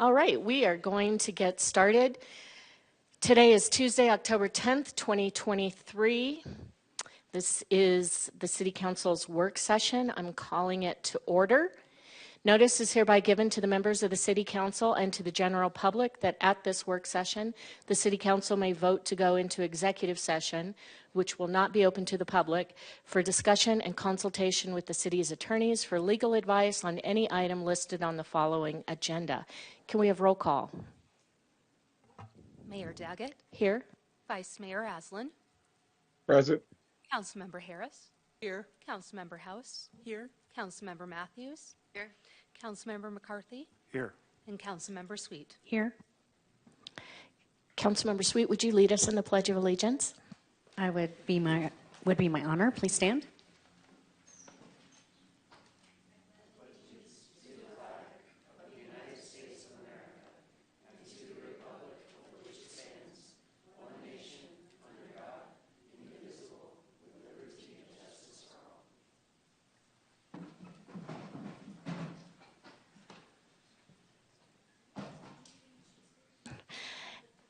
All right, we are going to get started. Today is Tuesday, October 10th, 2023. This is the City Council's work session. I'm calling it to order. Notice is hereby given to the members of the City Council and to the general public that at this work session, the City Council may vote to go into executive session, which will not be open to the public, for discussion and consultation with the city's attorneys for legal advice on any item listed on the following agenda. Can we have roll call? Mayor Daggett. Here. Vice Mayor Aslan. Present. Councilmember Harris. Here. Councilmember House. Here. Councilmember Matthews. Here. Councilmember McCarthy. Here. And Councilmember Sweet. Here. Councilmember Sweet, would you lead us in the Pledge of Allegiance? Would be my honor. Please stand.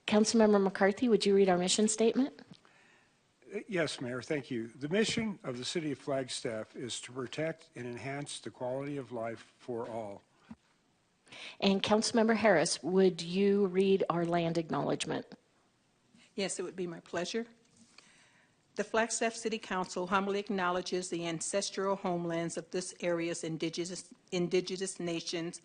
Councilmember McCarthy, would you read our mission statement? Yes, Mayor, thank you. The mission of the City of Flagstaff is to protect and enhance the quality of life for all. And Councilmember Harris, would you read our land acknowledgement? Yes, it would be my pleasure. The Flagstaff City Council humbly acknowledges the ancestral homelands of this area's indigenous nations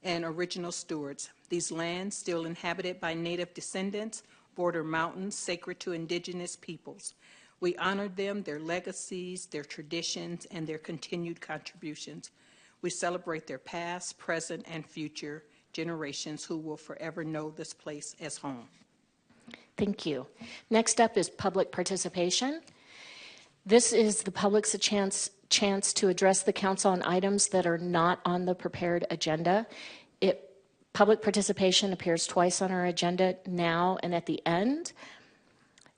and original stewards. These lands, still inhabited by Native descendants, border mountains sacred to indigenous peoples. We honor them, their legacies, their traditions, and their continued contributions. We celebrate their past, present, and future generations who will forever know this place as home. Thank you. Next up is public participation. This is the public's chance to address the council on items that are not on the prepared agenda. Public participation appears twice on our agenda, now and at the end.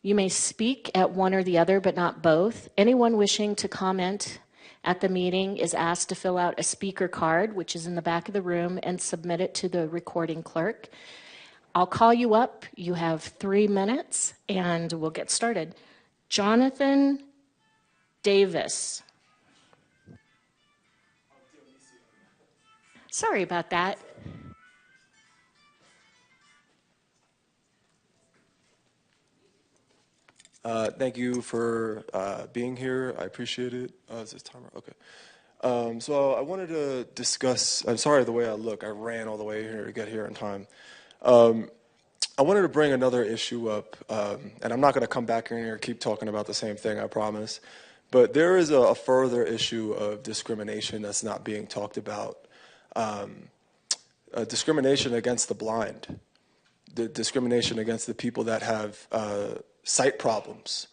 You may speak at one or the other, but not both. Anyone wishing to comment at the meeting is asked to fill out a speaker card, which is in the back of the room, and submit it to the recording clerk. I'll call you up. You have 3 minutes, and we'll get started. Jonathan Davis. Sorry about that. Thank you for being here. I appreciate it. Is this timer? Okay. So I wanted to discuss, I'm sorry the way I look. I ran all the way here to get here in time. I wanted to bring another issue up, and I'm not going to come back in here and keep talking about the same thing, I promise. But there is a further issue of discrimination that's not being talked about. Discrimination against the blind. The discrimination against the people that have sight problems.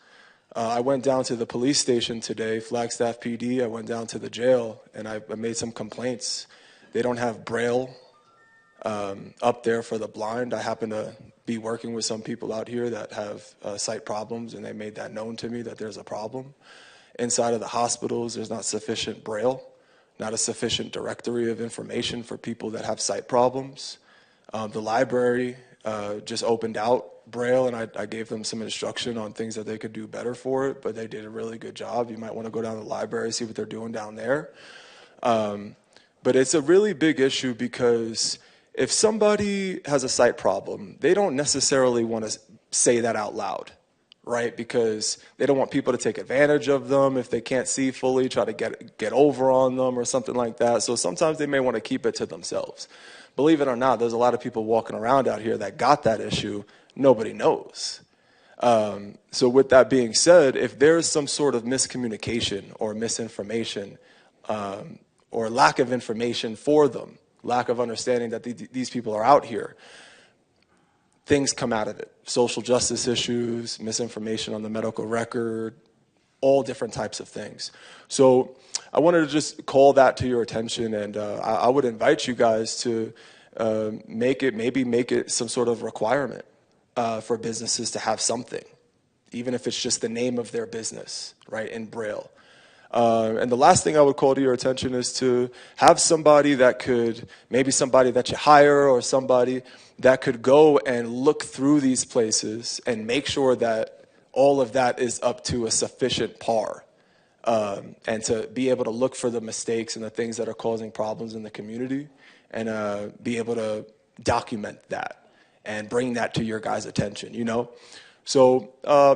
I went down to the police station today, Flagstaff PD. I went down to the jail, and I made some complaints. They don't have Braille up there for the blind. I happen to be working with some people out here that have sight problems, and they made that known to me that there's a problem. Inside of the hospitals, there's not sufficient Braille, not a sufficient directory of information for people that have sight problems. The library just opened out Braille, and I gave them some instruction on things that they could do better for it, but they did a really good job. You might want to go down to the library, see what they're doing down there. But it's a really big issue because if somebody has a sight problem, they don't necessarily want to say that out loud, right? Because they don't want people to take advantage of them if they can't see fully, try to get over on them or something like that. So sometimes they may want to keep it to themselves. Believe it or not, there's a lot of people walking around out here that got that issue. Nobody knows. So with that being said, if there's some sort of miscommunication or misinformation or lack of information for them, lack of understanding that these people are out here, things come out of it. Social justice issues, misinformation on the medical record, all different types of things. So I wanted to just call that to your attention, and I would invite you guys to make it some sort of requirement for businesses to have something, even if it's just the name of their business, right, in Braille. And the last thing I would call to your attention is to have somebody that could, maybe somebody that you hire or somebody that could go and look through these places and make sure that all of that is up to a sufficient par. And to be able to look for the mistakes and the things that are causing problems in the community and be able to document that and bring that to your guys' attention, you know? So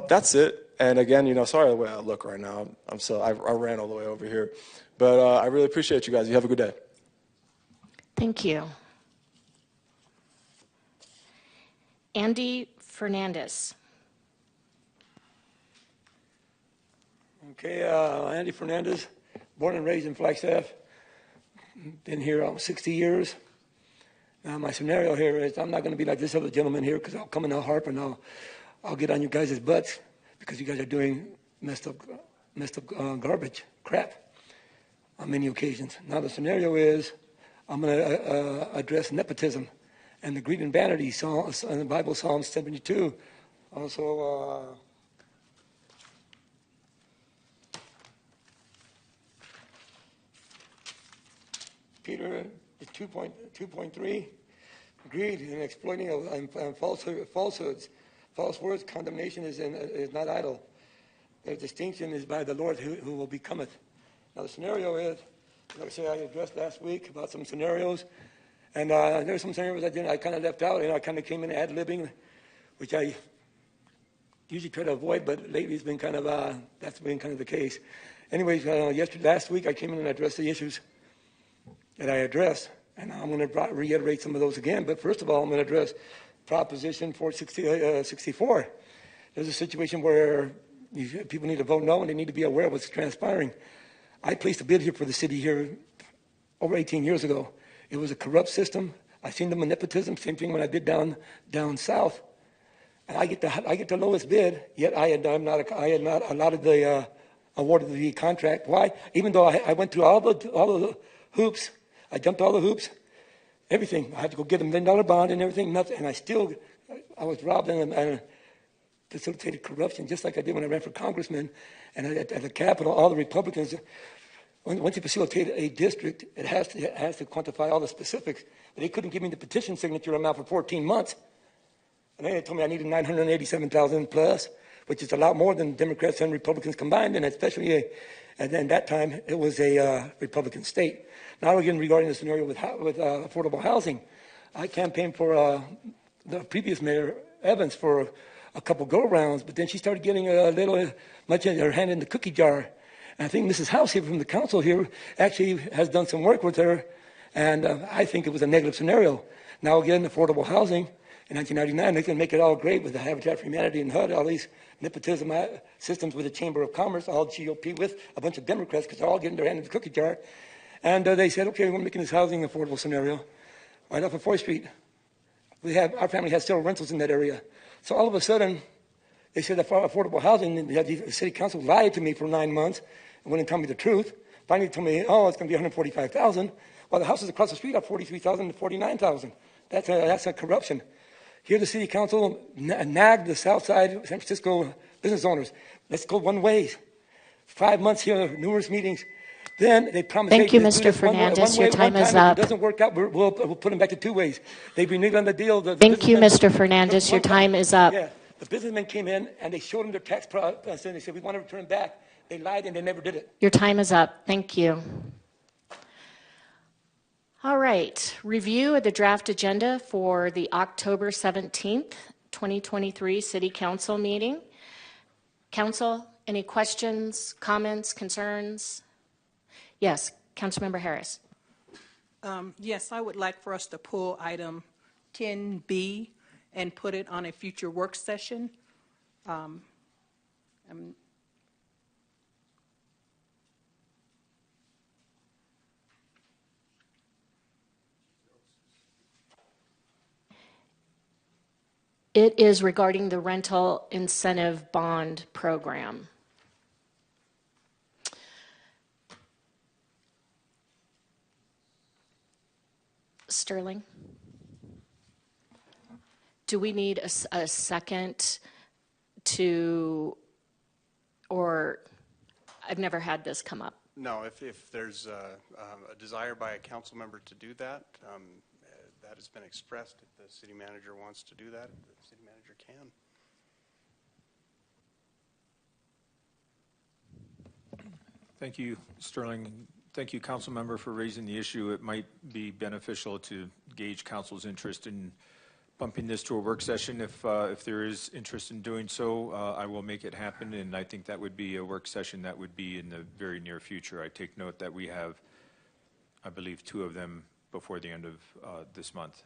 that's it. And again, you know, sorry the way I look right now. I ran all the way over here. But I really appreciate you guys. You have a good day. Thank you. Andy Fernandez. Okay, Andy Fernandez, born and raised in Flagstaff. Been here almost 60 years. Now, my scenario here is I'm not going to be like this other gentleman here because I'll come and I'll harp and I'll get on you guys' butts because you guys are doing messed up garbage, crap on many occasions. Now, the scenario is I'm going to address nepotism and the greed and vanity in the Bible, Psalm 72. Also, Peter 2.3, greed and exploiting and falsehoods. False words, condemnation is not idle. The distinction is by the Lord who will becometh. Now the scenario is, like I say, I addressed last week about some scenarios, and there's some scenarios I kind of left out, and I kind of came in ad-libbing, which I usually try to avoid, but lately it's been kind of, that's been kind of the case. Anyways, last week I came in and addressed the issues that I addressed, and I'm going to reiterate some of those again. But first of all, I'm going to address Proposition 464. There's a situation where people need to vote no, and they need to be aware of what's transpiring. I placed a bid here for the city here over 18 years ago. It was a corrupt system. I've seen the nepotism. Same thing when I did down south. And I get the lowest bid, yet I had not allotted the awarded the contract. Why? Even though I went through all the hoops. I jumped all the hoops, everything. I had to go get a $1 million bond and everything, nothing. And I was robbed and facilitated corruption, just like I did when I ran for congressman. And at the Capitol, all the Republicans, once you facilitate a district, it has to quantify all the specifics. But they couldn't give me the petition signature amount for 14 months. And then they told me I needed 987,000 plus, which is a lot more than Democrats and Republicans combined, and especially and then that time it was a Republican state. Now again, regarding the scenario with affordable housing, I campaigned for the previous mayor, Evans, for a couple go-rounds, but then she started getting a little much in her hand in the cookie jar. And I think Mrs. House here from the council here actually has done some work with her, and I think it was a negative scenario. Now again, affordable housing in 1999, they can make it all great with the Habitat for Humanity and HUD, all these nepotism systems with the Chamber of Commerce, all GOP with a bunch of Democrats because they're all getting their hand in the cookie jar. And they said, okay, we're making this housing affordable scenario. Right off of 4th Street, our family has several rentals in that area. So all of a sudden, they said affordable housing, the city council lied to me for 9 months and wouldn't tell me the truth. Finally told me, oh, it's going to be $145,000. While the houses across the street are $43,000 to $49,000. That's a corruption. Here, the city council nagged the South Side San Francisco business owners. Let's go one way. 5 months here, numerous meetings. Then they promised. Thank you, Mr. Fernandez. Your time is up. If it doesn't work out, we'll put them back to 2 ways. They've reneged on the deal. Thank you, Mr. Fernandez. Your time is up. Yeah, the businessmen came in and they showed them their tax process and they said, we want to return back. They lied and they never did it. Your time is up. Thank you. All right. Review of the draft agenda for the October 17th, 2023 City Council meeting. Council, any questions, comments, concerns? Yes, Councilmember Harris. Yes, I would like for us to pull item 10B and put it on a future work session. It is regarding the rental incentive bond program. Sterling, do we need a second to, or I've never had this come up. No, if there's a desire by a council member to do that, that has been expressed. If the city manager wants to do that, the city manager can. Thank you, Sterling. Thank you, council member, for raising the issue. It might be beneficial to gauge council's interest in bumping this to a work session. If there is interest in doing so, I will make it happen, and I think that would be a work session that would be in the very near future. I take note that we have, I believe, 2 of them before the end of this month.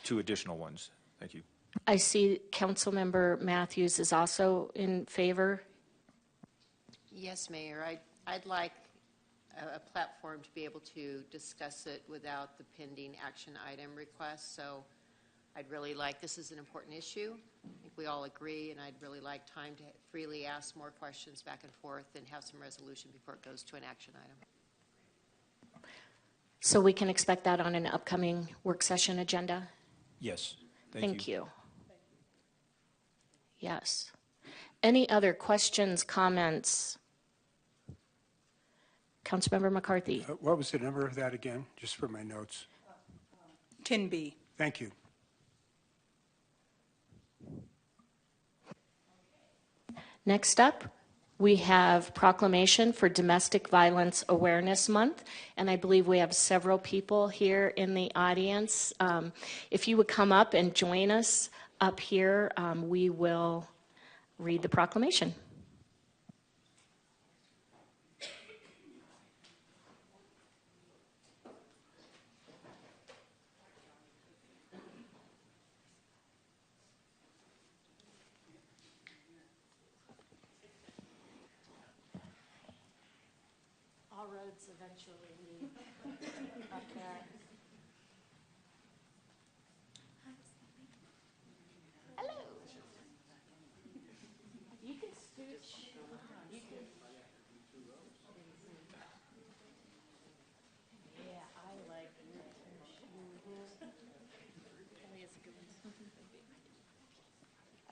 2 additional ones. Thank you. I see Councilmember Matthews is also in favor. Yes, Mayor. I'd like a platform to be able to discuss it without the pending action item request. So I'd really like, this is an important issue. I think we all agree, and I'd really like time to freely ask more questions back and forth and have some resolution before it goes to an action item. So we can expect that on an upcoming work session agenda? Yes. Thank you. Yes. Any other questions, comments? Councilmember McCarthy. What was the number of that again, just for my notes? 10B. Thank you. Next up, we have proclamation for Domestic Violence Awareness Month, and I believe we have several people here in the audience. If you would come up and join us up here, we will read the proclamation. All roads eventually lead up there. Hello. You can scooch. You can. Yeah, I like your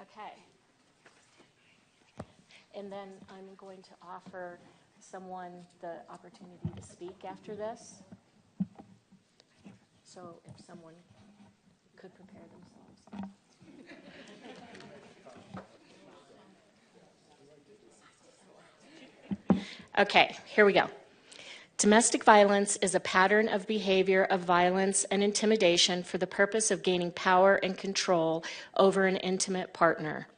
Okay. And then I'm going to offer someone the opportunity to speak after this. So if someone could prepare themselves. Okay, here we go. Domestic violence is a pattern of behavior of violence and intimidation for the purpose of gaining power and control over an intimate partner.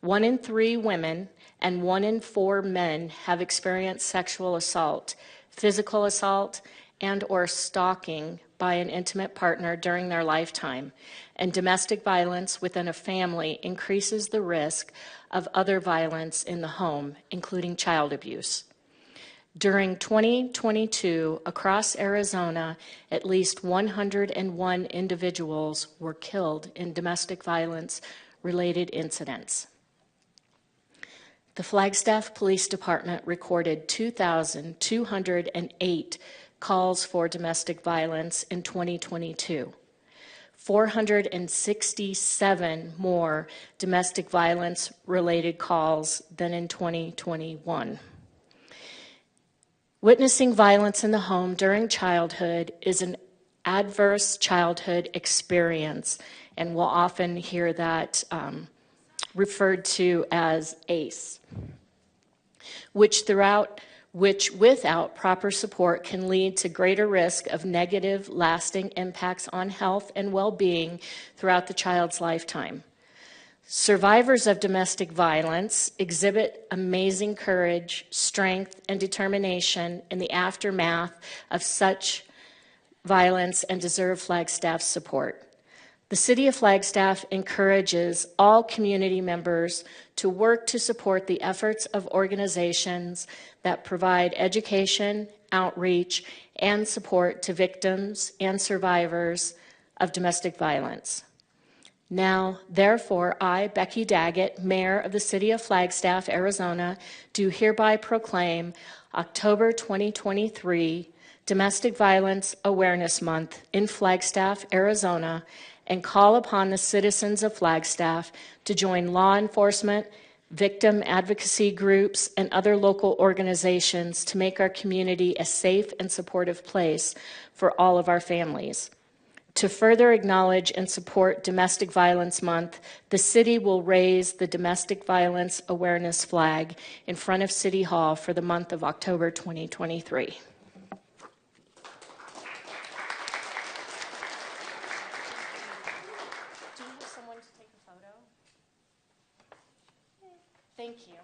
1 in 3 women and 1 in 4 men have experienced sexual assault, physical assault, and or stalking by an intimate partner during their lifetime, and domestic violence within a family increases the risk of other violence in the home, including child abuse. During 2022, across Arizona, at least 101 individuals were killed in domestic violence-related incidents. The Flagstaff Police Department recorded 2,208 calls for domestic violence in 2022. 467 more domestic violence-related calls than in 2021. Witnessing violence in the home during childhood is an adverse childhood experience, and we'll often hear that referred to as ACE, which without proper support can lead to greater risk of negative, lasting impacts on health and well-being throughout the child's lifetime. Survivors of domestic violence exhibit amazing courage, strength, and determination in the aftermath of such violence and deserve Flagstaff's support. The City of Flagstaff encourages all community members to work to support the efforts of organizations that provide education, outreach, and support to victims and survivors of domestic violence. Now, therefore, I, Becky Daggett, Mayor of the City of Flagstaff, Arizona, do hereby proclaim October 2023 Domestic Violence Awareness Month in Flagstaff, Arizona, and call upon the citizens of Flagstaff to join law enforcement, victim advocacy groups, and other local organizations to make our community a safe and supportive place for all of our families. To further acknowledge and support Domestic Violence Month, the city will raise the Domestic Violence Awareness flag in front of City Hall for the month of October 2023. Do you have someone to take a photo? Thank you.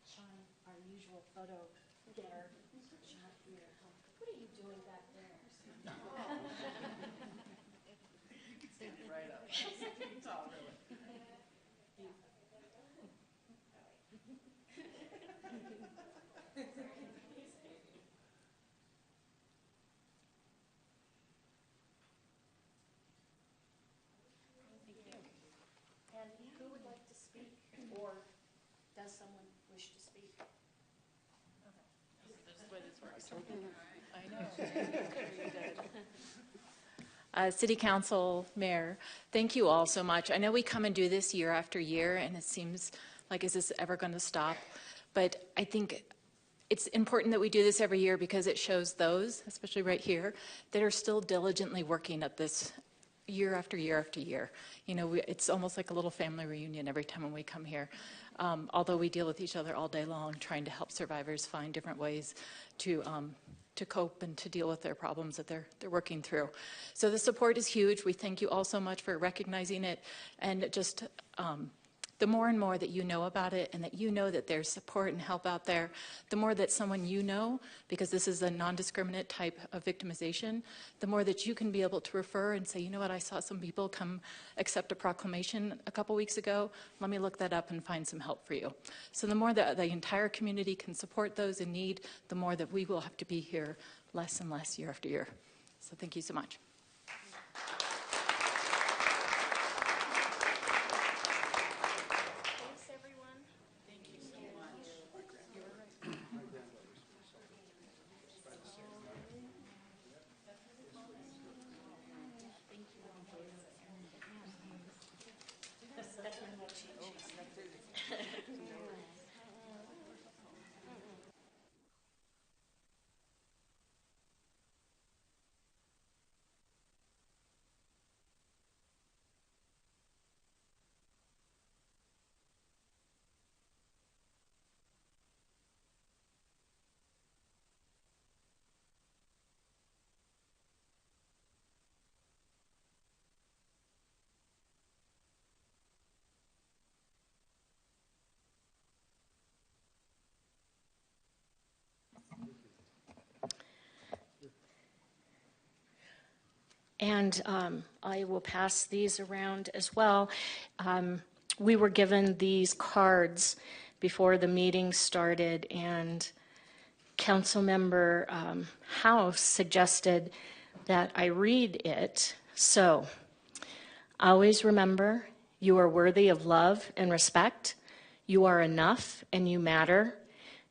Sean, our usual photo getter. What are you doing back there? And who would like to speak, or does someone wish to speak? City Council, Mayor, thank you all so much. I know we come and do this year after year, and it seems like, is this ever going to stop? But I think it's important that we do this every year because it shows those, especially right here, that are still diligently working at this year after year after year. You know, it's almost like a little family reunion every time when we come here. Although we deal with each other all day long, trying to help survivors find different ways to cope and to deal with their problems that they're working through. So the support is huge. We thank you all so much for recognizing it, and just the more and more that you know about it and that you know that there's support and help out there, the more that someone you know, because this is a non-discriminate type of victimization, the more that you can be able to refer and say, you know what, I saw some people come accept a proclamation a couple weeks ago. Let me look that up and find some help for you. So the more that the entire community can support those in need, the more that we will have to be here less and less year after year. So thank you so much. And I will pass these around as well. We were given these cards before the meeting started, and Councilmember House suggested that I read it. So, always remember, you are worthy of love and respect. You are enough and you matter.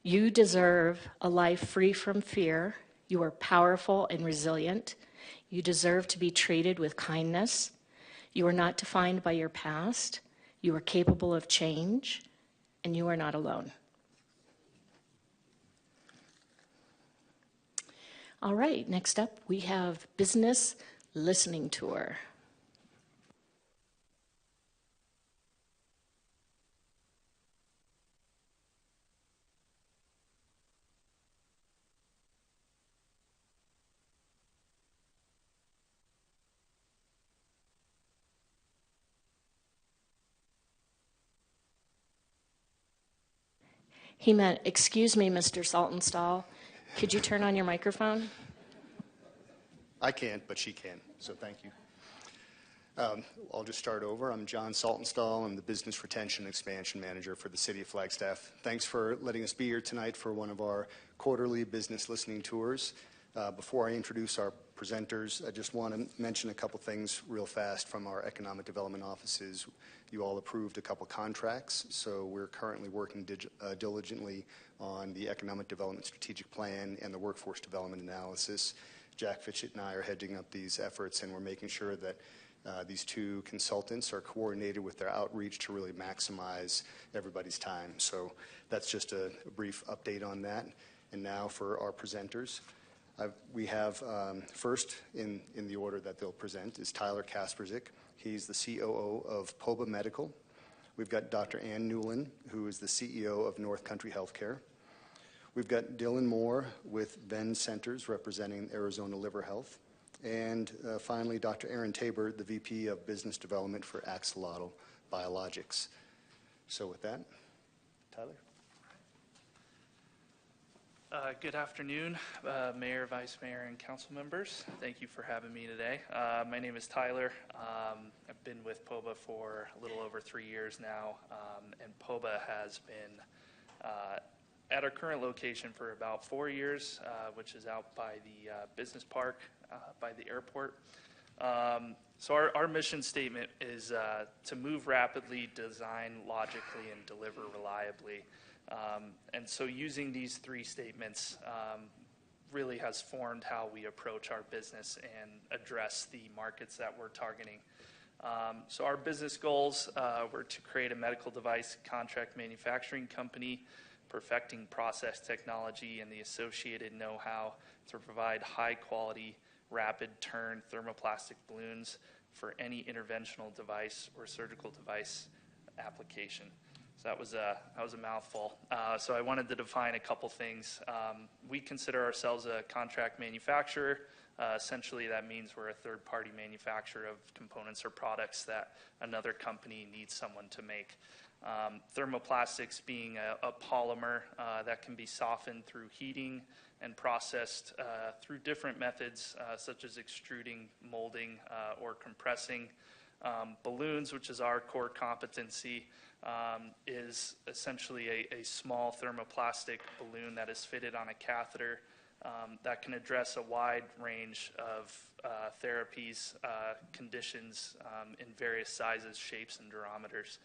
You deserve a life free from fear. You are powerful and resilient. You deserve to be treated with kindness. You are not defined by your past. You are capable of change, and you are not alone. All right, next up we have Business Listening Tour. He meant, excuse me, Mr. Saltonstall. Could you turn on your microphone? I can't, but she can, so thank you. I'll just start over. I'm John Saltonstall. I'm the Business Retention Expansion Manager for the City of Flagstaff. Thanks for letting us be here tonight for one of our quarterly business listening tours. Before I introduce our presenters, I just want to mention a couple things real fast from our economic development offices. You all approved a couple contracts, so we're currently working diligently on the economic development strategic plan and the workforce development analysis. Jack Fitchett and I are heading up these efforts, and we're making sure that These two consultants are coordinated with their outreach to really maximize everybody's time. So that's just a brief update on that. And now for our presenters. We have first in the order that they'll present is Tyler Kasperzik. He's the COO of POBA Medical. We've got Dr. Ann Newland, who is the CEO of North Country Healthcare. We've got Dylan Moore with Venn Centers representing Arizona Liver Health. And finally, Dr. Aaron Tabor, the VP of Business Development for Axolotl Biologics. So with that, Tyler. Good afternoon, Mayor, Vice Mayor, and council members. Thank you for having me today. My name is Tyler. I've been with POBA for a little over 3 years now, and POBA has been at our current location for about 4 years, which is out by the business park, by the airport. So our mission statement is to move rapidly, design logically, and deliver reliably. And so using these 3 statements really has formed how we approach our business and address the markets that we're targeting. So our business goals were to create a medical device contract manufacturing company, perfecting process technology and the associated know-how to provide high-quality, rapid turn thermoplastic balloons for any interventional device or surgical device application. So that was a mouthful. So I wanted to define a couple things. We consider ourselves a contract manufacturer. Essentially, that means we're a third-party manufacturer of components or products that another company needs someone to make. Thermoplastics being a polymer that can be softened through heating and processed through different methods such as extruding, molding, or compressing. Balloons, which is our core competency, is essentially a small thermoplastic balloon that is fitted on a catheter that can address a wide range of therapies, conditions in various sizes, shapes, and diameters.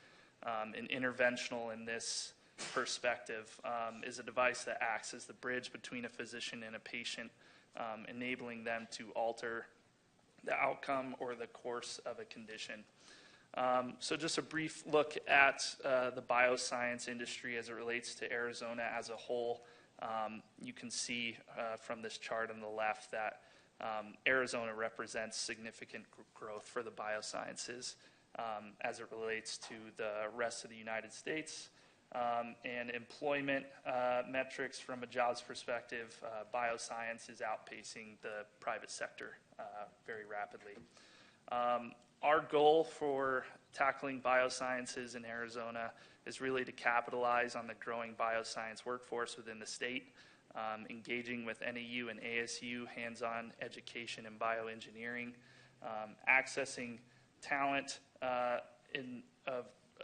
An interventional in this perspective is a device that acts as the bridge between a physician and a patient, enabling them to alter the outcome or the course of a condition. So just a brief look at the bioscience industry as it relates to Arizona as a whole. You can see from this chart on the left that Arizona represents significant growth for the biosciences as it relates to the rest of the United States. And employment metrics from a jobs perspective, bioscience is outpacing the private sector very rapidly. Our goal for tackling biosciences in Arizona is really to capitalize on the growing bioscience workforce within the state, engaging with NAU and ASU hands-on education in bioengineering, accessing talent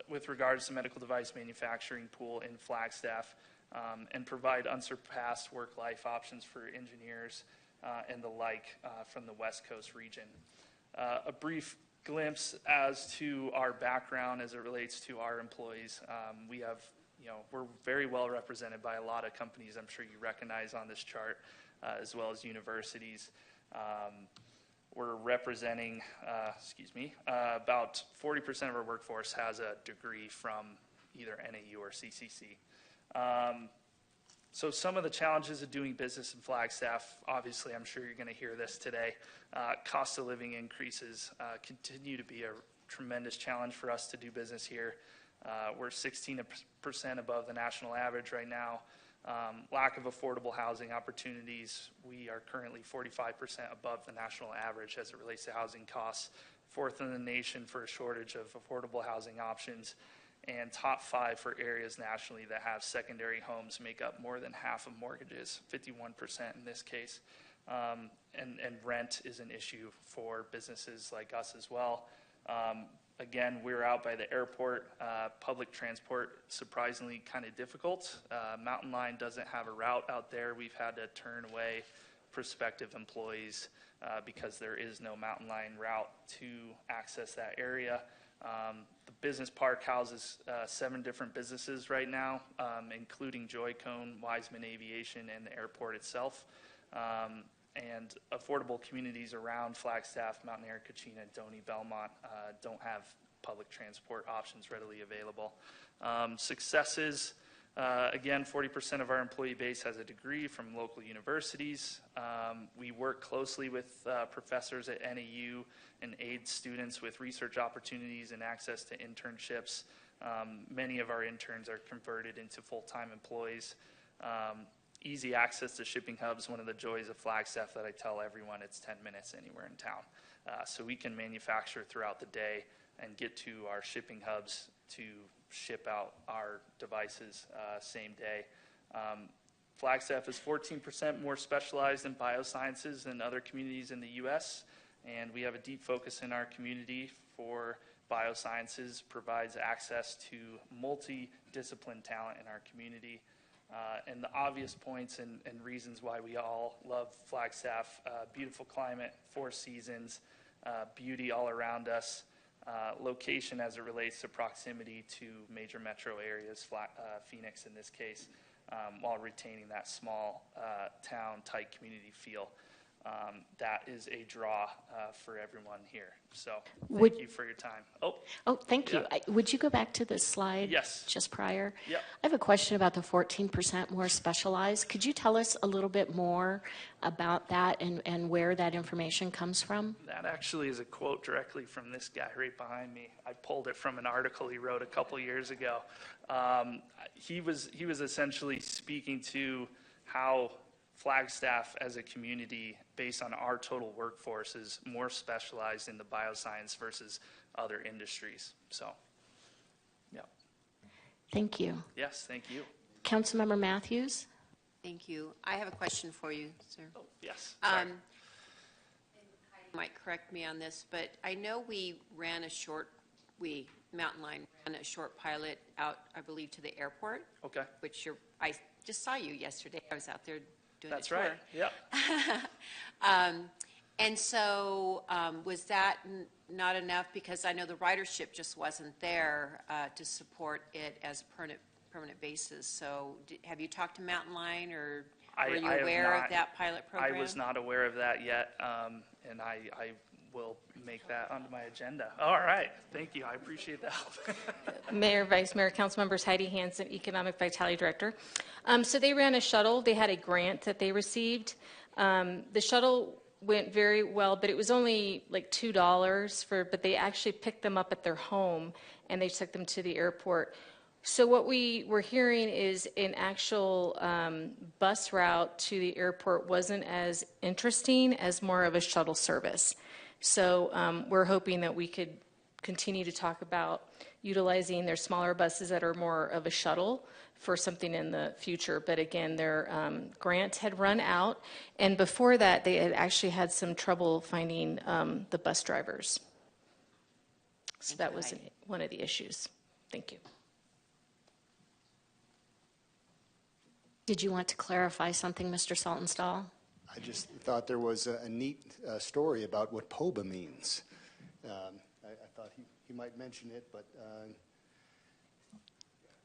with regards to medical device manufacturing pool in Flagstaff, and provide unsurpassed work-life options for engineers and the like from the West Coast region. A brief glimpse as to our background as it relates to our employees. We're very well represented by a lot of companies I'm sure you recognize on this chart, as well as universities. We're representing, about 40% of our workforce has a degree from either NAU or CCC. So some of the challenges of doing business in Flagstaff, obviously I'm sure you're going to hear this today. Cost of living increases continue to be a tremendous challenge for us to do business here. We're 16% above the national average right now. Lack of affordable housing opportunities. We are currently 45% above the national average as it relates to housing costs. 4th in the nation for a shortage of affordable housing options, and top 5 for areas nationally that have secondary homes make up more than half of mortgages, 51% in this case. And rent is an issue for businesses like us as well. Again, we're out by the airport. Public transport, surprisingly kind of difficult. Mountain Line doesn't have a route out there. We've had to turn away prospective employees because there is no Mountain Line route to access that area. The business park houses 7 different businesses right now, including Joycone, Wiseman Aviation, and the airport itself. and affordable communities around Flagstaff, Mount Airy, Kachina, Doney, Belmont don't have public transport options readily available. Successes, again, 40% of our employee base has a degree from local universities. We work closely with professors at NAU and aid students with research opportunities and access to internships. Many of our interns are converted into full-time employees. Easy access to shipping hubs, one of the joys of Flagstaff that I tell everyone, it's 10 minutes anywhere in town. So we can manufacture throughout the day and get to our shipping hubs to ship out our devices same day. Flagstaff is 14% more specialized in biosciences than other communities in the U.S., and we have a deep focus in our community for biosciences, provides access to multidiscipline talent in our community. And the obvious points and reasons why we all love Flagstaff: beautiful climate, 4 seasons, beauty all around us, location as it relates to proximity to major metro areas, Phoenix in this case, while retaining that small town, tight community feel. That is a draw for everyone here. So thank you for your time. Oh, thank you. Would you go back to the slide just prior? Yep. I have a question about the 14% more specialized. Could you tell us a little bit more about that and where that information comes from? That actually is a quote directly from this guy right behind me. I pulled it from an article he wrote a couple years ago. He was essentially speaking to how Flagstaff as a community, based on our total workforce, is more specialized in the bioscience versus other industries. So, yeah. Thank you. Yes, thank you. Councilmember Matthews? Thank you. I have a question for you, sir. Oh, yes. Sorry. You might correct me on this, but I know Mountain Line ran a short pilot out, I believe, to the airport. Okay. Which I just saw you yesterday. I was out there doing That's a tour. right. Yeah. And so was that not enough? Because I know the ridership just wasn't there to support it as permanent basis. So have you talked to Mountain Line, or were you aware of that pilot program? I was not aware of that yet, and I will make that onto my agenda. All right. Thank you. I appreciate the help. Mayor, Vice Mayor, Council Members, Heidi Hansen, Economic Vitality Director. So they ran a shuttle. They had a grant that they received. The shuttle went very well, but it was only like $2 but they actually picked them up at their home and they took them to the airport. So what we were hearing is an actual bus route to the airport wasn't as interesting as more of a shuttle service. So we're hoping that we could continue to talk about utilizing their smaller buses that are more of a shuttle for something in the future. But again, their grant had run out, and before that they had actually had some trouble finding the bus drivers. So that was one of the issues. Thank you. Did you want to clarify something, Mr. Saltonstall? I just thought there was a neat story about what POBA means. I thought he might mention it, but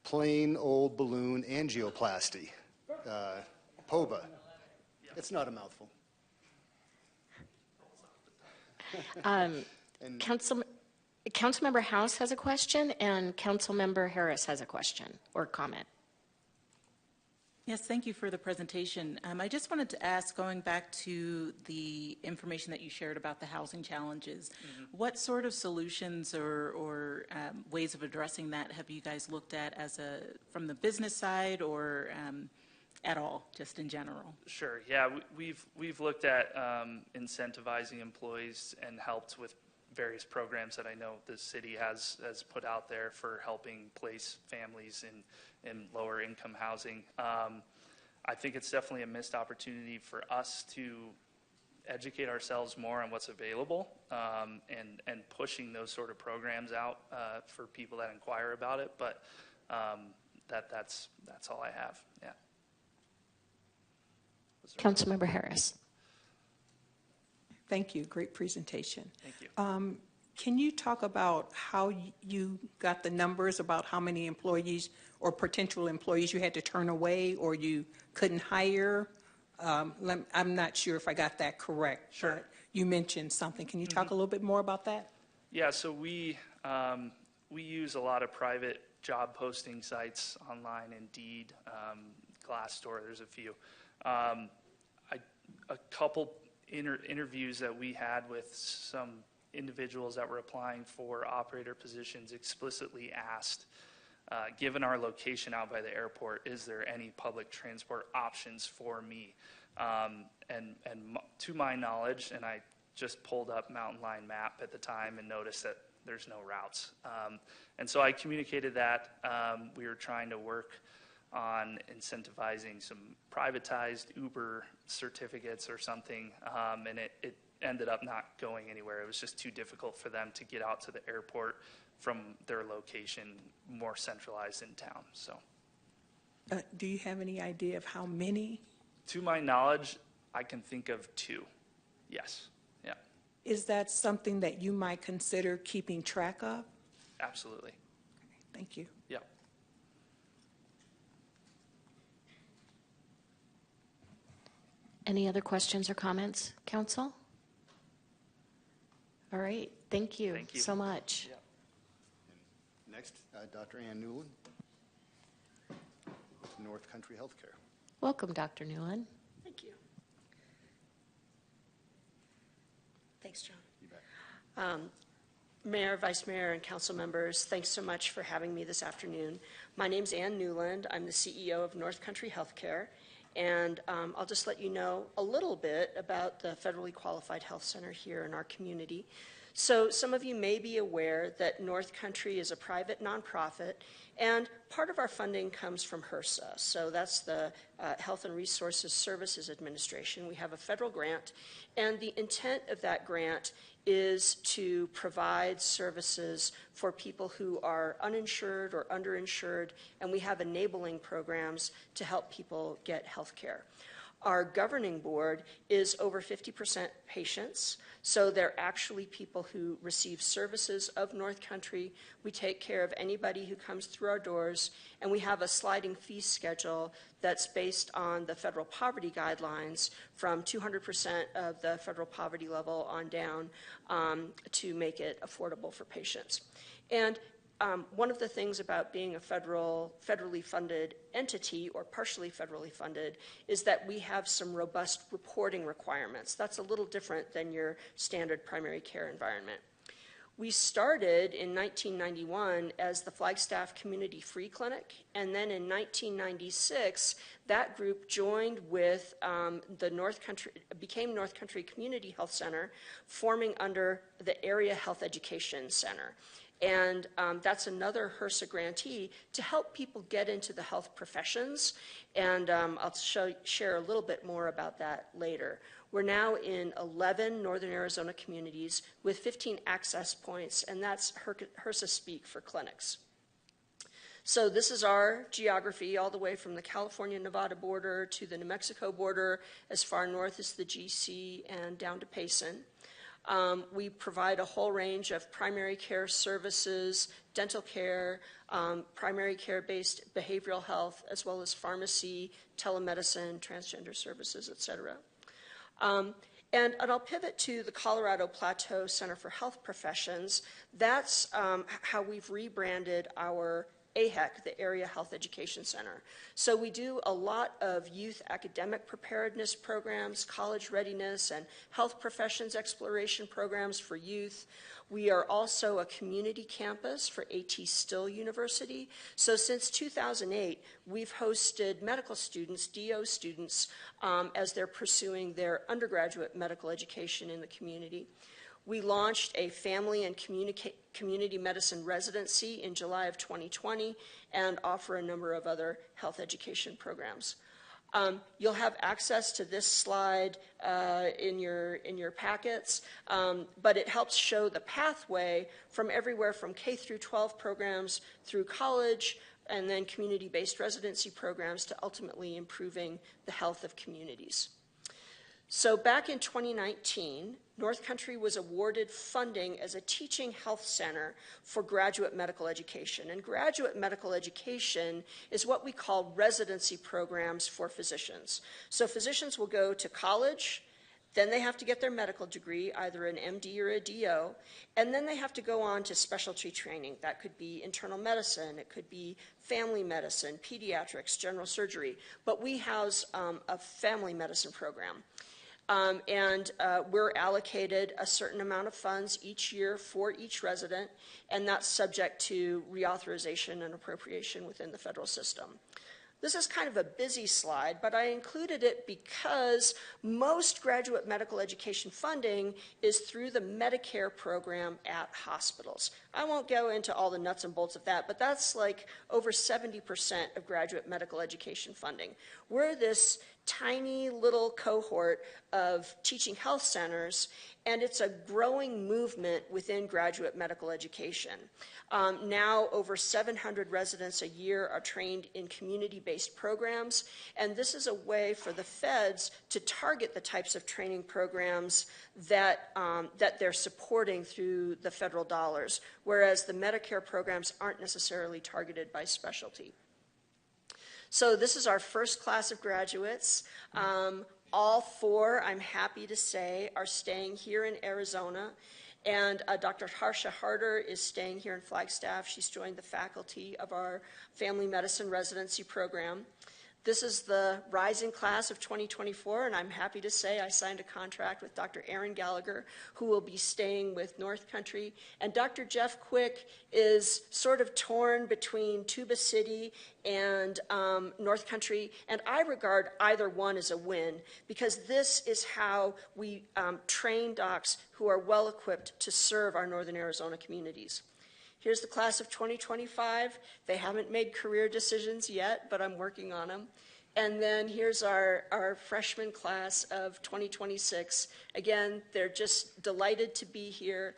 plain old balloon angioplasty, POBA. It's not a mouthful. Councilmember House has a question, and Councilmember Harris has a question or comment. Yes, thank you for the presentation. I just wanted to ask, going back to the information that you shared about the housing challenges, what sort of solutions or ways of addressing that have you guys looked at from the business side or at all, just in general? Sure. Yeah, we've looked at incentivizing employees and helped with various programs that I know the city has put out there for helping place families in lower income housing. I think it's definitely a missed opportunity for us to educate ourselves more on what's available and pushing those sort of programs out for people that inquire about it. But that's all I have. Yeah. Councilmember Harris. Thank you. Great presentation. Thank you. Can you talk about how you got the numbers about how many employees or potential employees you had to turn away or you couldn't hire I'm not sure if I got that correct. Sure. But you mentioned something. Can you talk a little bit more about that? Yeah, so we use a lot of private job posting sites online, Indeed, Glassdoor, there's a few. A couple interviews that we had with some individuals that were applying for operator positions explicitly asked, given our location out by the airport, is there any public transport options for me? And to my knowledge, and I just pulled up Mountain Line map at the time and noticed that there's no routes. And so I communicated that. We were trying to work on incentivizing some privatized Uber certificates or something, and it ended up not going anywhere. It was just too difficult for them to get out to the airport from their location more centralized in town. So, Do you have any idea of how many? to my knowledge, I can think of 2. Yes. Yeah. Is that something that you might consider keeping track of? Absolutely. Thank you. Yeah. Any other questions or comments, council? All right, thank you, Thank you. so much. Yeah. Next, Dr. Ann Newland with North Country Healthcare. Welcome, Dr. Newland. Thank you. Thanks, John. You bet. Mayor, Vice Mayor, and council members, thanks so much for having me this afternoon. My name's Ann Newland. I'm the CEO of North Country Healthcare, and I'll just let you know a little bit about the federally qualified health center here in our community. So some of you may be aware that North Country is a private nonprofit, and part of our funding comes from HRSA. So that's the Health and Resources Services Administration. We have a federal grant, and the intent of that grant is to provide services for people who are uninsured or underinsured, and we have enabling programs to help people get health care. Our governing board is over 50% patients, so they're actually people who receive services of North Country. We take care of anybody who comes through our doors, and we have a sliding fee schedule that's based on the federal poverty guidelines from 200% of the federal poverty level on down to make it affordable for patients. And one of the things about being a federally funded entity or partially federally funded is that we have some robust reporting requirements. That's a little different than your standard primary care environment. We started in 1991 as the Flagstaff Community Free Clinic, and then in 1996, that group joined with became North Country Community Health Center, forming under the Area Health Education Center. And that's another HRSA grantee to help people get into the health professions. And I'll share a little bit more about that later. We're now in 11 Northern Arizona communities with 15 access points, and that's HRSA speak for clinics. So this is our geography all the way from the California-Nevada border to the New Mexico border, as far north as the GC and down to Payson. We provide a whole range of primary care services, dental care, primary care-based behavioral health, as well as pharmacy, telemedicine, transgender services, et cetera. And I'll pivot to the Colorado Plateau Center for Health Professions. That's how we've rebranded our AHEC, the Area Health Education Center. So we do a lot of youth academic preparedness programs, college readiness, and health professions exploration programs for youth. We are also a community campus for A.T. Still University. So since 2008, we've hosted medical students, DO students, as they're pursuing their undergraduate medical education in the community. We launched a family and community medicine residency in July of 2020 and offer a number of other health education programs. You'll have access to this slide in your packets, but it helps show the pathway from everywhere from K through 12 programs through college and then community-based residency programs to ultimately improving the health of communities. So back in 2019, North Country was awarded funding as a teaching health center for graduate medical education. And graduate medical education is what we call residency programs for physicians. So physicians will go to college, then they have to get their medical degree, either an MD or a DO, and then they have to go on to specialty training. That could be internal medicine, it could be family medicine, pediatrics, general surgery. But we house a family medicine program. We're allocated a certain amount of funds each year for each resident, and that's subject to reauthorization and appropriation within the federal system. This is kind of a busy slide, but I included it because most graduate medical education funding is through the Medicare program at hospitals. I won't go into all the nuts and bolts of that, but that's like over 70% of graduate medical education funding. We're this tiny little cohort of teaching health centers, and it's a growing movement within graduate medical education. Now over 700 residents a year are trained in community-based programs, and this is a way for the feds to target the types of training programs that they're supporting through the federal dollars, whereas the Medicare programs aren't necessarily targeted by specialty. So this is our first class of graduates. All four, I'm happy to say, are staying here in Arizona. And Dr. Harsha Harder is staying here in Flagstaff. She's joined the faculty of our family medicine residency program. This is the rising class of 2024, and I'm happy to say I signed a contract with Dr. Aaron Gallagher, who will be staying with North Country. And Dr. Jeff Quick is sort of torn between Tuba City and North Country, and I regard either one as a win, because this is how we train docs who are well-equipped to serve our Northern Arizona communities. Here's the class of 2025. They haven't made career decisions yet, but I'm working on them. And then here's our freshman class of 2026. Again, they're just delighted to be here,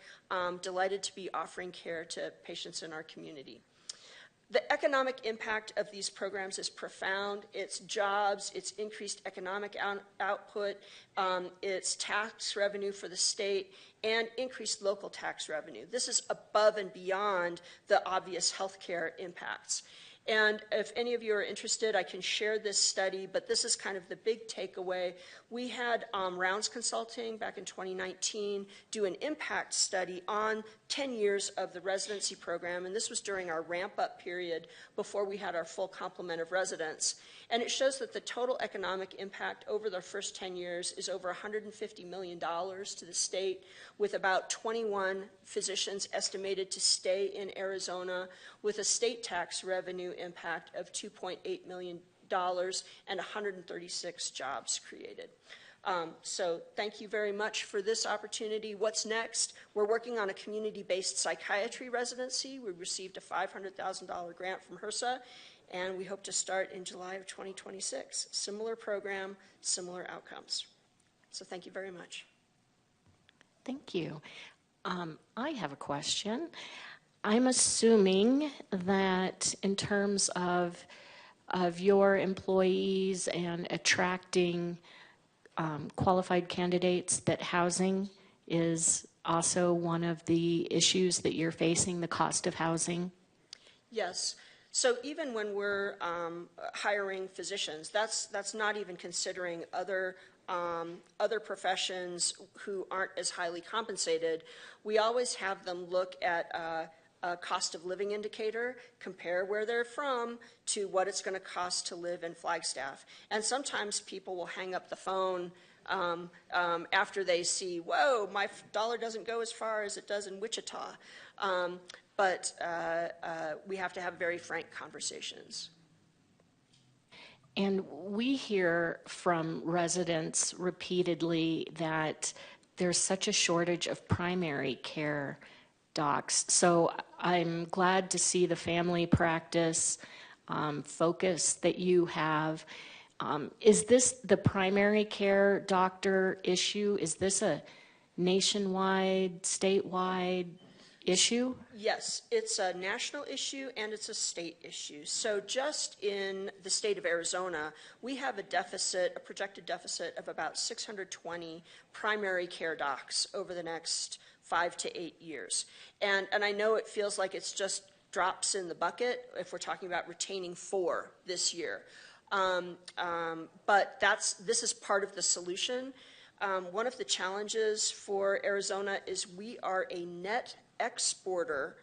delighted to be offering care to patients in our community. The economic impact of these programs is profound. It's jobs, it's increased economic output, it's tax revenue for the state, and increased local tax revenue. This is above and beyond the obvious healthcare impacts. And if any of you are interested, I can share this study, but this is kind of the big takeaway. We had Rounds Consulting back in 2019 do an impact study on 10 years of the residency program, and this was during our ramp-up period before we had our full complement of residents. And it shows that the total economic impact over the first 10 years is over $150 million to the state, with about 21 physicians estimated to stay in Arizona, with a state tax revenue impact of $2.8 million and 136 jobs created. So thank you very much for this opportunity. What's next? We're working on a community-based psychiatry residency. We received a $500,000 grant from HRSA, and we hope to start in July of 2026. Similar program, similar outcomes. So thank you very much. Thank you. I have a question. I'm assuming that in terms of your employees and attracting qualified candidates, that housing is also one of the issues that you're facing, the cost of housing? Yes. So even when we're hiring physicians, that's not even considering other professions who aren't as highly compensated. We always have them look at a cost of living indicator, compare where they're from to what it's going to cost to live in Flagstaff. And sometimes people will hang up the phone after they see, whoa, my dollar doesn't go as far as it does in Wichita. But we have to have very frank conversations. And we hear from residents repeatedly that there's such a shortage of primary care docs. So I'm glad to see the family practice focus that you have. Is this the primary care doctor issue? Is this a nationwide, statewide issue? Yes, it's a national issue and it's a state issue. So just in the state of Arizona, we have a projected deficit of about 620 primary care docs over the next 5 to 8 years. And I know it feels like it's just drops in the bucket if we're talking about retaining 4 this year. But this is part of the solution. One of the challenges for Arizona is we are a net exporter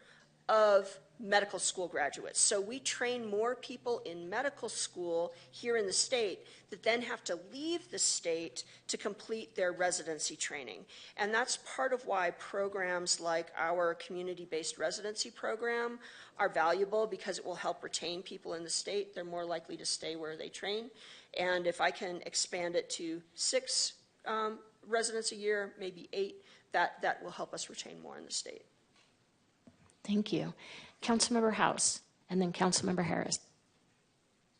of medical school graduates. So we train more people in medical school here in the state that then have to leave the state to complete their residency training. And that's part of why programs like our community-based residency program are valuable, because it will help retain people in the state. They're more likely to stay where they train. And if I can expand it to 6 residents a year, maybe 8, that will help us retain more in the state. Thank you. Councilmember House, and then Councilmember Harris.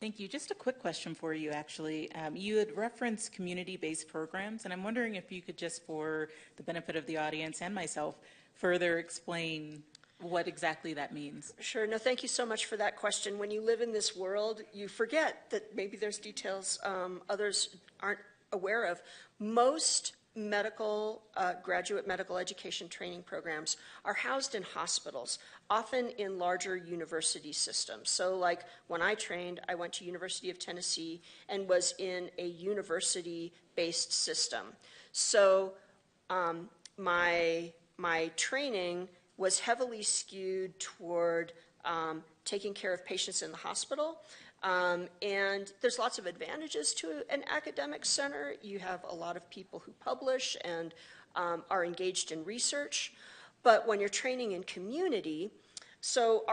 Thank you. Just a quick question for you, actually. You had referenced community-based programs, and I'm wondering if you could just, for the benefit of the audience and myself, further explain what exactly that means. Sure. No, thank you so much for that question. When you live in this world, you forget that maybe there's details others aren't aware of. Most graduate medical education training programs are housed in hospitals, often in larger university systems. So like when I trained, I went to University of Tennessee and was in a university-based system. So my training was heavily skewed toward taking care of patients in the hospital. And there's lots of advantages to an academic center. You have a lot of people who publish and are engaged in research. But when you're training in community, so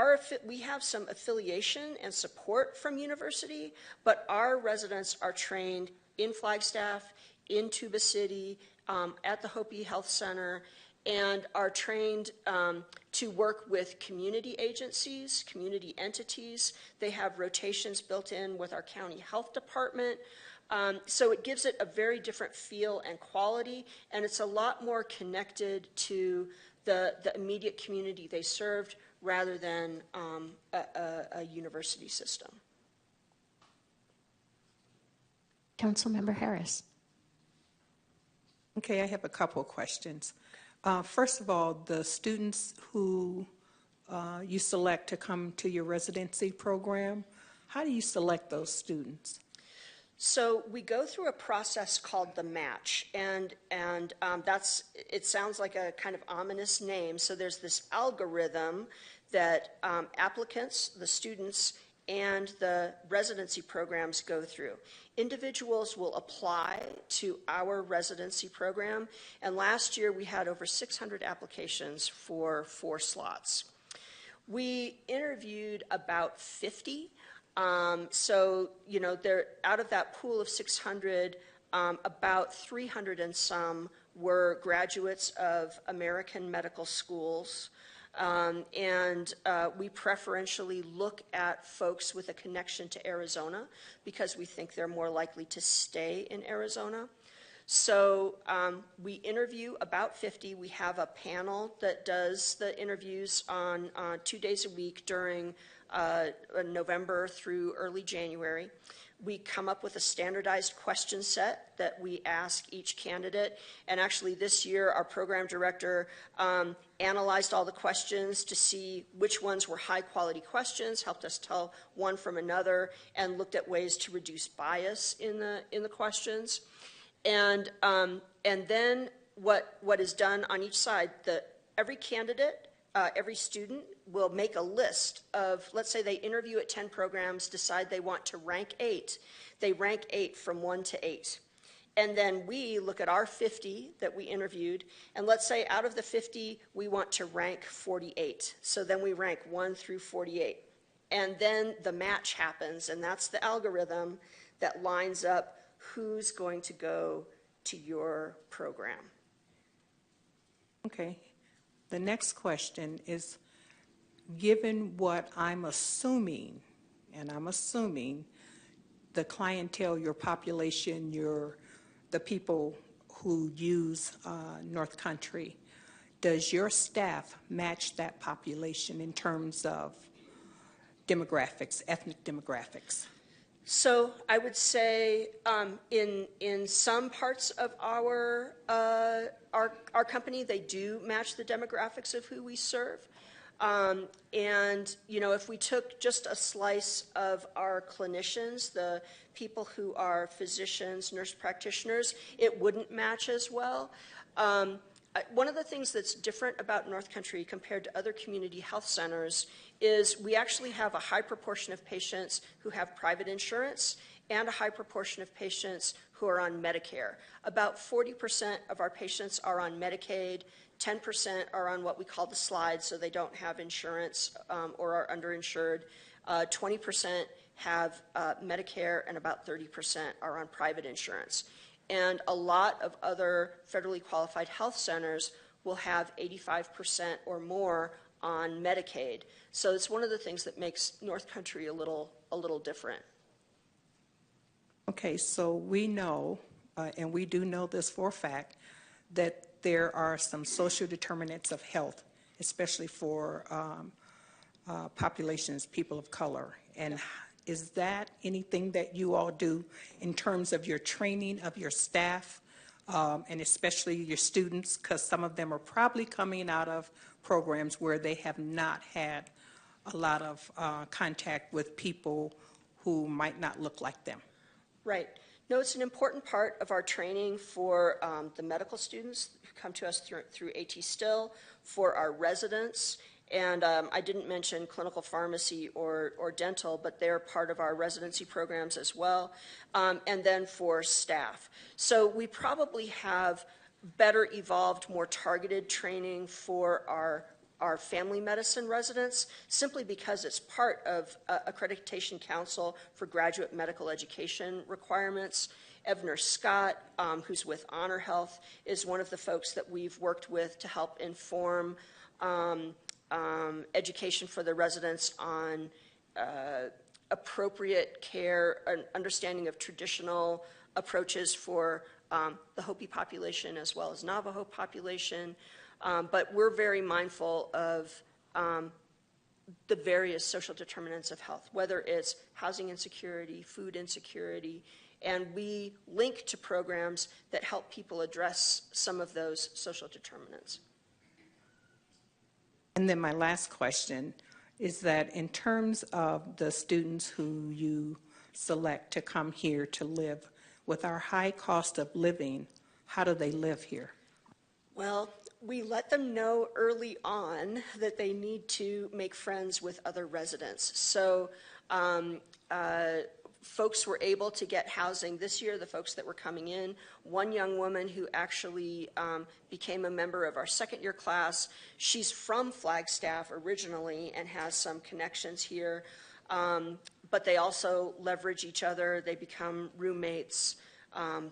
we have some affiliation and support from university, but our residents are trained in Flagstaff, in Tuba City, at the Hopi Health Center, and are trained to work with community agencies, community entities. They have rotations built in with our county health department. So it gives it a very different feel and quality, and it's a lot more connected to the immediate community they served rather than a university system. Councilmember Harris. Okay, I have a couple of questions. First of all, the students who you select to come to your residency program, how do you select those students? So we go through a process called the match, and it sounds like a kind of ominous name. So there's this algorithm that applicants, the students, and the residency programs go through. Individuals will apply to our residency program, and last year we had over 600 applications for 4 slots. We interviewed about 50. So, you know, out of that pool of 600, about 300 and some were graduates of American medical schools. And we preferentially look at folks with a connection to Arizona because we think they're more likely to stay in Arizona. So we interview about 50. We have a panel that does the interviews on 2 days a week during November through early January. We come up with a standardized question set that we ask each candidate. And actually this year, our program director analyzed all the questions to see which ones were high quality questions, helped us tell one from another, and looked at ways to reduce bias in the questions. And then what is done on each side, every candidate, every student will make a list of, let's say they interview at 10 programs, decide they want to rank 8. They rank 8 from 1 to 8. And then we look at our 50 that we interviewed, and let's say out of the 50, we want to rank 48. So then we rank 1 through 48. And then the match happens, and that's the algorithm that lines up who's going to go to your program. Okay. The next question is, given what I'm assuming, and I'm assuming the clientele, your population, the people who use North Country, does your staff match that population in terms of demographics, ethnic demographics? So I would say in some parts of our company, they do match the demographics of who we serve. And, you know, if we took just a slice of our clinicians, the people who are physicians, nurse practitioners, it wouldn't match as well. One of the things that's different about North Country compared to other community health centers is we actually have a high proportion of patients who have private insurance and a high proportion of patients who are on Medicare. About 40% of our patients are on Medicaid, 10% are on what we call the slide, so they don't have insurance or are underinsured. 20% have Medicare, and about 30% are on private insurance. And a lot of other federally qualified health centers will have 85% or more on Medicaid. So it's one of the things that makes North Country a little different. Okay, so we know, and we do know this for a fact, that there are some social determinants of health, especially for populations, people of color. And is that anything that you all do in terms of your training of your staff, and especially your students, because some of them are probably coming out of programs where they have not had a lot of contact with people who might not look like them? Right. No, it's an important part of our training for the medical students who come to us through AT Still, for our residents. And I didn't mention clinical pharmacy or dental, but they're part of our residency programs as well. And then for staff. So we probably have better evolved, more targeted training for our family medicine residents, simply because it's part of Accreditation Council for Graduate Medical Education requirements. Evner Scott, who's with Honor Health, is one of the folks that we've worked with to help inform education for the residents on appropriate care, an understanding of traditional approaches for the Hopi population as well as Navajo population. But we're very mindful of the various social determinants of health, whether it's housing insecurity, food insecurity, and we link to programs that help people address some of those social determinants. And then my last question is that in terms of the students who you select to come here to live, with our high cost of living, how do they live here? Well, we let them know early on that they need to make friends with other residents. So folks were able to get housing this year, the folks that were coming in. One young woman who actually became a member of our second-year class, she's from Flagstaff originally and has some connections here, but they also leverage each other. They become roommates.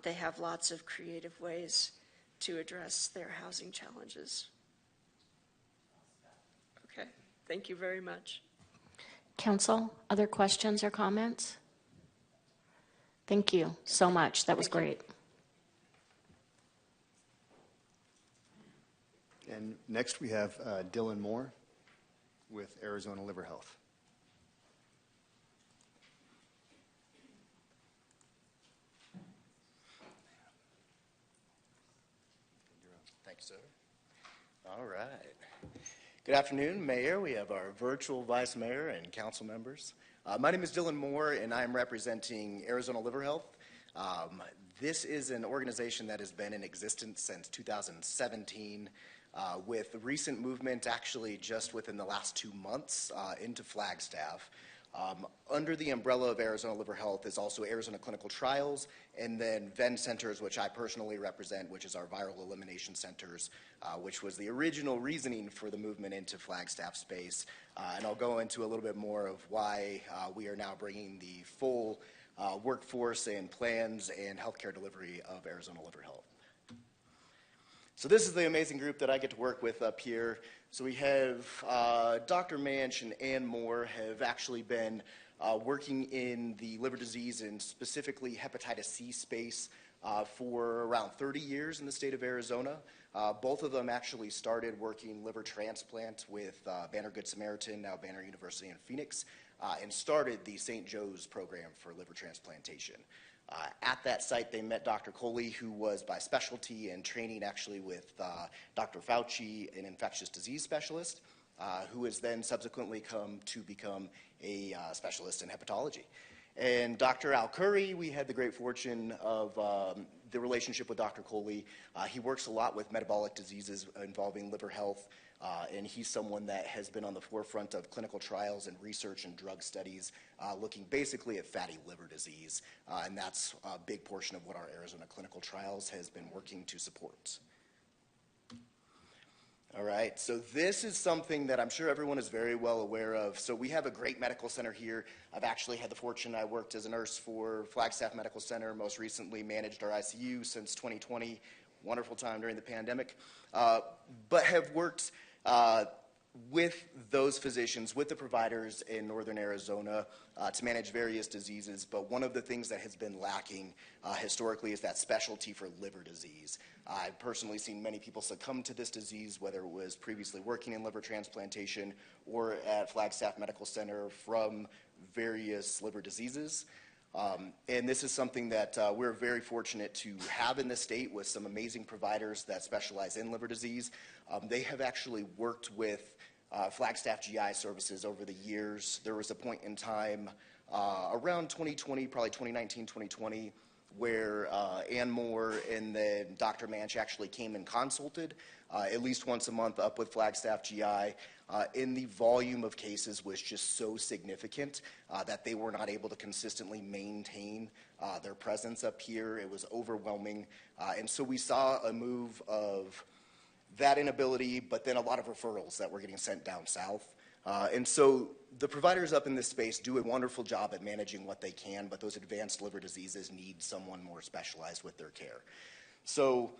They have lots of creative ways to address their housing challenges. Okay, thank you very much. Council, other questions or comments? Thank you so much. That was great. And next we have Dylan Moore with Arizona Liver Health. Thank you, sir. All right. Good afternoon, Mayor. We have our virtual Vice Mayor and council members. My name is Dylan Moore, and I am representing Arizona Liver Health. This is an organization that has been in existence since 2017, with recent movement actually just within the last 2 months into Flagstaff. Under the umbrella of Arizona Liver Health is also Arizona Clinical Trials, and then Venn Centers, which I personally represent, which is our viral elimination centers, which was the original reasoning for the movement into Flagstaff space. And I'll go into a little bit more of why we are now bringing the full workforce and plans and healthcare delivery of Arizona Liver Health. So this is the amazing group that I get to work with up here. So we have Dr. Manch and Ann Moore have actually been working in the liver disease and specifically hepatitis C space for around 30 years in the state of Arizona. Both of them actually started working liver transplant with Banner Good Samaritan, now Banner University in Phoenix, and started the St. Joe's program for liver transplantation. At that site, they met Dr. Coley, who was by specialty and training actually with Dr. Fauci, an infectious disease specialist, who has then subsequently come to become a specialist in hepatology. And Dr. Al Curry, we had the great fortune of the relationship with Dr. Coley. He works a lot with metabolic diseases involving liver health, and he's someone that has been on the forefront of clinical trials and research and drug studies, looking basically at fatty liver disease, and that's a big portion of what our Arizona clinical trials has been working to support. All right, so this is something that I'm sure everyone is very well aware of. So we have a great medical center here. I've actually had the fortune, I worked as a nurse for Flagstaff Medical Center, most recently managed our ICU since 2020. Wonderful time during the pandemic, but have worked with those physicians, with the providers in northern Arizona to manage various diseases. But one of the things that has been lacking historically is that specialty for liver disease. I've personally seen many people succumb to this disease, whether it was previously working in liver transplantation or at Flagstaff Medical Center from various liver diseases. And this is something that we're very fortunate to have in the state with some amazing providers that specialize in liver disease. They have actually worked with Flagstaff GI services over the years. There was a point in time around 2020, probably 2019, 2020, where Ann Moore and then Dr. Manch actually came and consulted at least once a month up with Flagstaff GI. And the volume of cases was just so significant that they were not able to consistently maintain their presence up here. It was overwhelming. And so we saw a move of that inability, but then a lot of referrals that were getting sent down south. And so the providers up in this space do a wonderful job at managing what they can, but those advanced liver diseases need someone more specialized with their care. So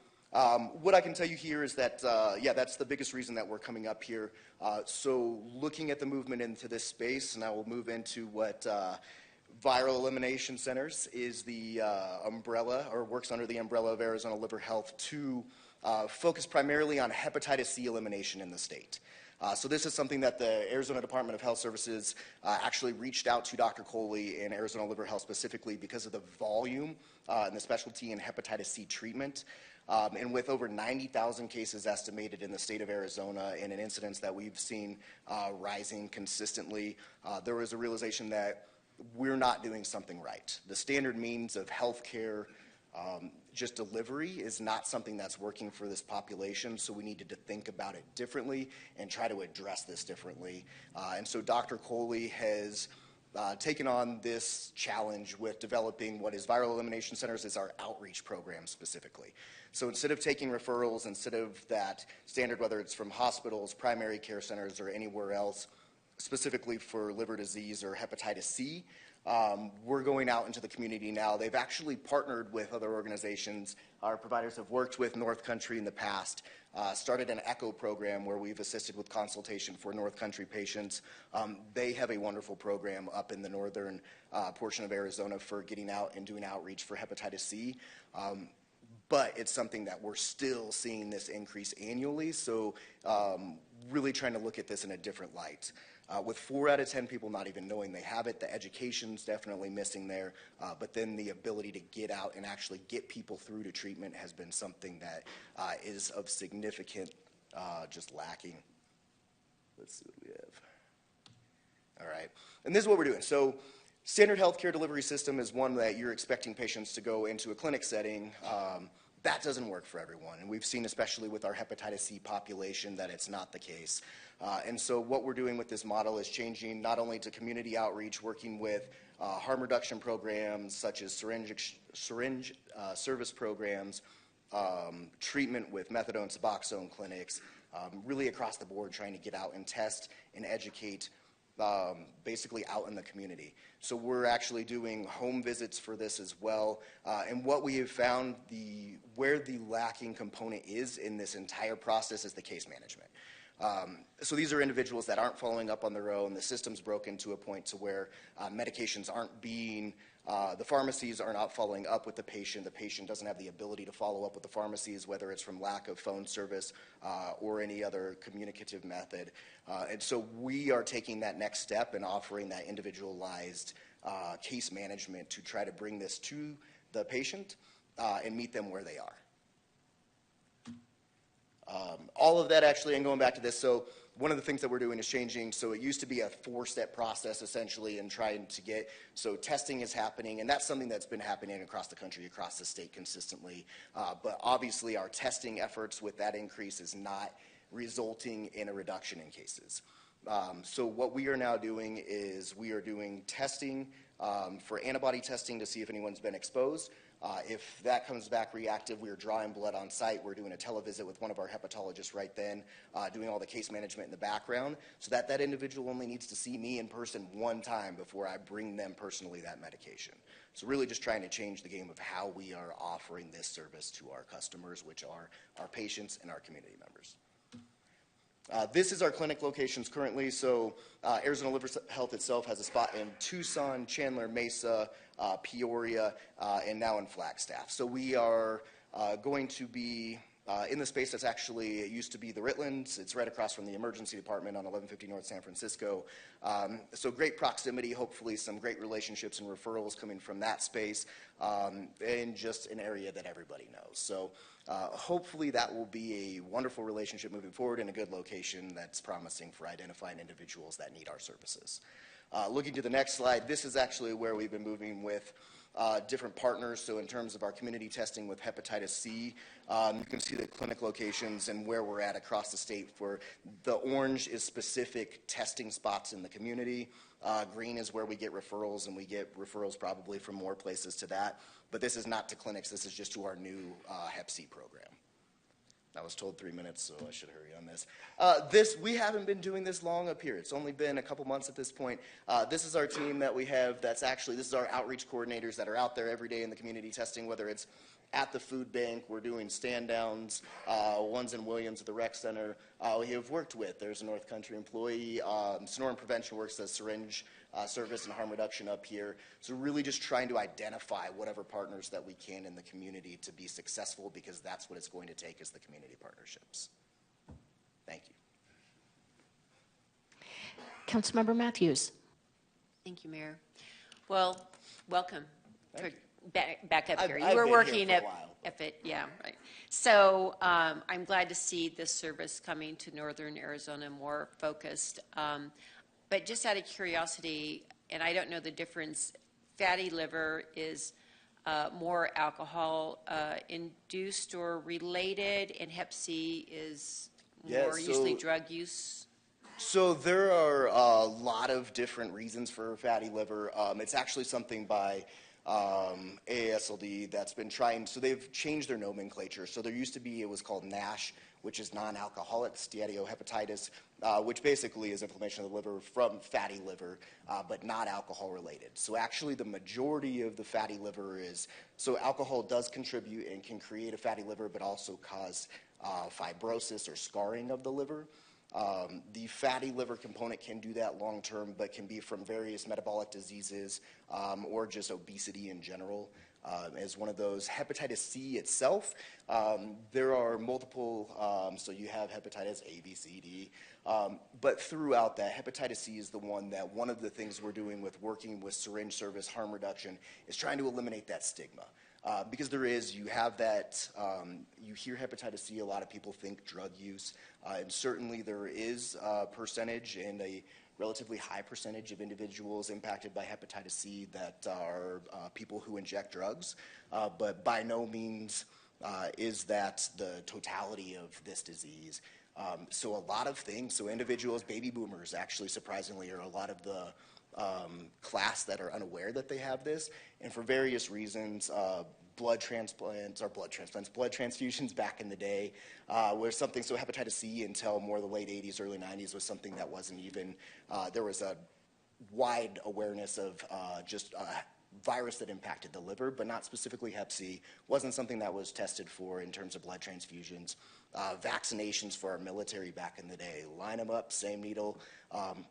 what I can tell you here is that, yeah, that's the biggest reason that we're coming up here. So looking at the movement into this space, and I will move into what Viral Elimination Centers is the umbrella, or works under the umbrella of Arizona Liver Health to focus primarily on hepatitis C elimination in the state. So this is something that the Arizona Department of Health Services actually reached out to Dr. Coley and Arizona Liver Health specifically because of the volume and the specialty in hepatitis C treatment. And with over 90,000 cases estimated in the state of Arizona and an incidence that we've seen rising consistently, there was a realization that we're not doing something right. The standard means of health care, just delivery, is not something that's working for this population, so we needed to think about it differently and try to address this differently. And so Dr. Coley has taken on this challenge with developing what is Viral Elimination Centers is our outreach program specifically. So instead of taking referrals, instead of that standard, whether it's from hospitals, primary care centers, or anywhere else, specifically for liver disease or hepatitis C, we're going out into the community now. They've actually partnered with other organizations. Our providers have worked with North Country in the past, started an ECHO program where we've assisted with consultation for North Country patients. They have a wonderful program up in the northern portion of Arizona for getting out and doing outreach for hepatitis C. But it's something that we're still seeing this increase annually, so really trying to look at this in a different light. With 4 out of 10 people not even knowing they have it, the education's definitely missing there, but then the ability to get out and actually get people through to treatment has been something that is of significant just lacking. Let's see what we have. All right, and this is what we're doing. So standard healthcare delivery system is one that you're expecting patients to go into a clinic setting. That doesn't work for everyone, and we've seen, especially with our hepatitis C population, that it's not the case. And so what we're doing with this model is changing not only to community outreach, working with harm reduction programs such as syringe service programs, treatment with methadone, Suboxone clinics, really across the board trying to get out and test and educate basically out in the community. So we're actually doing home visits for this as well. And what we have found, where the lacking component is in this entire process is the case management. So these are individuals that aren't following up on their own. The system's broken to a point to where medications aren't being The pharmacies are not following up with the patient. The patient doesn't have the ability to follow up with the pharmacies, whether it's from lack of phone service or any other communicative method. And so we are taking that next step and offering that individualized case management to try to bring this to the patient and meet them where they are. All of that actually, and going back to this, so one of the things that we're doing is changing. So it used to be a 4-step process essentially, and trying to get, so testing is happening, and that's something that's been happening across the country, across the state consistently. But obviously our testing efforts with that increase is not resulting in a reduction in cases. So what we are now doing is we are doing testing for antibody testing to see if anyone's been exposed. If that comes back reactive, we are drawing blood on site. We're doing a televisit with one of our hepatologists right then, doing all the case management in the background, so that that individual only needs to see me in person one time before I bring them personally that medication. So really just trying to change the game of how we are offering this service to our customers, which are our patients and our community members. This is our clinic locations currently. So Arizona Liver Health itself has a spot in Tucson, Chandler, Mesa, Peoria, and now in Flagstaff. So we are going to be in the space that's actually, it used to be the Ritlands. It's right across from the emergency department on 1150 North San Francisco. So great proximity, hopefully some great relationships and referrals coming from that space, and just an area that everybody knows. So hopefully that will be a wonderful relationship moving forward and a good location that's promising for identifying individuals that need our services. Looking to the next slide, this is actually where we've been moving with different partners. So in terms of our community testing with hepatitis C, you can see the clinic locations and where we're at across the state. For the orange is specific testing spots in the community. Green is where we get referrals, and we get referrals probably from more places to that. But this is not to clinics. This is just to our new Hep C program. I was told 3 minutes, so I should hurry on this. We haven't been doing this long up here. It's only been a couple months at this point. This is our team that we have that's actually, this is our outreach coordinators that are out there every day in the community testing, whether it's at the food bank, we're doing stand downs, ones in Williams at the rec center. We have worked with, there's a North Country employee, Sonoran Prevention works as syringe service and harm reduction up here. So really just trying to identify whatever partners that we can in the community to be successful, because that's what it's going to take, is the community partnerships. Thank you. Councilmember Matthews. Thank you, Mayor. Well, welcome. Back up here. I've You were been working here for a while. at it, yeah, right. So I'm glad to see this service coming to Northern Arizona more focused. But just out of curiosity, and I don't know the difference, fatty liver is more alcohol induced or related, and Hep C is more usually drug use? So there are a lot of different reasons for fatty liver. It's actually something by AASLD that's been trying, so they've changed their nomenclature. So there used to be, it was called NASH, which is non-alcoholic steatohepatitis, which basically is inflammation of the liver from fatty liver, but not alcohol related. So actually the majority of the fatty liver is, so alcohol does contribute and can create a fatty liver, but also cause fibrosis or scarring of the liver. The fatty liver component can do that long term, but can be from various metabolic diseases or just obesity in general. As one of those. Hepatitis C itself, there are multiple, so you have hepatitis A, B, C, D, but throughout that, hepatitis C is the one that one of the things we're doing with working with syringe service harm reduction is trying to eliminate that stigma. Because there is, you have that, you hear hepatitis C, a lot of people think drug use, and certainly there is a percentage and a relatively high percentage of individuals impacted by hepatitis C that are people who inject drugs, but by no means is that the totality of this disease. So a lot of things, so individuals, baby boomers actually surprisingly are a lot of the class that are unaware that they have this, and for various reasons, blood transfusions back in the day were something, so hepatitis C until more the late 80s, early 90s was something that wasn't even, there was a wide awareness of just virus that impacted the liver, but not specifically Hep C. Wasn't something that was tested for in terms of blood transfusions. Vaccinations for our military back in the day. Line them up, same needle,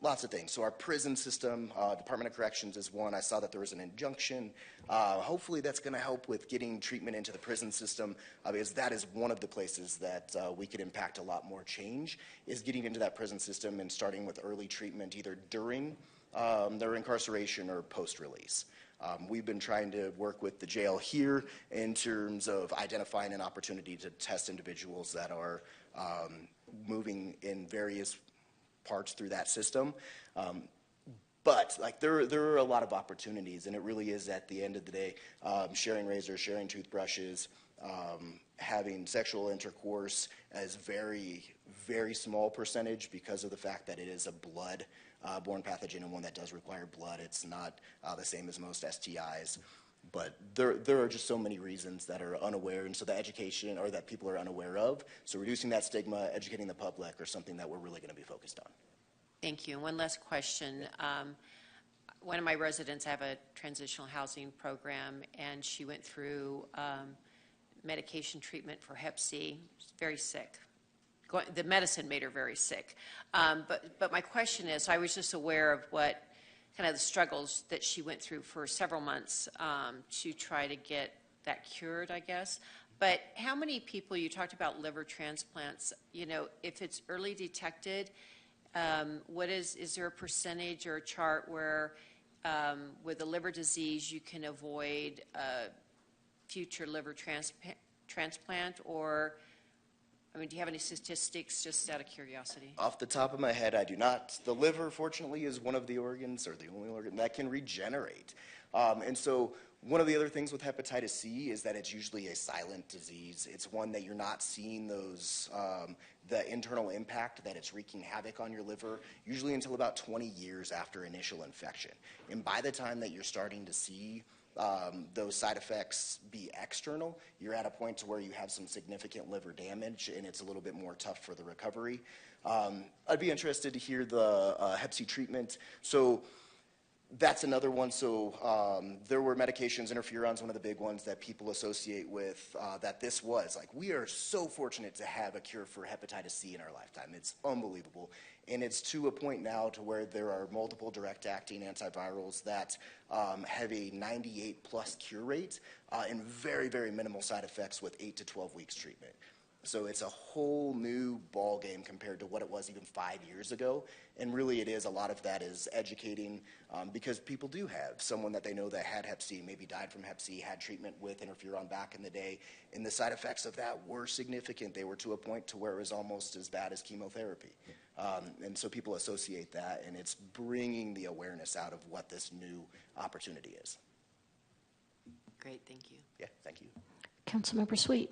lots of things. So our prison system, Department of Corrections is one. I saw that there was an injunction. Hopefully that's going to help with getting treatment into the prison system, because that is one of the places that we could impact a lot more change, is getting into that prison system and starting with early treatment either during their incarceration or post-release. We've been trying to work with the jail here in terms of identifying an opportunity to test individuals that are moving in various parts through that system. But like there are a lot of opportunities, and it really is at the end of the day, sharing razors, sharing toothbrushes, having sexual intercourse as very, very small percentage because of the fact that it is a blood-borne pathogen and one that does require blood. It's not the same as most STIs. But there are just so many reasons that are unaware, and so the education, or that people are unaware of. So reducing that stigma, educating the public, are something that we're really going to be focused on. Thank you. And one last question. One of my residents, I have a transitional housing program, and she went through medication treatment for Hep C. She's very sick. The medicine made her very sick. But my question is, I was just aware of what kind of the struggles that she went through for several months to try to get that cured, I guess. But how many people, you talked about liver transplants, you know, if it's early detected, is there a percentage or a chart where with a liver disease you can avoid future liver transplant, or I mean, do you have any statistics, just out of curiosity? Off the top of my head, I do not. The liver, fortunately, is one of the organs, or the only organ, that can regenerate. And so one of the other things with hepatitis C is that it's usually a silent disease. It's one that you're not seeing those, the internal impact that it's wreaking havoc on your liver, usually until about 20 years after initial infection. And by the time that you're starting to see those side effects be external, you're at a point to where you have some significant liver damage, and it's a little bit more tough for the recovery. I'd be interested to hear the Hep C treatment. So that's another one. So there were medications, interferons, one of the big ones that people associate with that this was. Like, we are so fortunate to have a cure for hepatitis C in our lifetime. It's unbelievable. And it's to a point now to where there are multiple direct-acting antivirals that have a 98+ cure rate and very, very minimal side effects with 8 to 12 weeks treatment. So it's a whole new ball game compared to what it was even 5 years ago. And really it is, a lot of that is educating because people do have someone that they know that had Hep C, maybe died from Hep C, had treatment with interferon back in the day, and the side effects of that were significant. They were to a point to where it was almost as bad as chemotherapy. And so people associate that, and it's bringing the awareness out of what this new opportunity is. Great, thank you. Yeah, thank you. Councilmember Sweet.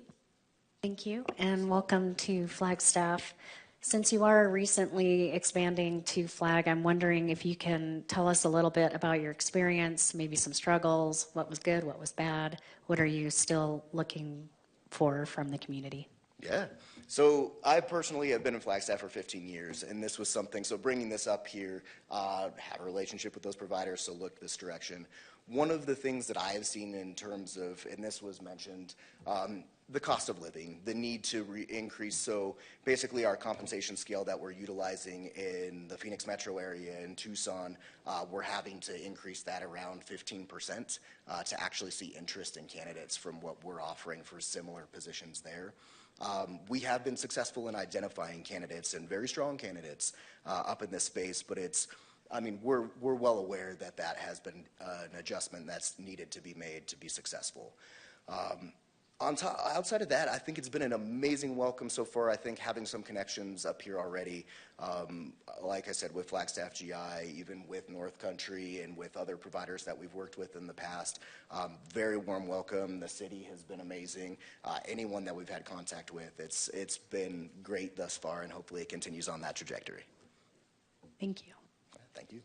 Thank you, and welcome to Flagstaff. Since you are recently expanding to Flag, I'm wondering if you can tell us a little bit about your experience, maybe some struggles, what was good, what was bad, what are you still looking for from the community? Yeah. So I personally have been in Flagstaff for 15 years, and this was something, so bringing this up here, have a relationship with those providers, so look this direction. One of the things that I have seen in terms of, and this was mentioned, the cost of living, the need to increase. So basically our compensation scale that we're utilizing in the Phoenix metro area in Tucson, we're having to increase that around 15% to actually see interest in candidates from what we're offering for similar positions there. We have been successful in identifying candidates, and very strong candidates up in this space, but it's, I mean, we're well aware that that has been an adjustment that's needed to be made to be successful. Outside of that, I think it's been an amazing welcome so far. I think having some connections up here already, like I said, with Flagstaff GI, even with North Country and with other providers that we've worked with in the past, very warm welcome. The city has been amazing. Anyone that we've had contact with, it's been great thus far, and hopefully it continues on that trajectory. Thank you. Thank you.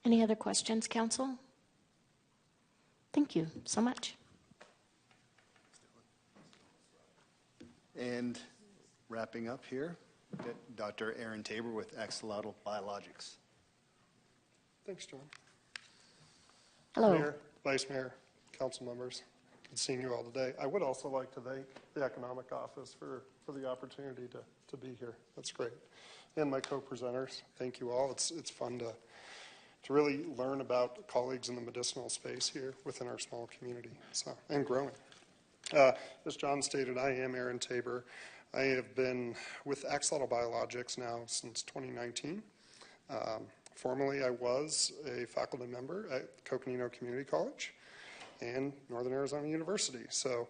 Any other questions, council? Thank you so much. And wrapping up here, Dr. Aaron Tabor with Axolotl Biologics. Thanks, John. Hello. Mayor, Vice Mayor, council members, good seeing you all today. I would also like to thank the Economic Office for the opportunity to be here. That's great. And my co-presenters, thank you all. It's fun to really learn about colleagues in the medicinal space here within our small community, and growing. As John stated, I am Aaron Tabor. I have been with Axolotl Biologics now since 2019. Formerly, I was a faculty member at Coconino Community College and Northern Arizona University. So,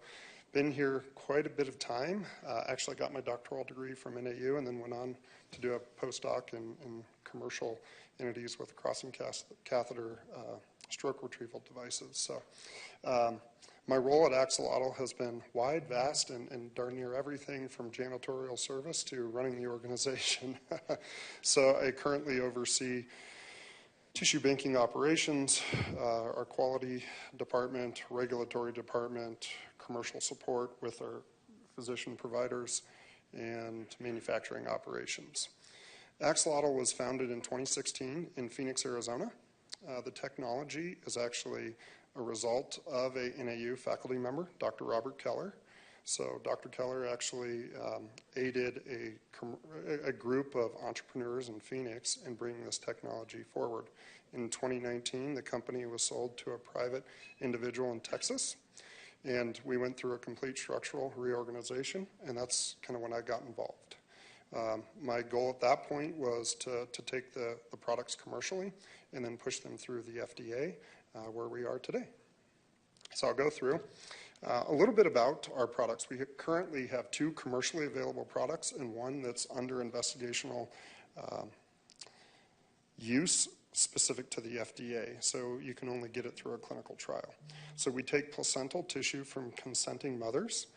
been here quite a bit of time. Actually got my doctoral degree from NAU and then went on to do a postdoc in commercial entities with crossing catheter stroke retrieval devices. So, my role at Axolotl has been wide, vast, and darn near everything from janitorial service to running the organization. So I currently oversee tissue banking operations, our quality department, regulatory department, commercial support with our physician providers, and manufacturing operations. Axolotl was founded in 2016 in Phoenix, Arizona. The technology is actually a result of a NAU faculty member, Dr. Robert Keller. So Dr. Keller actually aided a group of entrepreneurs in Phoenix in bringing this technology forward. In 2019, the company was sold to a private individual in Texas, and we went through a complete structural reorganization, and that's kind of when I got involved. My goal at that point was to take the products commercially and then push them through the FDA, where we are today. So I'll go through a little bit about our products. We currently have 2 commercially available products and 1 that's under investigational use specific to the FDA. So you can only get it through a clinical trial. So we take placental tissue from consenting mothers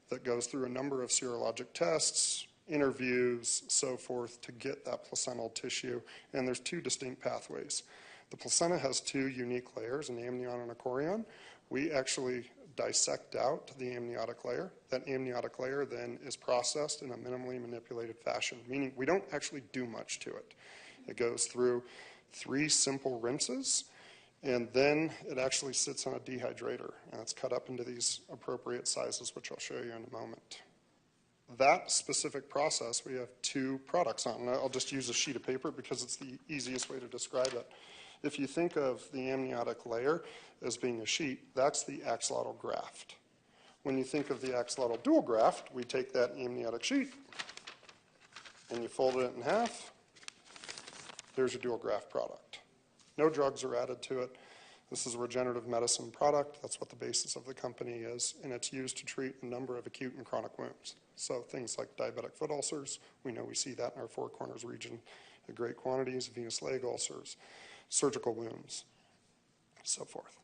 that goes through a number of serologic tests, interviews, so forth, to get that placental tissue. And there's 2 distinct pathways. The placenta has 2 unique layers, an amnion and a chorion. We actually dissect out the amniotic layer. That amniotic layer then is processed in a minimally manipulated fashion, meaning we don't actually do much to it. It goes through 3 simple rinses, and then it actually sits on a dehydrator, and it's cut up into these appropriate sizes, which I'll show you in a moment. That specific process, we have 2 products on. And I'll just use a sheet of paper because it's the easiest way to describe it. If you think of the amniotic layer as being a sheet, that's the axolotl graft. When you think of the axolotl dual graft, we take that amniotic sheet and you fold it in half. There's your dual graft product. No drugs are added to it. This is a regenerative medicine product. That's what the basis of the company is, and it's used to treat a number of acute and chronic wounds. So things like diabetic foot ulcers, we know we see that in our Four Corners region in great quantities, venous leg ulcers, surgical wounds, so forth.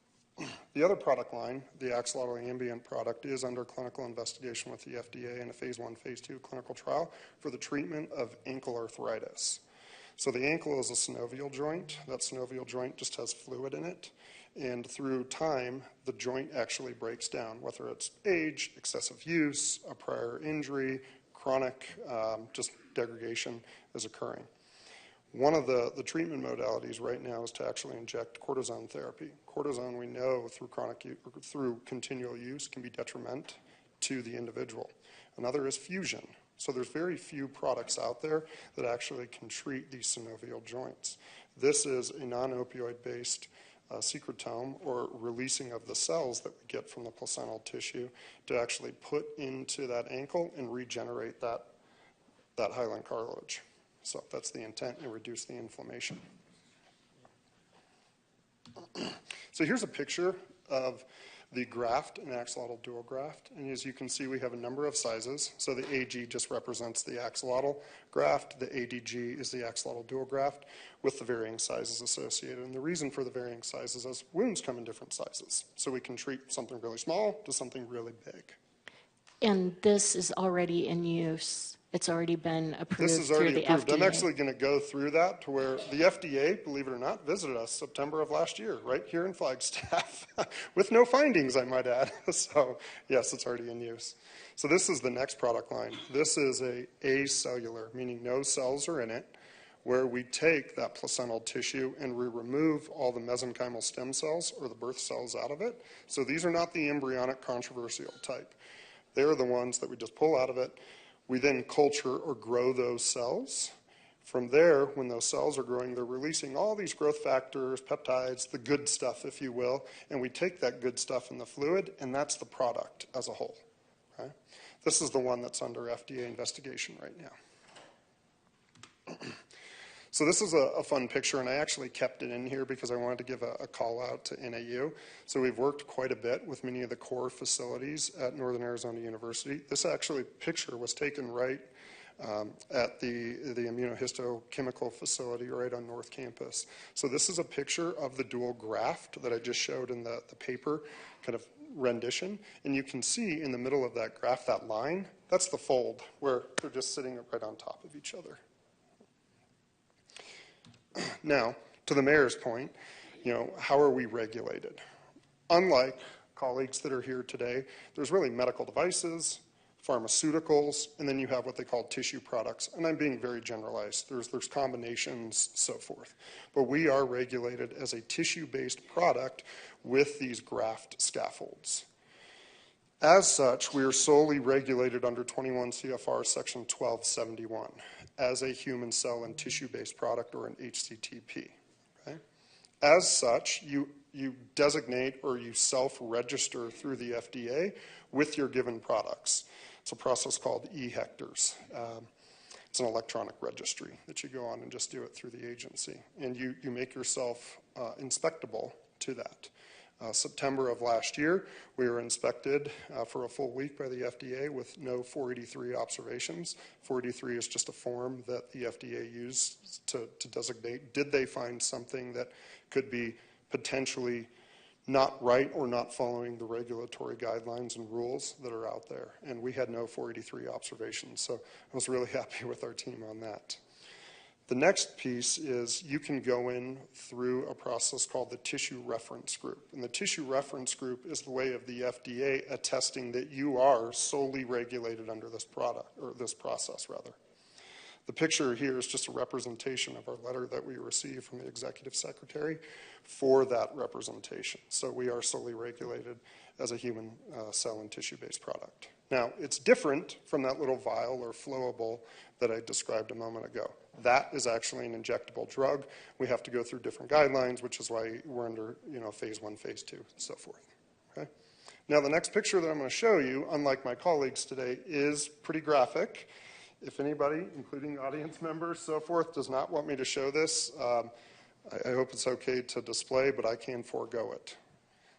The other product line, the Axolotl Ambient product, is under clinical investigation with the FDA in a phase 1, phase 2 clinical trial for the treatment of ankle arthritis. So the ankle is a synovial joint. That synovial joint just has fluid in it. And through time, the joint actually breaks down, whether it's age, excessive use, a prior injury, chronic just degradation is occurring. One of the treatment modalities right now is to actually inject cortisone therapy. Cortisone, we know through continual use, can be detrimental to the individual. Another is fusion. So there's very few products out there that actually can treat these synovial joints. This is a non-opioid based secretome, or releasing of the cells that we get from the placental tissue to actually put into that ankle and regenerate that hyaline cartilage. So that's the intent, and reduce the inflammation. So here's a picture of the graft, an axolotl dual graft. And as you can see, we have a number of sizes. So the AG just represents the axolotl graft. The ADG is the axolotl dual graft with the varying sizes associated. And the reason for the varying sizes is wounds come in different sizes. So we can treat something really small to something really big. And this is already in use. It's already been approved. This is already through the approved. FDA. I'm actually going to go through that to where the FDA, believe it or not, visited us September of last year, right here in Flagstaff, with no findings, I might add. So yes, it's already in use. So this is the next product line. This is a acellular, meaning no cells are in it. where we take that placental tissue and we remove all the mesenchymal stem cells or the birth cells out of it. So these are not the embryonic controversial type. They're the ones that we just pull out of it. We then culture or grow those cells. From there, when those cells are growing, they're releasing all these growth factors, peptides, the good stuff, if you will, and we take that good stuff in the fluid, and that's the product as a whole. Okay? This is the one that's under FDA investigation right now. So this is a fun picture, and I actually kept it in here because I wanted to give a call out to NAU. So we've worked quite a bit with many of the core facilities at Northern Arizona University. This actually picture was taken right at the immunohistochemical facility right on North Campus. So this is a picture of the dual graft that I just showed in the paper kind of rendition. And you can see in the middle of that graft, that line, that's the fold where they're just sitting right on top of each other. Now, to the mayor's point, how are we regulated? Unlike colleagues that are here today, there's really medical devices, pharmaceuticals, and then you have what they call tissue products. And I'm being very generalized. There's combinations, so forth. But we are regulated as a tissue-based product with these graft scaffolds. As such, we are solely regulated under 21 CFR Section 1271 as a human cell and tissue-based product, or an HCTP. Okay? As such, you designate or you self-register through the FDA with your given products. It's a process called e-hectors. It's an electronic registry that you go on and just do it through the agency. And you make yourself inspectable to that. September of last year, we were inspected for a full week by the FDA with no 483 observations. 483 is just a form that the FDA used to designate, did they find something that could be potentially not right or not following the regulatory guidelines and rules that are out there. And we had no 483 observations, so I was really happy with our team on that. The next piece is you can go in through a process called the Tissue Reference Group. And the Tissue Reference Group is the way of the FDA attesting that you are solely regulated under this product, or this process rather. The picture here is just a representation of our letter that we received from the executive secretary for that representation. So we are solely regulated as a human cell and tissue-based product. Now, it's different from that little vial or flowable that I described a moment ago. That is actually an injectable drug. We have to go through different guidelines, which is why we're under phase 1, phase 2, and so forth. Okay? Now, the next picture that I'm going to show you, unlike my colleagues today, is pretty graphic. If anybody, including audience members, so forth, does not want me to show this, I hope it's okay to display, but I can forego it.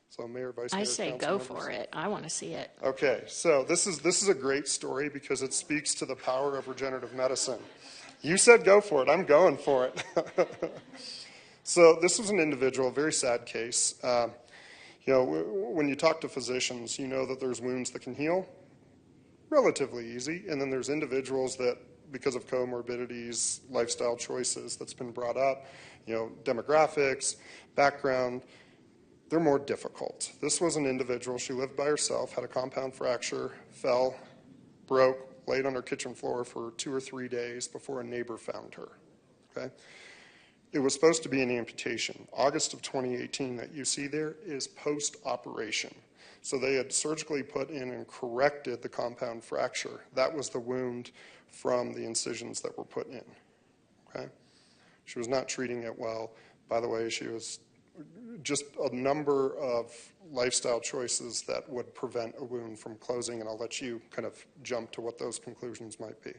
So Mayor, Vice Mayor, I say Council go members. for it. I want to see it. Okay, so this is a great story because it speaks to the power of regenerative medicine. You said go for it. I'm going for it. So this was an individual, very sad case. When you talk to physicians, you know that there's wounds that can heal relatively easy, and then there's individuals that, because of comorbidities, lifestyle choices that's been brought up, demographics, background, they're more difficult. This was an individual, she lived by herself, had a compound fracture, fell, broke, laid on her kitchen floor for 2 or 3 days before a neighbor found her. Okay? It was supposed to be an amputation. August of 2018 that you see there is post-operation. So they had surgically put in and corrected the compound fracture. That was the wound from the incisions that were put in. Okay? She was not treating it well. By the way, she was just a number of lifestyle choices that would prevent a wound from closing, and I'll let you kind of jump to what those conclusions might be.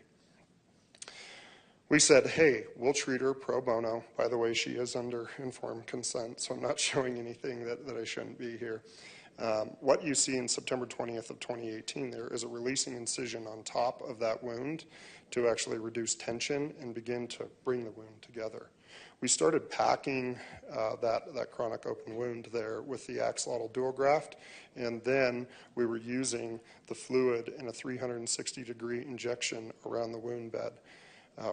We said, hey, we'll treat her pro bono. By the way, she is under informed consent, so I'm not showing anything that I shouldn't be here. What you see in September 20th of 2018 there is a releasing incision on top of that wound to actually reduce tension and begin to bring the wound together. We started packing that chronic open wound there with the axolotl dual graft, and then we were using the fluid in a 360-degree injection around the wound bed.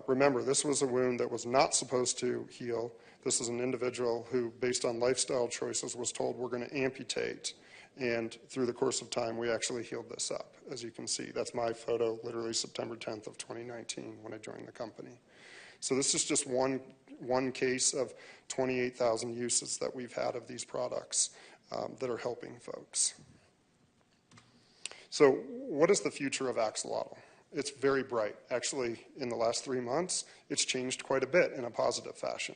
Remember, this was a wound that was not supposed to heal. This is an individual who, based on lifestyle choices, was told we're going to amputate. And through the course of time, we actually healed this up, as you can see. That's my photo, literally September 10th of 2019 when I joined the company. So this is just one case of 28,000 uses that we've had of these products that are helping folks. So what is the future of axolotl? It's very bright. Actually, in the last 3 months, it's changed quite a bit in a positive fashion.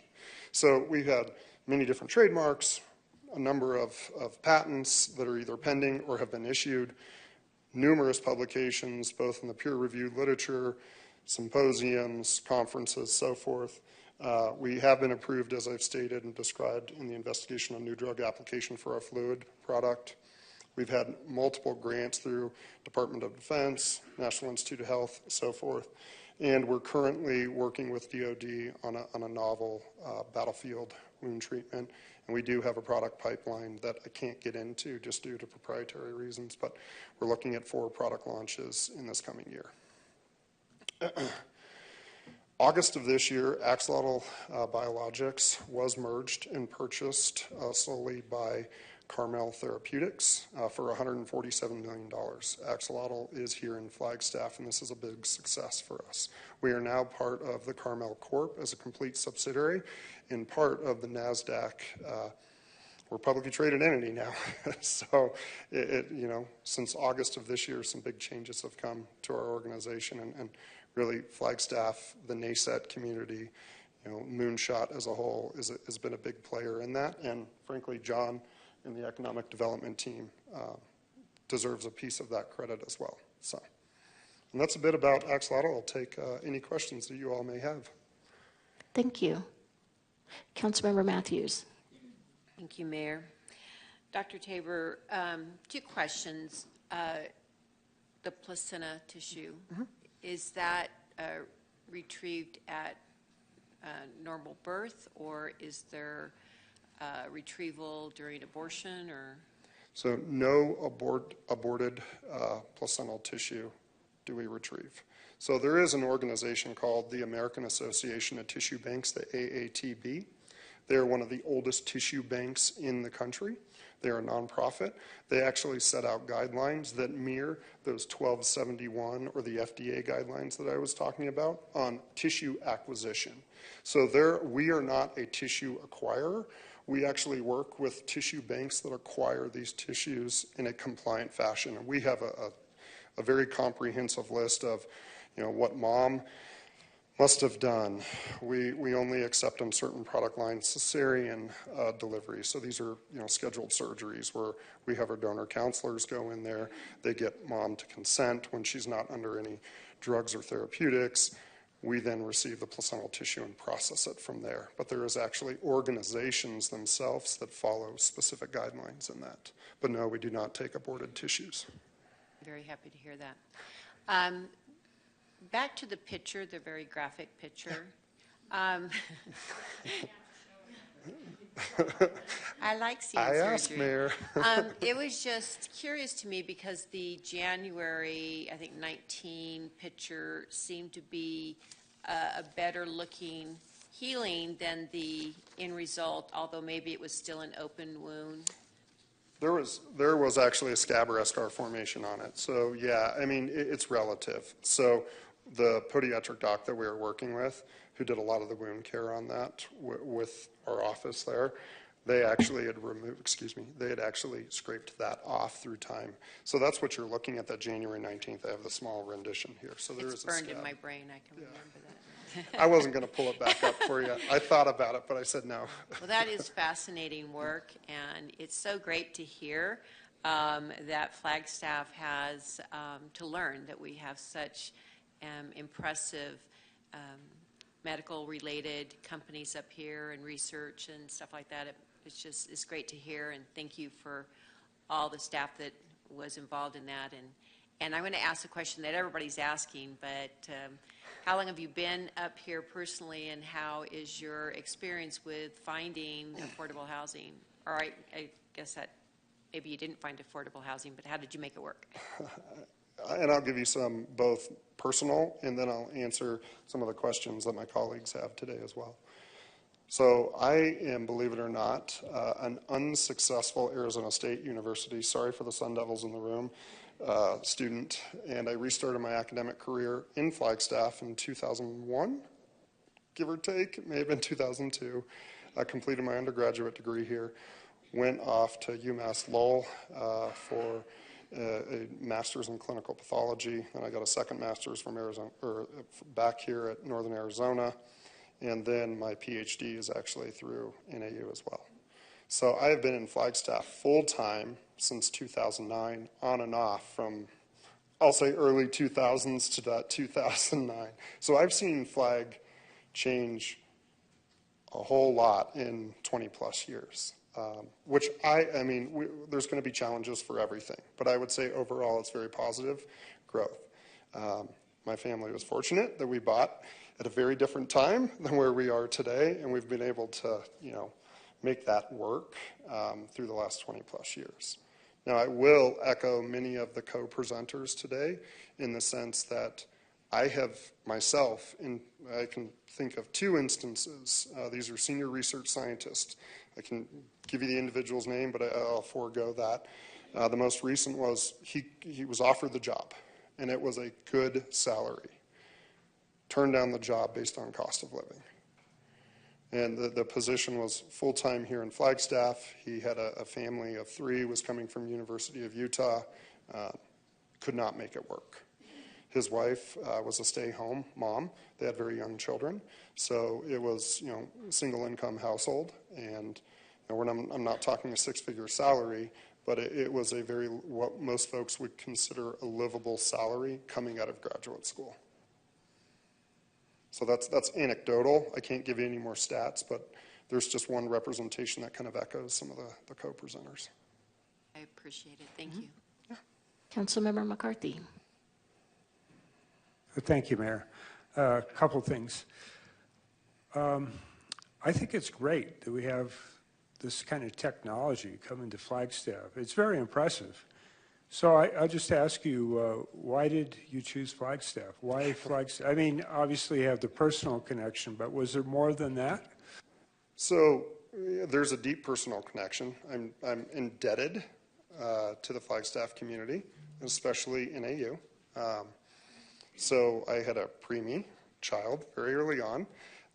So we've had many different trademarks, a number of patents that are either pending or have been issued, numerous publications, both in the peer-reviewed literature, symposiums, conferences, so forth. We have been approved, as I've stated and described, in the investigation on new drug application for our fluid product. We've had multiple grants through Department of Defense, National Institute of Health, so forth. And we're currently working with DOD on a novel battlefield wound treatment. And we do have a product pipeline that I can't get into just due to proprietary reasons, but we're looking at 4 product launches in this coming year. August of this year, Axolotl Biologics was merged and purchased solely by Carmel Therapeutics for $147 million. Axolotl is here in Flagstaff, and this is a big success for us. We are now part of the Carmel Corp as a complete subsidiary and part of the NASDAQ. We're a publicly traded entity now. So, since August of this year, some big changes have come to our organization, and really Flagstaff, the NASET community, Moonshot as a whole has been a big player in that. And frankly, John and the economic development team deserves a piece of that credit as well. So, and that's a bit about Axolotl. I'll take any questions that you all may have. Thank you. Councilmember Matthews. Thank you, Mayor. Dr. Tabor, 2 questions. The placenta tissue, is that retrieved at normal birth, or is there retrieval during abortion? Or So no aborted placental tissue do we retrieve. So there is an organization called the American Association of Tissue Banks, the AATB. They're one of the oldest tissue banks in the country. They're a nonprofit. They actually set out guidelines that mirror those 1271 or the FDA guidelines that I was talking about on tissue acquisition. So we are not a tissue acquirer. We actually work with tissue banks that acquire these tissues in a compliant fashion. And we have a very comprehensive list of, what mom must have done. We only accept on certain product lines cesarean delivery. So these are scheduled surgeries where we have our donor counselors go in there. They get mom to consent when she's not under any drugs or therapeutics. We then receive the placental tissue and process it from there. But there is actually organizations themselves that follow specific guidelines in that. But no, we do not take aborted tissues. Very happy to hear that. Back to the picture, the very graphic picture. I like seeing surgery. I asked, Mayor. It was just curious to me because the January, I think, 19 picture seemed to be a better looking healing than the end result, although maybe it was still an open wound. There was actually a scab or eschar formation on it. So yeah, it's relative. So the podiatric doc that we were working with, who did a lot of the wound care on that with our office there, they actually had they had actually scraped that off through time. So that's what you're looking at, that January 19th. I have the small rendition here. So there is a scab. It's burned in my brain. I can remember that. I wasn't going to pull it back up for you. I thought about it, but I said no. Well, that is fascinating work, and it's so great to hear that Flagstaff has to learn that we have such impressive medical-related companies up here and research and stuff like that. It's great to hear, and thank you for all the staff that was involved in that. And I'm going to ask a question that everybody's asking, but how long have you been up here personally, and how is your experience with finding affordable housing? Or I guess that maybe you didn't find affordable housing, but how did you make it work? And I'll give you some both personal, and then I'll answer some of the questions that my colleagues have today as well. So I am, believe it or not, an unsuccessful Arizona State University, sorry for the Sun Devils in the room, student, and I restarted my academic career in Flagstaff in 2001. give or take. It may have been 2002. I completed my undergraduate degree here, went off to UMass Lowell for a master's in clinical pathology, and I got a second master's from Arizona, or back here at Northern Arizona, and then my PhD is actually through NAU as well. So I have been in Flagstaff full-time since 2009, on and off from, I'll say, early 2000s to that 2009. So I've seen Flag change a whole lot in 20-plus years. Which I mean, there's going to be challenges for everything, but I would say overall it's very positive growth. My family was fortunate that we bought at a very different time than where we are today, and we've been able to, make that work through the last 20-plus years. Now, I will echo many of the co-presenters today in the sense that I have myself, I can think of two instances. These are senior research scientists. I can give you the individual's name, but I'll forego that. The most recent was he was offered the job, and it was a good salary. Turned down the job based on cost of living. And the position was full-time here in Flagstaff. He had a family of 3, was coming from University of Utah, could not make it work. His wife was a stay-home mom. They had very young children. So it was, a single-income household. And I'm not talking a 6-figure salary, but it was a what most folks would consider a livable salary coming out of graduate school. So that's anecdotal. I can't give you any more stats, but there's just one representation that kind of echoes some of the co-presenters. I appreciate it. Thank you. Yeah. Councilmember McCarthy. Thank you, Mayor. A couple things. I think it's great that we have this kind of technology coming to Flagstaff. It's very impressive. So I'll just ask you, why did you choose Flagstaff? Why Flagstaff? I mean, obviously you have the personal connection, but was there more than that? So there's a deep personal connection. I'm indebted to the Flagstaff community, especially NAU. So I had a preemie child very early on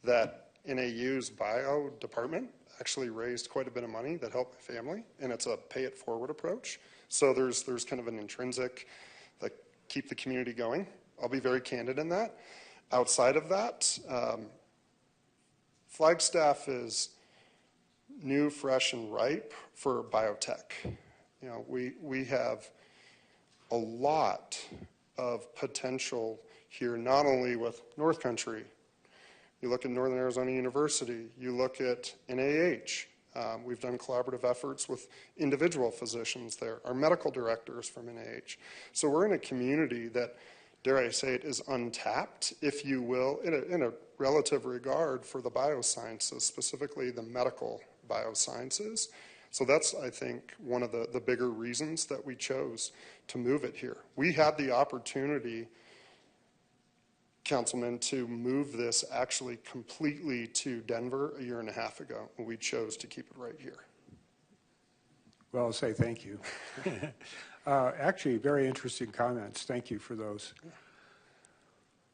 that NAU's bio department actually raised quite a bit of money that helped my family, and it's a pay-it-forward approach. So there's kind of an intrinsic, like, keep the community going. I'll be very candid in that. Outside of that, Flagstaff is new, fresh, and ripe for biotech. We have a lot of potential here, not only with North Country. You look at Northern Arizona University, you look at NAH. We've done collaborative efforts with individual physicians there, our medical directors from NAH. So we're in a community that, dare I say it, is untapped, if you will, in a relative regard for the biosciences, specifically the medical biosciences. So that's, I think, one of the bigger reasons that we chose to move it here. We had the opportunity, Councilman, to move this actually completely to Denver a year and a half ago, and we chose to keep it right here. Well, I'll say thank you. Actually, very interesting comments. Thank you for those.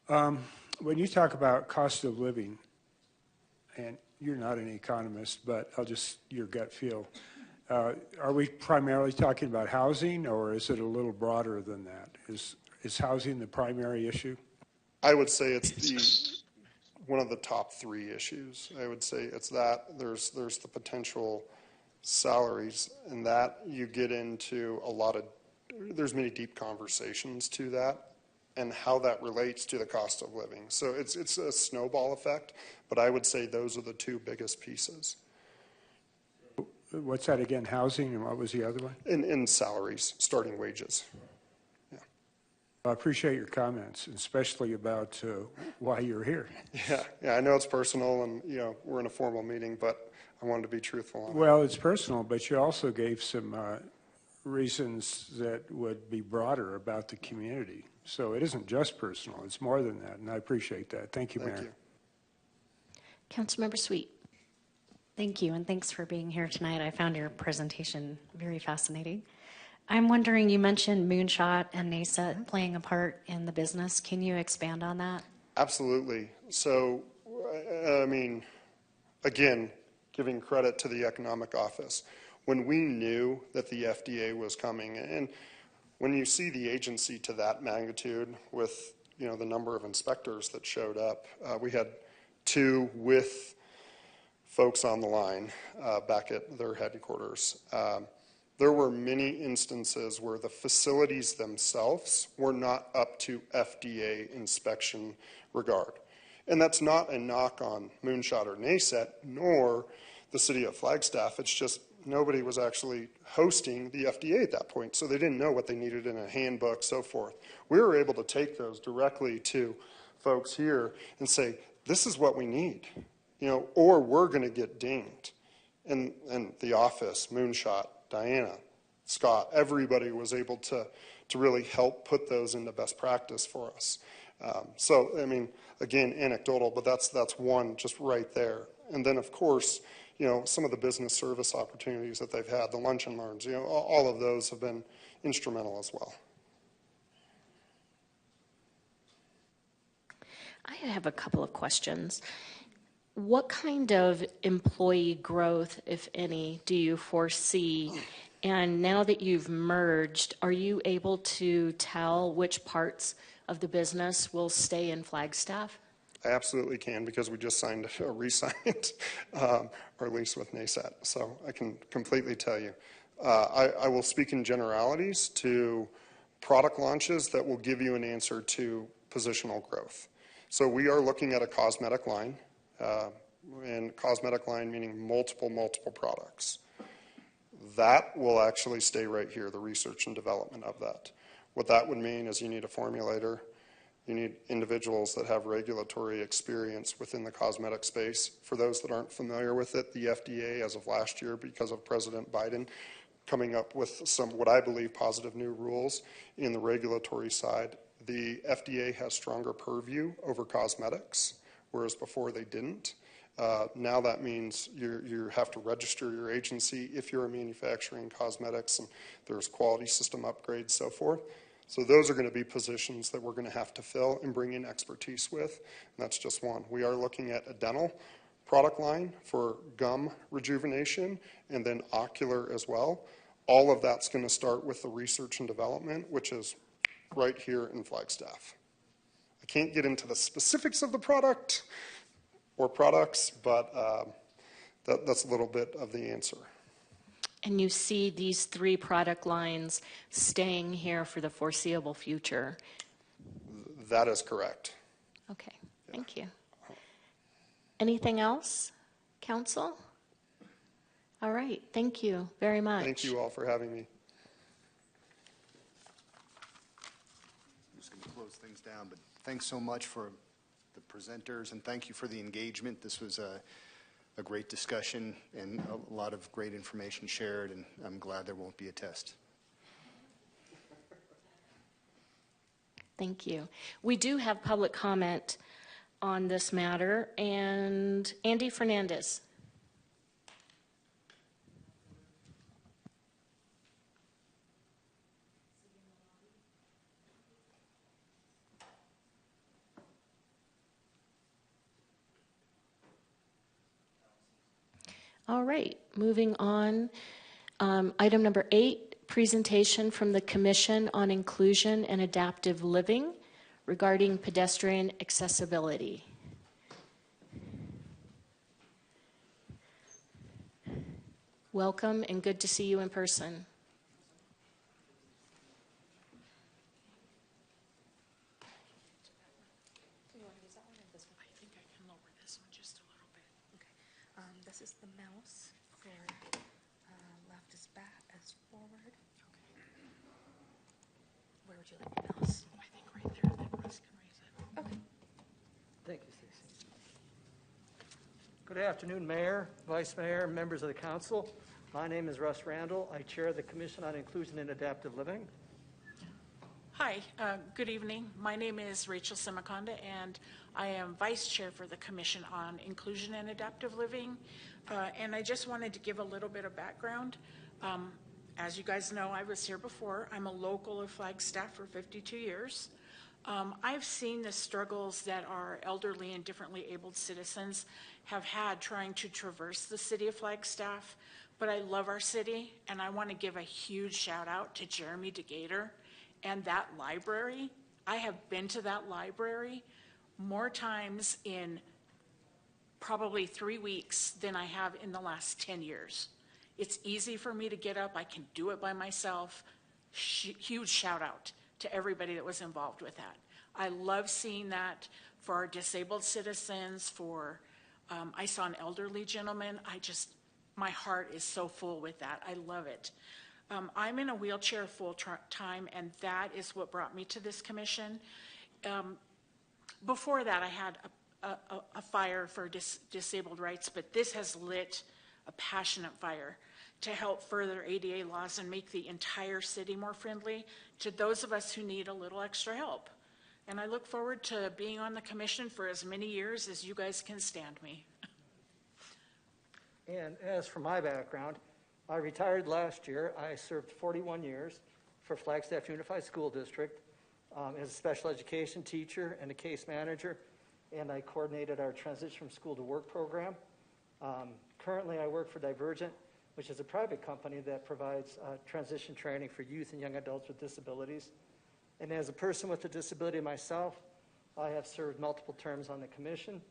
When you talk about cost of living, and you're not an economist, but your gut feel, are we primarily talking about housing, or is it a little broader than that? Is housing the primary issue? I would say it's one of the top 3 issues. I would say it's that. There's the potential salaries, and that you get into there's many deep conversations to that and how that relates to the cost of living. So it's a snowball effect, but I would say those are the 2 biggest pieces. What's that again, housing, and what was the other one? In salaries, starting wages. I appreciate your comments, especially about why you're here. Yeah, I know it's personal, and we're in a formal meeting, but I wanted to be truthful on it. Well, it's personal, but you also gave some reasons that would be broader about the community. So it isn't just personal; it's more than that, and I appreciate that. Thank you, Mayor. Thank you. Councilmember Sweet. Thank you, and thanks for being here tonight. I found your presentation very fascinating. I'm wondering, you mentioned Moonshot and NASET playing a part in the business. Can you expand on that? Absolutely. So I mean, again, giving credit to the economic office. When we knew that the FDA was coming, and when you see the agency to that magnitude with, you know, the number of inspectors that showed up, we had 2 with folks on the line back at their headquarters. There were many instances where the facilities themselves were not up to FDA inspection regard. And that's not a knock on Moonshot or NASET, nor the city of Flagstaff. It's just nobody was actually hosting the FDA at that point, so they didn't know what they needed in a handbook, so forth. We were able to take those directly to folks here and say, this is what we need, you know, or we're going to get dinged. And the office, Moonshot, Diana, Scott, everybody was able to really help put those into best practice for us. So, I mean, again, anecdotal, but that's one just right there. And then, of course, you know, some of the business service opportunities that they've had, the lunch and learns, you know, all of those have been instrumental as well. I have a couple of questions. What kind of employee growth, if any, do you foresee? And now that you've merged, are you able to tell which parts of the business will stay in Flagstaff? I absolutely can, because we just re-signed our lease with NASET, so I can completely tell you. I will speak in generalities to product launches that will give you an answer to positional growth. So we are looking at a cosmetic line, and cosmetic line meaning multiple products. That will actually stay right here, the research and development of that. What that would mean is you need a formulator. You need individuals that have regulatory experience within the cosmetic space. For those that aren't familiar with it, the FDA, as of last year, because of President Biden, coming up with some, what I believe, positive new rules in the regulatory side. The FDA has stronger purview over cosmetics, whereas before they didn't. Now that means you have to register your agency if you're manufacturing cosmetics, and there's quality system upgrades, so forth. So those are going to be positions that we're going to have to fill and bring in expertise with. And that's just one. We are looking at a dental product line for gum rejuvenation and then ocular as well. All of that's going to start with the research and development, which is right here in Flagstaff. I can't get into the specifics of the product or products, but that's a little bit of the answer. And you see these 3 product lines staying here for the foreseeable future? That is correct. Okay, thank you. Anything else, Council? All right, thank you very much. Thank you all for having me. I'm just going to close things down, but thanks so much for the presenters, and thank you for the engagement. This was a great discussion and a lot of great information shared, and I'm glad there won't be a test. Thank you. We do have public comment on this matter, and Andy Fernandez. All right, moving on. Item number 8, presentation from the Commission on Inclusion and Adaptive Living regarding pedestrian accessibility. Welcome and good to see you in person. This is the mouse for left is back as forward. Okay. Where would you like the mouse? I think right there. Then Russ can raise it. Okay. Thank you, Stacy. Good afternoon, Mayor, Vice Mayor, members of the council. My name is Russ Randall. I chair the Commission on Inclusion and Adaptive Living. Hi, good evening. My name is Rachel Simiconda, and I am Vice Chair for the Commission on Inclusion and Adaptive Living. And I just wanted to give a little bit of background. As you guys know, I was here before. I'm a local of Flagstaff for 52 years. I've seen the struggles that our elderly and differently abled citizens have had trying to traverse the city of Flagstaff, but I love our city, and I want to give a huge shout out to Jeremy DeGator and that library. I have been to that library more times in probably 3 weeks than I have in the last 10 years. It's easy for me to get up. I can do it by myself. Huge shout out to everybody that was involved with that. I love seeing that for our disabled citizens, I saw an elderly gentleman. My heart is so full with that. I love it. I'm in a wheelchair full time, and that is what brought me to this commission. Before that, I had a fire for disabled rights, but this has lit a passionate fire to help further ADA laws and make the entire city more friendly to those of us who need a little extra help. And I look forward to being on the commission for as many years as you guys can stand me. And as for my background, I retired last year. I served 41 years for Flagstaff Unified School District as a special education teacher and a case manager, and I coordinated our transition from school to work program. Currently, I work for Divergent, which is a private company that provides transition training for youth and young adults with disabilities. And as a person with a disability myself, I have served multiple terms on the commission.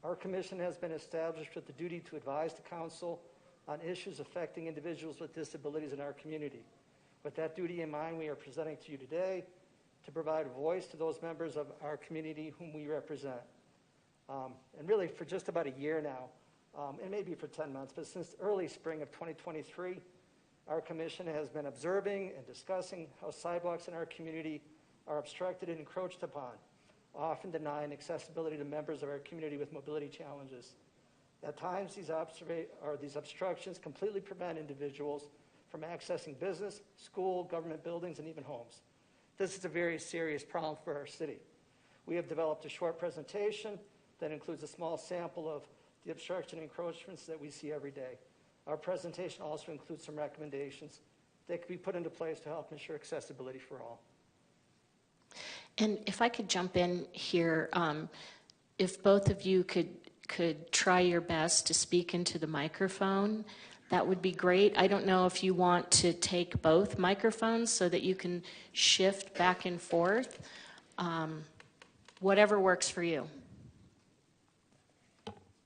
Our commission has been established with the duty to advise the council on issues affecting individuals with disabilities in our community. With that duty in mind, we are presenting to you today to provide a voice to those members of our community whom we represent. And really, for just about a year now, and maybe for 10 months, but since early spring of 2023, our commission has been observing and discussing how sidewalks in our community are obstructed and encroached upon, often denying accessibility to members of our community with mobility challenges. At times, these obstructions completely prevent individuals from accessing business, school, government buildings, and even homes. This is a very serious problem for our city. We have developed a short presentation that includes a small sample of the obstruction and encroachments that we see every day. Our presentation also includes some recommendations that can be put into place to help ensure accessibility for all. And if I could jump in here, if both of you could try your best to speak into the microphone, that would be great. I don't know if you want to take both microphones so that you can shift back and forth. Whatever works for you.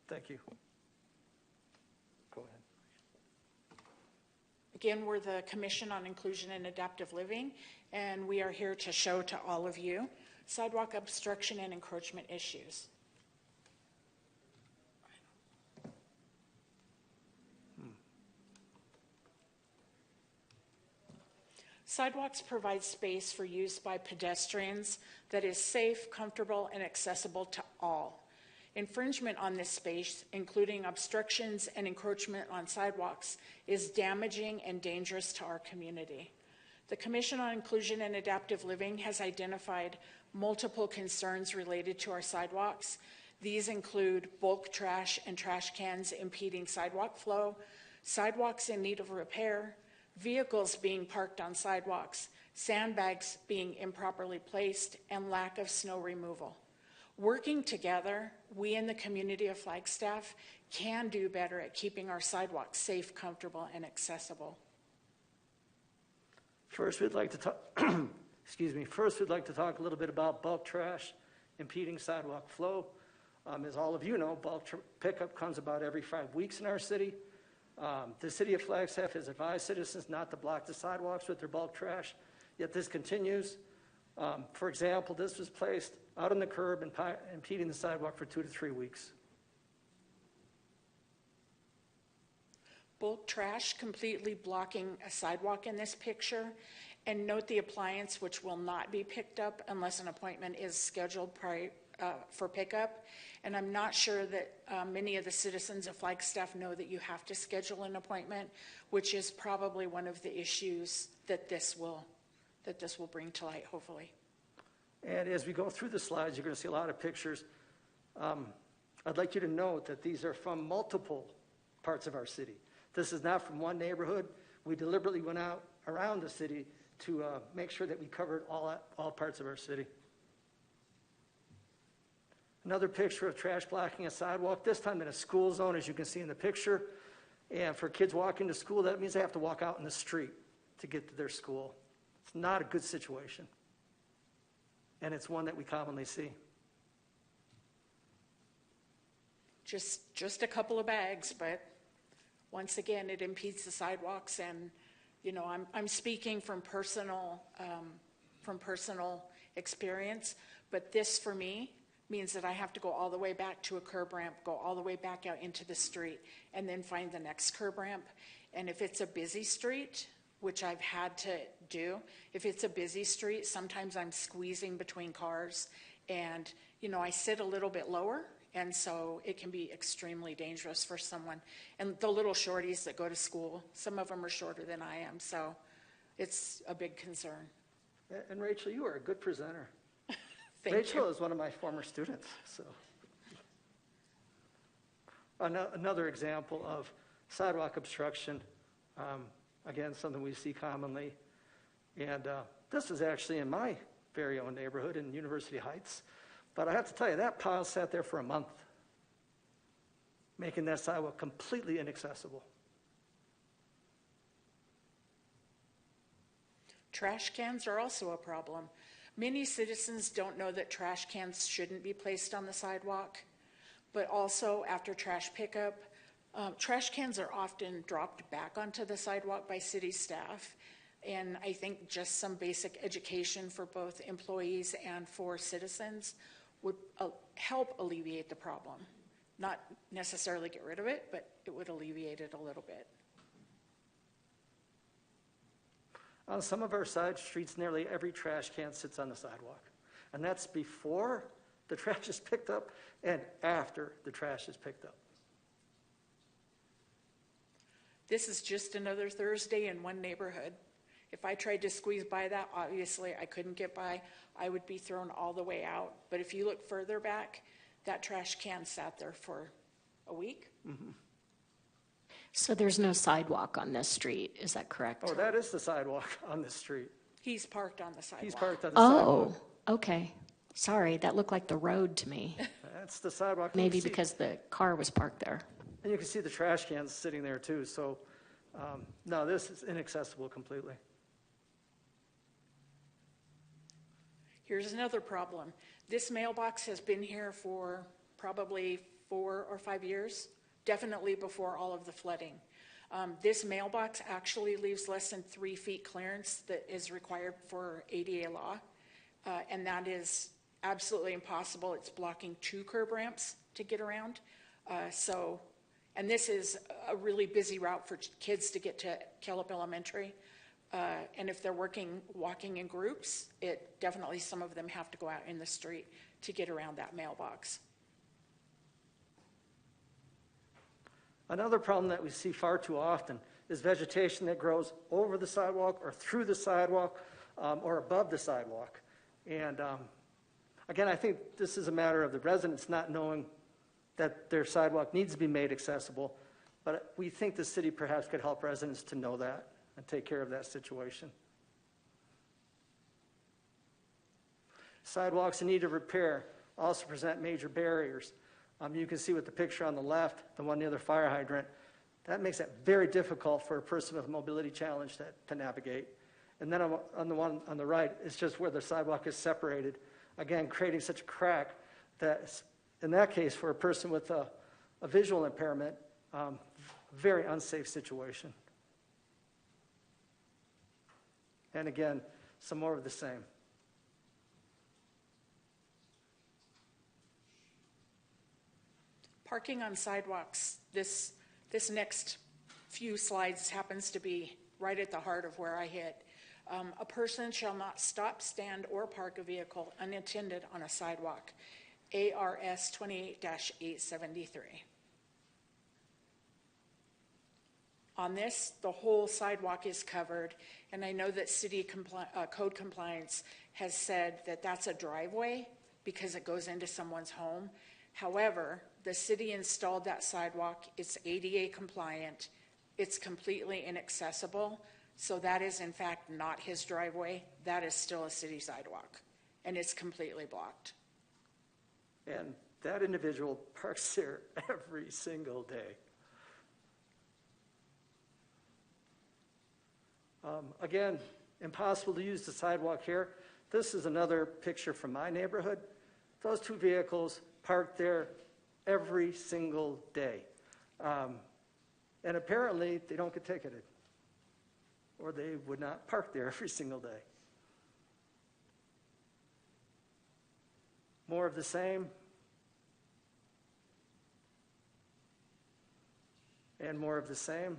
Thank you. Go ahead. Again, we're the Commission on Inclusion and Adaptive Living, and we are here to show to all of you sidewalk obstruction and encroachment issues. Sidewalks provide space for use by pedestrians that is safe, comfortable, and accessible to all. Infringement on this space, including obstructions and encroachment on sidewalks, is damaging and dangerous to our community. The Commission on Inclusion and Adaptive Living has identified multiple concerns related to our sidewalks. These include bulk trash and trash cans impeding sidewalk flow, sidewalks in need of repair, vehicles being parked on sidewalks, sandbags being improperly placed, and lack of snow removal. Working together, we in the community of Flagstaff can do better at keeping our sidewalks safe, comfortable, and accessible. First, we'd like to talk, First, we'd like to talk a little bit about bulk trash impeding sidewalk flow. As all of you know, bulk pickup comes about every 5 weeks in our city. The city of Flagstaff has advised citizens not to block the sidewalks with their bulk trash, yet this continues. For example, this was placed out on the curb and impeding the sidewalk for 2 to 3 weeks. Bulk trash completely blocking a sidewalk in this picture, and note the appliance, which will not be picked up unless an appointment is scheduled for pickup. And I'm not sure that many of the citizens of Flagstaff know that you have to schedule an appointment, which is probably one of the issues that this will bring to light, hopefully. And as we go through the slides, you're going to see a lot of pictures. I'd like you to note that these are from multiple parts of our city. This is not from one neighborhood. We deliberately went out around the city to make sure that we covered all parts of our city. Another picture of trash blocking a sidewalk, this time in a school zone, as you can see in the picture. And for kids walking to school, that means they have to walk out in the street to get to their school. It's not a good situation. And it's one that we commonly see. Just a couple of bags, but once again, it impedes the sidewalks. And, you know, I'm speaking from personal experience, but this for me means that I have to go all the way back to a curb ramp, go all the way back out into the street, and then find the next curb ramp. And if it's a busy street, which I've had to do, if it's a busy street, sometimes I'm squeezing between cars, and, you know, I sit a little bit lower, and so it can be extremely dangerous for someone. And the little shorties that go to school, some of them are shorter than I am, so it's a big concern. And Rachel, you are a good presenter. Thank Rachel you. is one of my former students. So, another example of sidewalk obstruction, again, something we see commonly. And this is actually in my very own neighborhood in University Heights. But I have to tell you, that pile sat there for a month, making that sidewalk completely inaccessible. Trash cans are also a problem. Many citizens don't know that trash cans shouldn't be placed on the sidewalk, but also after trash pickup, trash cans are often dropped back onto the sidewalk by city staff. And I think just some basic education for both employees and for citizens would help alleviate the problem. Not necessarily get rid of it, but it would alleviate it a little bit. On some of our side streets, nearly every trash can sits on the sidewalk. And that's before the trash is picked up and after the trash is picked up. This is just another Thursday in one neighborhood. If I tried to squeeze by that, obviously I couldn't get by. I would be thrown all the way out. But if you look further back, that trash can sat there for a week. Mm-hmm. So there's no sidewalk on this street, is that correct? Oh, that is the sidewalk on this street. He's parked on the sidewalk. He's parked on the sidewalk. Oh, okay. Sorry, that looked like the road to me. That's the sidewalk. Maybe because the car was parked there. And you can see the trash cans sitting there too. So, no, this is inaccessible completely. Here's another problem. This mailbox has been here for probably 4 or 5 years, definitely before all of the flooding. This mailbox actually leaves less than 3 feet clearance that is required for ADA law, and that is absolutely impossible. It's blocking 2 curb ramps to get around. And this is a really busy route for kids to get to Kellop Elementary. And if they're walking in groups, definitely some of them have to go out in the street to get around that mailbox. Another problem that we see far too often is vegetation that grows over the sidewalk or through the sidewalk or above the sidewalk. And again, I think this is a matter of the residents not knowing that their sidewalk needs to be made accessible, but we think the city perhaps could help residents to know that and take care of that situation. Sidewalks in need of repair also present major barriers. You can see with the picture on the left, the one near the fire hydrant, that makes it very difficult for a person with a mobility challenge to navigate. And then on the one on the right, it's just where the sidewalk is separated, again, creating such a crack that, in that case, for a person with a visual impairment, very unsafe situation. And again, some more of the same. Parking on sidewalks, this next few slides happens to be right at the heart of where I hit. A person shall not stop, stand, or park a vehicle unattended on a sidewalk. ARS 28-873. On this, the whole sidewalk is covered, and I know that city code compliance has said that that's a driveway because it goes into someone's home. However, the city installed that sidewalk. It's ADA compliant. It's completely inaccessible. So that is in fact not his driveway. That is still a city sidewalk, and it's completely blocked. And that individual parks there every single day. Again, impossible to use the sidewalk here. This is another picture from my neighborhood. Those two vehicles parked there every single day. And apparently, they don't get ticketed, or they would not park there every single day. More of the same. And more of the same.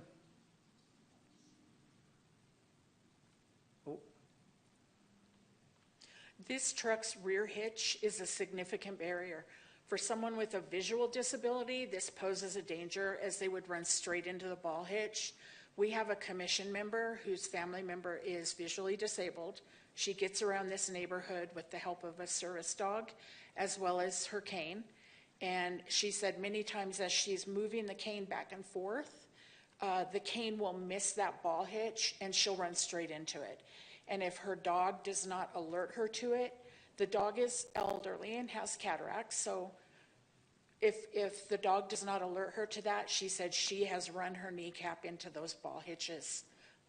Oh. This truck's rear hitch is a significant barrier. For someone with a visual disability, this poses a danger as they would run straight into the ball hitch. We have a commission member whose family member is visually disabled. She gets around this neighborhood with the help of a service dog, as well as her cane. And she said many times as she's moving the cane back and forth, the cane will miss that ball hitch and she'll run straight into it. And if her dog does not alert her to it, the dog is elderly and has cataracts, so if the dog does not alert her to that, she said she has run her kneecap into those ball hitches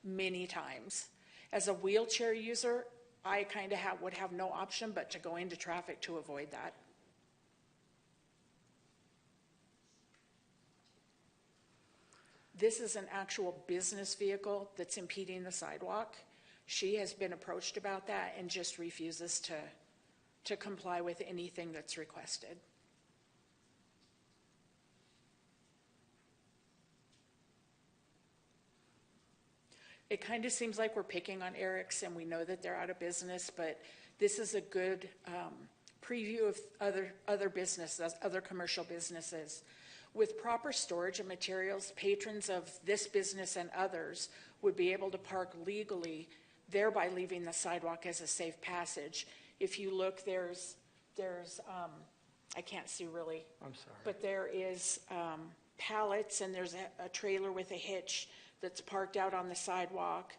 many times. As a wheelchair user, I kind of would have no option but to go into traffic to avoid that. This is an actual business vehicle that's impeding the sidewalk. She has been approached about that and just refuses to comply with anything that's requested. It kind of seems like we're picking on Eric's, and we know that they're out of business, but this is a good preview of other businesses, other commercial businesses. With proper storage of materials, patrons of this business and others would be able to park legally, thereby leaving the sidewalk as a safe passage. If you look, there's I can't see really. I'm sorry. But there is pallets, and there's a trailer with a hitch that's parked out on the sidewalk.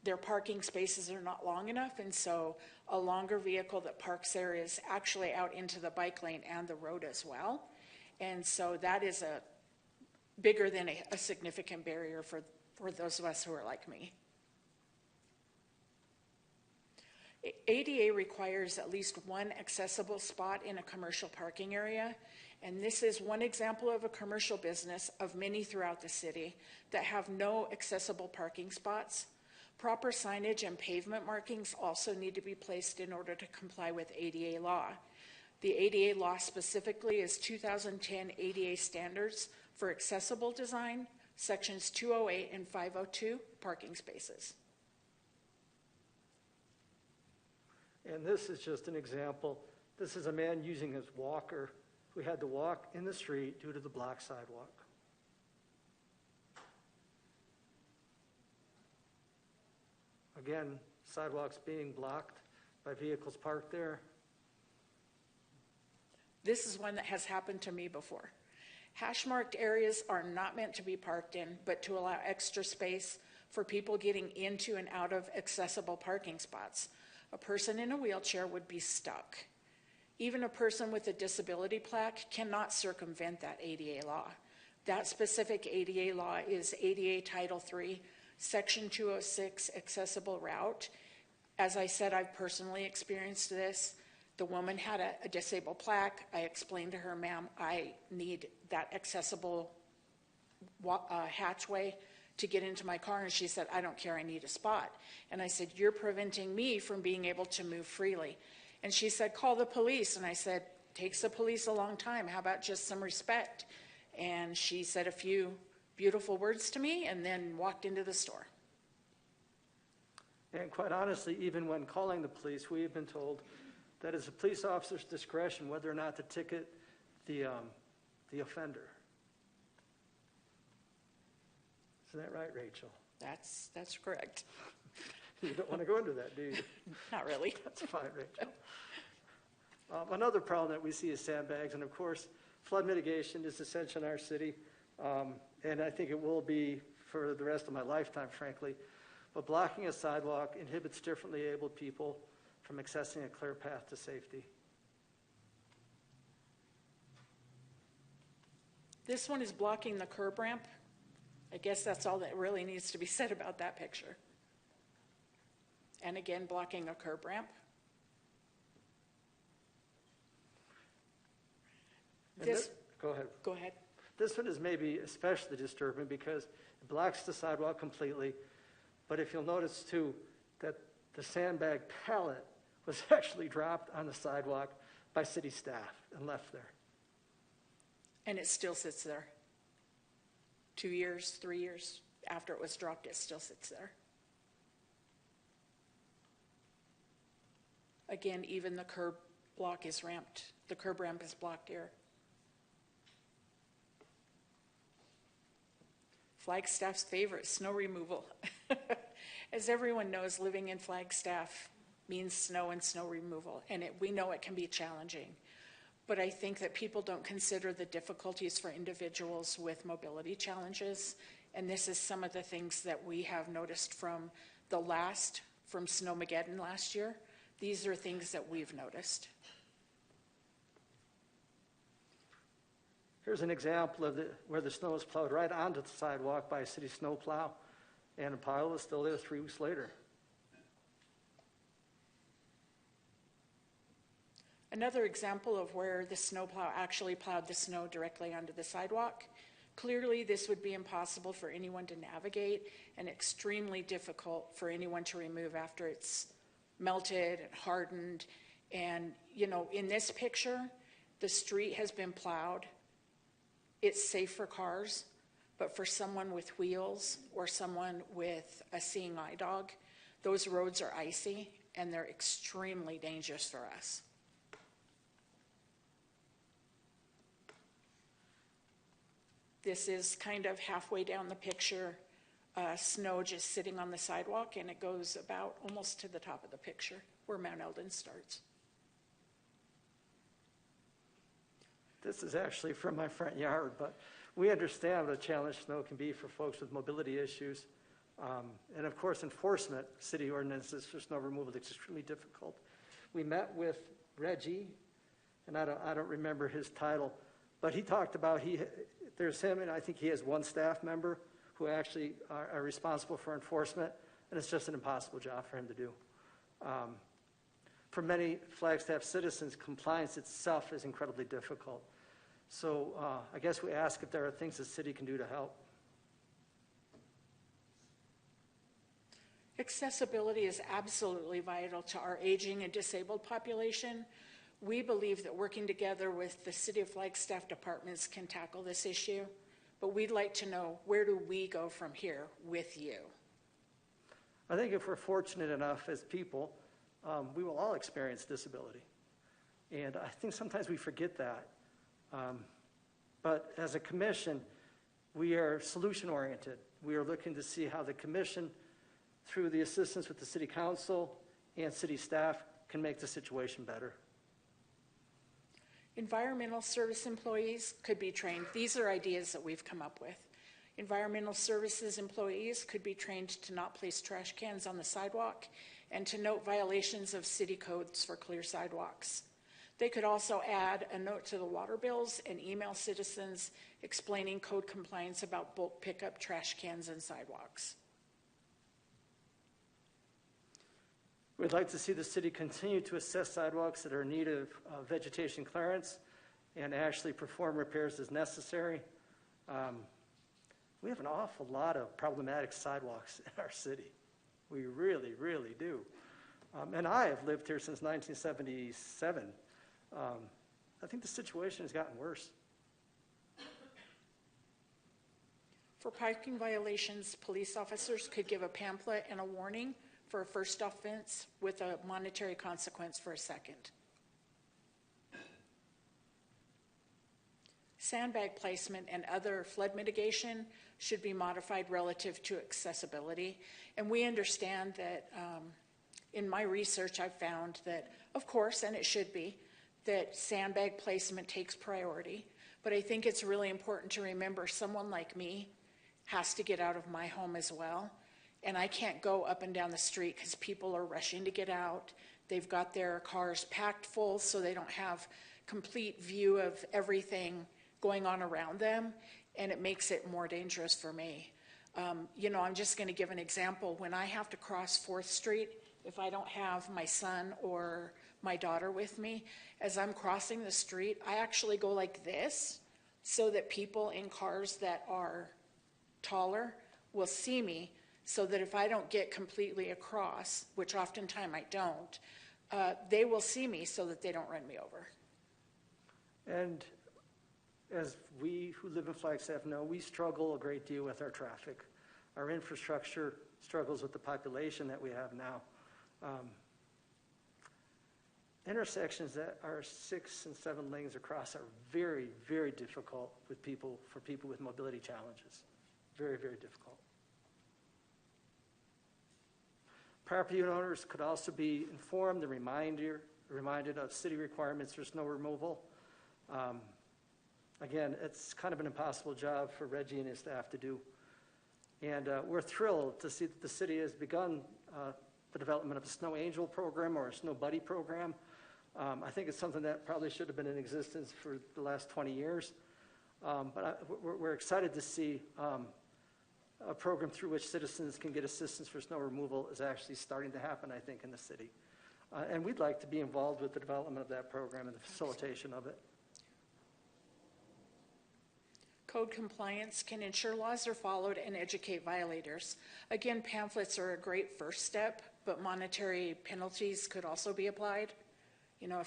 Their parking spaces are not long enough, and so a longer vehicle that parks there is actually out into the bike lane and the road as well. And so that is bigger than a significant barrier for those of us who are like me. ADA requires at least one accessible spot in a commercial parking area, and this is one example of a commercial business of many throughout the city that have no accessible parking spots. Proper signage and pavement markings also need to be placed in order to comply with ADA law. The ADA law specifically is 2010 ADA standards for accessible design, sections 208 and 502, parking spaces. And this is just an example. This is a man using his walker who had to walk in the street due to the blocked sidewalk. Again, sidewalks being blocked by vehicles parked there. This is one that has happened to me before. Hash-marked areas are not meant to be parked in, but to allow extra space for people getting into and out of accessible parking spots. A person in a wheelchair would be stuck. Even a person with a disability plaque cannot circumvent that ADA law. That specific ADA law is ADA Title III, Section 206, Accessible Route. As I said, I've personally experienced this. The woman had a disabled plaque. I explained to her, ma'am, I need that accessible hatchway to get into my car, and she said, I don't care, I need a spot. And I said, you're preventing me from being able to move freely. And she said, call the police. And I said, takes the police a long time. How about just some respect? And she said a few beautiful words to me and then walked into the store. And quite honestly, even when calling the police, we have been told that it's a police officer's discretion whether or not to ticket the offender. Isn't that right, Rachel? That's correct. You don't want to go into that, do you? Not really. That's fine, Rachel. Another problem that we see is sandbags, and of course, flood mitigation is essential in our city, and I think it will be for the rest of my lifetime, frankly. But blocking a sidewalk inhibits differently abled people from accessing a clear path to safety. This one is blocking the curb ramp. I guess that's all that really needs to be said about that picture. And again, blocking a curb ramp. Go ahead. Go ahead. This one is maybe especially disturbing because it blocks the sidewalk completely. But if you'll notice too, that the sandbag pallet was actually dropped on the sidewalk by city staff and left there. And it still sits there. 2 years, 3 years after it was dropped, it still sits there. Again, even the curb block is ramped. The curb ramp is blocked here. Flagstaff's favorite, snow removal. As everyone knows, living in Flagstaff means snow and snow removal, and we know it can be challenging. But I think that people don't consider the difficulties for individuals with mobility challenges, and this is some of the things that we have noticed from Snowmageddon last year. These are things that we've noticed. Here's an example of where the snow is plowed right onto the sidewalk by a city snowplow, and the pile is still there 3 weeks later. Another example of where the snowplow actually plowed the snow directly onto the sidewalk. Clearly, this would be impossible for anyone to navigate and extremely difficult for anyone to remove after it's melted and hardened. And, you know, in this picture, the street has been plowed. It's safe for cars, but for someone with wheels or someone with a seeing eye dog, those roads are icy and they're extremely dangerous for us. This is kind of halfway down the picture, snow just sitting on the sidewalk, and it goes about almost to the top of the picture where Mount Eldon starts. This is actually from my front yard, but we understand what a challenge snow can be for folks with mobility issues. And of course, enforcement, city ordinances for snow removal is extremely difficult. We met with Reggie, and I don't remember his title, but he talked about there's him, and I think he has one staff member who actually are responsible for enforcement, and it's just an impossible job for him to do. For many Flagstaff citizens, compliance itself is incredibly difficult. So I guess we ask if there are things the city can do to help. Accessibility is absolutely vital to our aging and disabled population. We believe that working together with the City of Flagstaff departments can tackle this issue, but we'd like to know, where do we go from here with you? I think if we're fortunate enough as people, we will all experience disability. And I think sometimes we forget that. But as a commission, we are solution-oriented. We are looking to see how the commission, through the assistance with the city council and city staff, can make the situation better. Environmental service employees could be trained. These are ideas that we've come up with. Environmental services employees could be trained to not place trash cans on the sidewalk and to note violations of city codes for clear sidewalks. They could also add a note to the water bills and email citizens explaining code compliance about bulk pickup trash cans and sidewalks. We'd like to see the city continue to assess sidewalks that are in need of vegetation clearance and actually perform repairs as necessary. We have an awful lot of problematic sidewalks in our city. We really, really do. And I have lived here since 1977. I think the situation has gotten worse. For parking violations, police officers could give a pamphlet and a warning for a first offense with a monetary consequence for a second. Sandbag placement and other flood mitigation should be modified relative to accessibility. And we understand that in my research I've found that, of course, and it should be, that sandbag placement takes priority. But I think it's really important to remember someone like me has to get out of my home as well. And I can't go up and down the street because people are rushing to get out. They've got their cars packed full so they don't have complete view of everything going on around them, and it makes it more dangerous for me. You know, I'm just going to give an example. When I have to cross 4th Street, if I don't have my son or my daughter with me, as I'm crossing the street, I actually go like this so that people in cars that are taller will see me, so that if I don't get completely across, which oftentimes I don't, they will see me so that they don't run me over. And as we who live in Flagstaff know, we struggle a great deal with our traffic. Our infrastructure struggles with the population that we have now. Intersections that are 6 and 7 lanes across are very, very difficult for people with mobility challenges. Very, very difficult. Property owners could also be informed and reminded of city requirements for snow removal. Again, it's kind of an impossible job for Reggie and his staff to do. And we're thrilled to see that the city has begun the development of a Snow Angel program or a Snow Buddy program. I think it's something that probably should have been in existence for the last 20 years. But we're excited to see a program through which citizens can get assistance for snow removal is actually starting to happen, I think, in the city. And we'd like to be involved with the development of that program and the facilitation of it. Code compliance can ensure laws are followed and educate violators. Again, pamphlets are a great first step, but monetary penalties could also be applied. You know,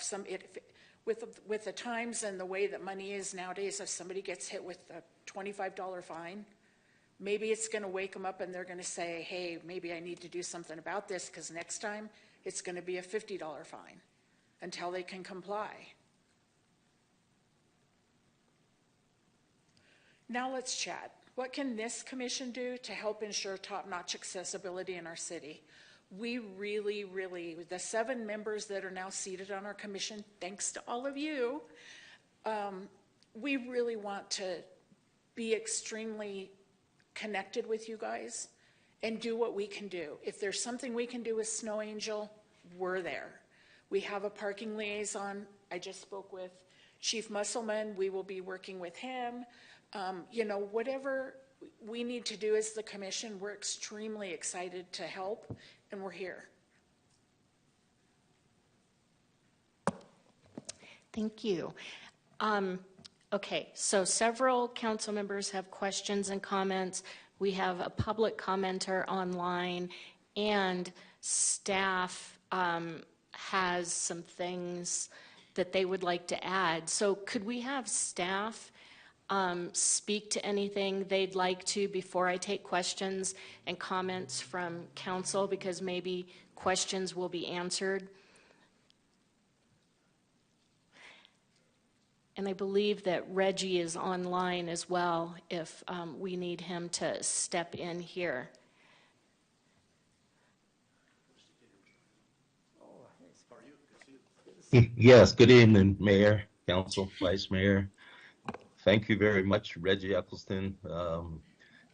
with the times and the way that money is nowadays, if somebody gets hit with a $25 fine, maybe it's going to wake them up and they're going to say, hey, maybe I need to do something about this, because next time it's going to be a $50 fine until they can comply. Now let's chat. What can this commission do to help ensure top-notch accessibility in our city? We really, the 7 members that are now seated on our commission, thanks to all of you, we really want to be extremely connected with you guys and do what we can do. If there's something we can do with Snow Angel, we're there. We have a parking liaison. I just spoke with Chief Musselman. We will be working with him. You know, whatever we need to do as the commission, we're extremely excited to help, and we're here. Thank you. Okay, so several council members have questions and comments. We have a public commenter online, and staff has some things that they would like to add. So could we have staff speak to anything they'd like to before I take questions and comments from council, because maybe questions will be answered? And I believe that Reggie is online as well if we need him to step in here. Yes, good evening, Mayor, Council, Vice Mayor. Thank you very much, Reggie Eccleston,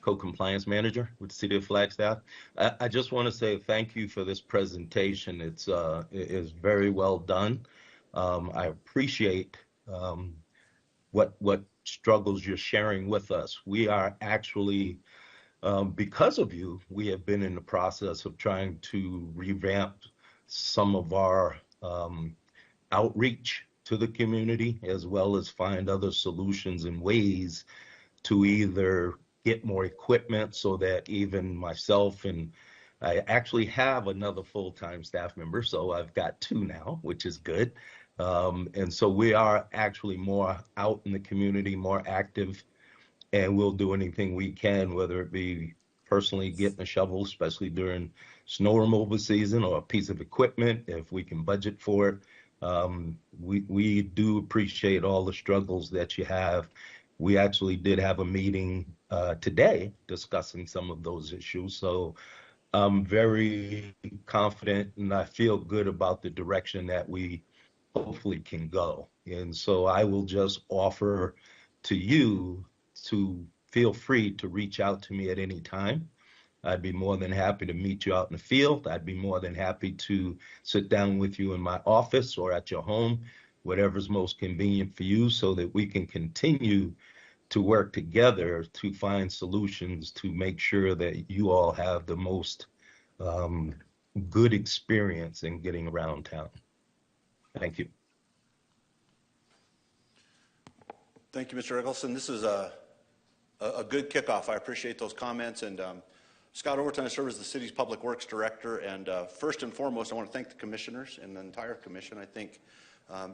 Co-Compliance Manager with the City of Flagstaff. I just want to say thank you for this presentation. It is very well done. I appreciate what struggles you're sharing with us. We are actually, because of you, we have been in the process of trying to revamp some of our outreach to the community, as well as find other solutions and ways to either get more equipment so that even myself, and I actually have another full-time staff member, so I've got 2 now, which is good. And so we are actually more out in the community, more active, and we'll do anything we can, whether it be personally getting a shovel, especially during snow removal season, or a piece of equipment, if we can budget for it. We do appreciate all the struggles that you have. We actually did have a meeting today discussing some of those issues. So I'm very confident and I feel good about the direction that we hopefully can go. And so I will just offer to you to feel free to reach out to me at any time. I'd be more than happy to meet you out in the field. I'd be more than happy to sit down with you in my office or at your home, whatever's most convenient for you, so that we can continue to work together to find solutions to make sure that you all have the most good experience in getting around town. Thank you. Thank you, Mr. Eggleston. This is a good kickoff. I appreciate those comments. And Scott Overton, I serve as the city's Public Works Director. And first and foremost, I want to thank the commissioners and the entire commission. I think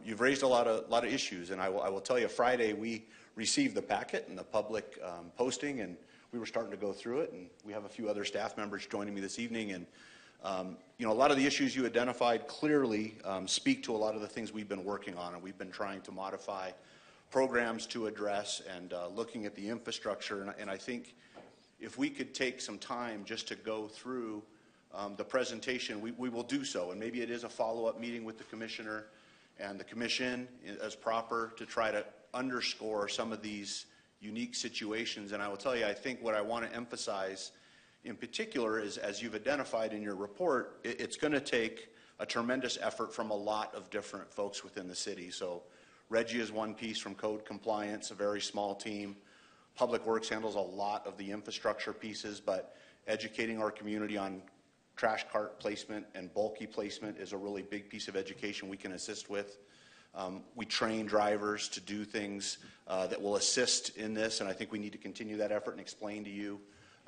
you've raised a lot of issues. And I will tell you, Friday we received the packet and the public posting, and we were starting to go through it. And we have a few other staff members joining me this evening. And you know, a lot of the issues you identified clearly speak to a lot of the things we've been working on, and we've been trying to modify programs to address, and looking at the infrastructure. And I think if we could take some time just to go through the presentation, we will do so. And maybe it is a follow-up meeting with the commissioner and the commission as proper to try to underscore some of these unique situations. And I will tell you, I think what I want to emphasize in particular is, as you've identified in your report, it's going to take a tremendous effort from a lot of different folks within the city. So Reggie is one piece from code compliance, a very small team. Public Works handles a lot of the infrastructure pieces, but educating our community on trash cart placement and bulky placement is a really big piece of education we can assist with. We train drivers to do things that will assist in this, and I think we need to continue that effort and explain to you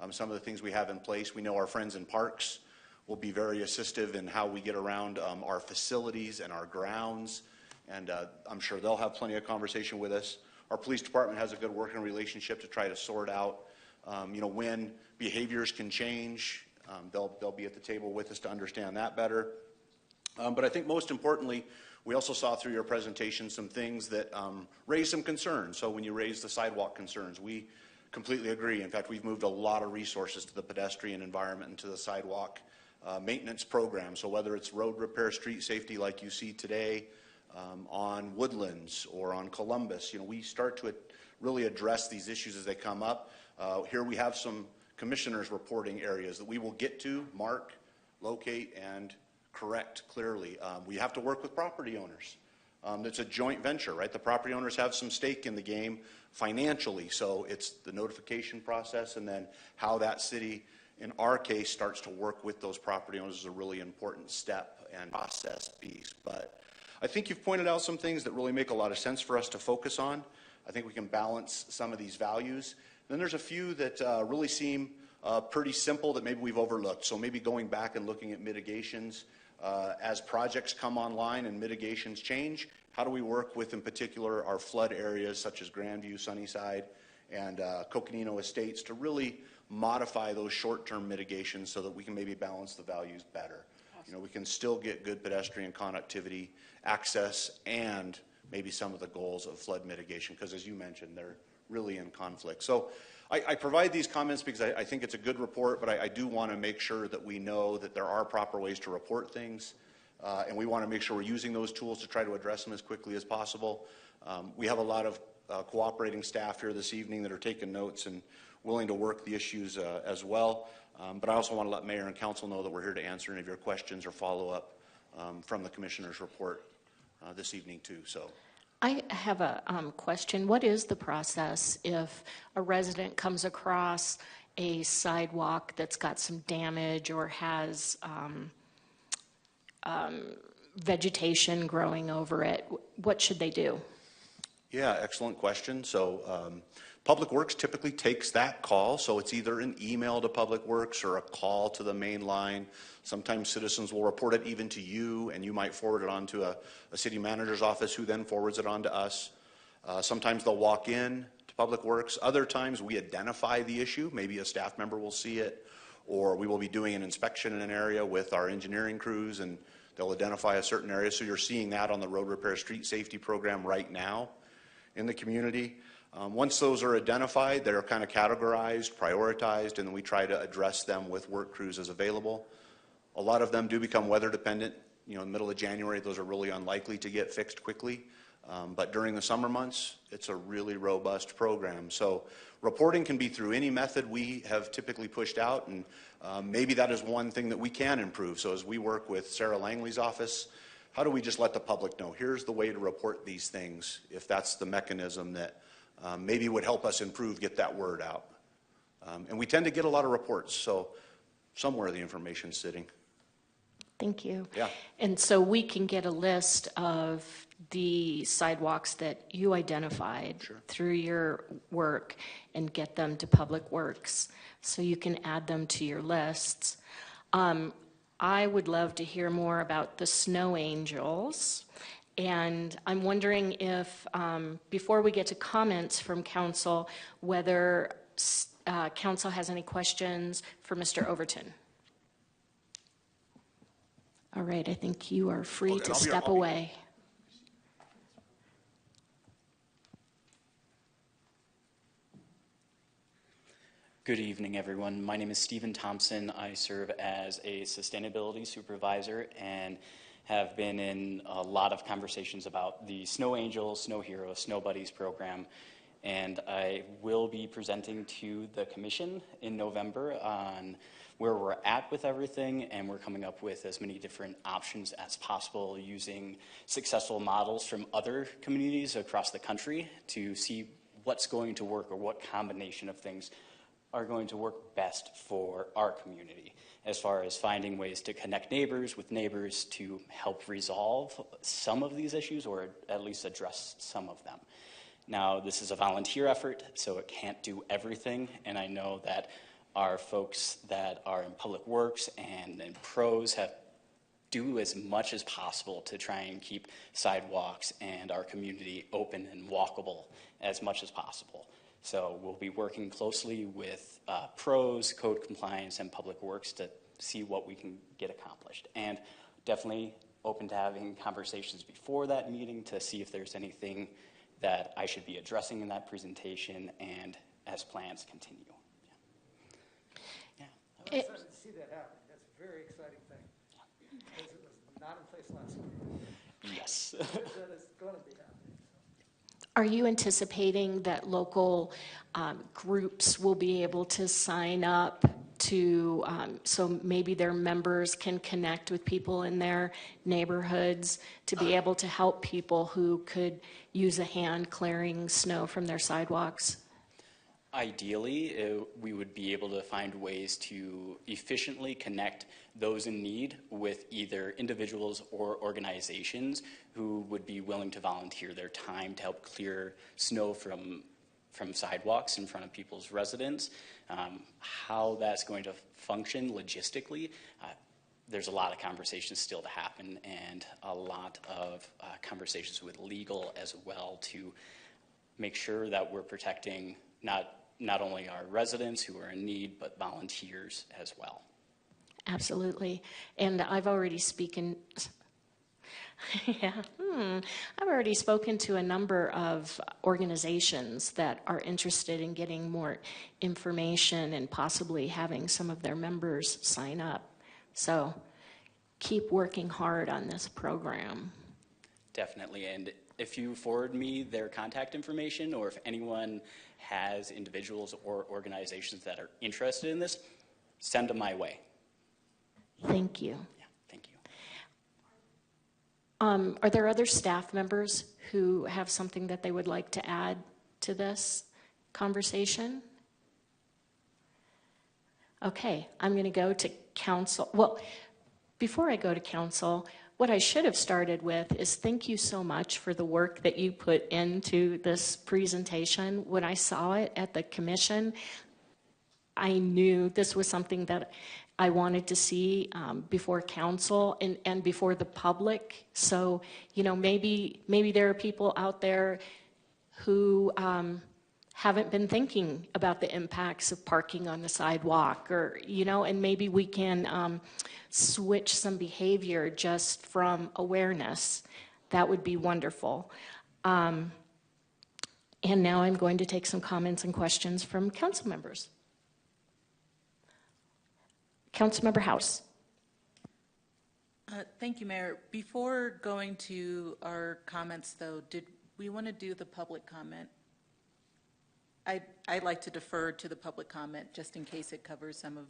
some of the things we have in place. We know our friends in parks will be very assistive in how we get around our facilities and our grounds, and I'm sure they'll have plenty of conversation with us. Our police department has a good working relationship to try to sort out, you know, when behaviors can change. They'll be at the table with us to understand that better. But I think most importantly, we also saw through your presentation some things that raised some concerns. So when you raised the sidewalk concerns, we completely agree. In fact, we've moved a lot of resources to the pedestrian environment and to the sidewalk maintenance program. So whether it's road repair, street safety like you see today, on Woodlands or on Columbus, you know, we start to really address these issues as they come up. Here we have some commissioners reporting areas that we will get to, mark, locate, and correct clearly. We have to work with property owners. It's a joint venture, right? The property owners have some stake in the game financially, so it's the notification process, and then how that city, in our case, starts to work with those property owners is a really important step and process piece. But I think you've pointed out some things that really make a lot of sense for us to focus on. I think we can balance some of these values. Then there's a few that really seem pretty simple that maybe we've overlooked. So maybe going back and looking at mitigations as projects come online and mitigations change. How do we work with, in particular, our flood areas such as Grandview, Sunnyside, and Coconino Estates to really modify those short-term mitigations so that we can maybe balance the values better. You know, we can still get good pedestrian connectivity, access, and maybe some of the goals of flood mitigation, because as you mentioned, they're really in conflict. So I provide these comments because I think it's a good report, but I do want to make sure that we know that there are proper ways to report things, and we want to make sure we're using those tools to try to address them as quickly as possible. We have a lot of cooperating staff here this evening that are taking notes and willing to work the issues as well. But I also want to let Mayor and Council know that we're here to answer any of your questions or follow up from the Commissioner's report this evening too. So I have a question. What is the process if a resident comes across a sidewalk that's got some damage or has vegetation growing over it? What should they do? yeah, excellent question. So Public Works typically takes that call, so it's either an email to Public Works or a call to the main line. Sometimes citizens will report it even to you, and you might forward it on to a city manager's office, who then forwards it on to us. Sometimes they'll walk in to Public Works. Other times we identify the issue. Maybe a staff member will see it, or we will be doing an inspection in an area with our engineering crews, and they'll identify a certain area. So you're seeing that on the road repair street safety program right now in the community. Once those are identified, they're kind of categorized, prioritized, and then we try to address them with work crews as available. A lot of them do become weather dependent. You know, in the middle of January, those are really unlikely to get fixed quickly. But during the summer months, it's a really robust program. So reporting can be through any method we have typically pushed out, and maybe that is one thing that we can improve. So as we work with Sarah Langley's office, how do we just let the public know, here's the way to report these things, if that's the mechanism that maybe would help us improve, get that word out. And we tend to get a lot of reports, so somewhere the information's sitting. Thank you. Yeah. And so we can get a list of the sidewalks that you identified through your work and get them to Public Works, so you can add them to your lists. I would love to hear more about the snow angels, and I'm wondering if, before we get to comments from council, whether council has any questions for Mr. Overton. All right, I think you are free to step away. Good evening, everyone. My name is Stephen Thompson. I serve as a sustainability supervisor and have been in a lot of conversations about the Snow Angels, Snow Heroes, Snow Buddies program. And I will be presenting to the commission in November on where we're at with everything, and we're coming up with as many different options as possible using successful models from other communities across the country to see what's going to work or what combination of things are going to work best for our community, as far as finding ways to connect neighbors with neighbors to help resolve some of these issues or at least address some of them. Now, this is a volunteer effort, so it can't do everything, and I know that our folks that are in Public Works and in pros have do as much as possible to try and keep sidewalks and our community open and walkable as much as possible. So we'll be working closely with pros, code compliance, and Public Works to see what we can get accomplished. And definitely open to having conversations before that meeting to see if there's anything that I should be addressing in that presentation and as plans continue. I'm excited to see that happen. That's a very exciting thing. Because it was not in place last week. Yes. That is going to be happening. Are you anticipating that local groups will be able to sign up to, so maybe their members can connect with people in their neighborhoods to be able to help people who could use a hand clearing snow from their sidewalks? Ideally, we would be able to find ways to efficiently connect those in need with either individuals or organizations who would be willing to volunteer their time to help clear snow from sidewalks in front of people's residents. How that's going to function logistically, there's a lot of conversations still to happen, and a lot of conversations with legal as well to make sure that we're protecting not only our residents who are in need, but volunteers as well. Absolutely. And I've already spoken, I've already spoken to a number of organizations that are interested in getting more information and possibly having some of their members sign up. So keep working hard on this program. Definitely. And if you forward me their contact information, or if anyone has individuals or organizations that are interested in this, send them my way. Thank you. Yeah, thank you. Are there other staff members who have something that they would like to add to this conversation? Okay, I'm going to go to council. Well, before I go to council, what I should have started with is thank you so much for the work that you put into this presentation. When I saw it at the commission, I knew this was something that I wanted to see before council and before the public. So, you know, maybe there are people out there who haven't been thinking about the impacts of parking on the sidewalk, or, you know, and maybe we can switch some behavior just from awareness. That would be wonderful. And now I'm going to take some comments and questions from council members. Councilmember House. Thank you, Mayor. Before going to our comments, though, We want to do the public comment. I'd like to defer to the public comment just in case it covers some of,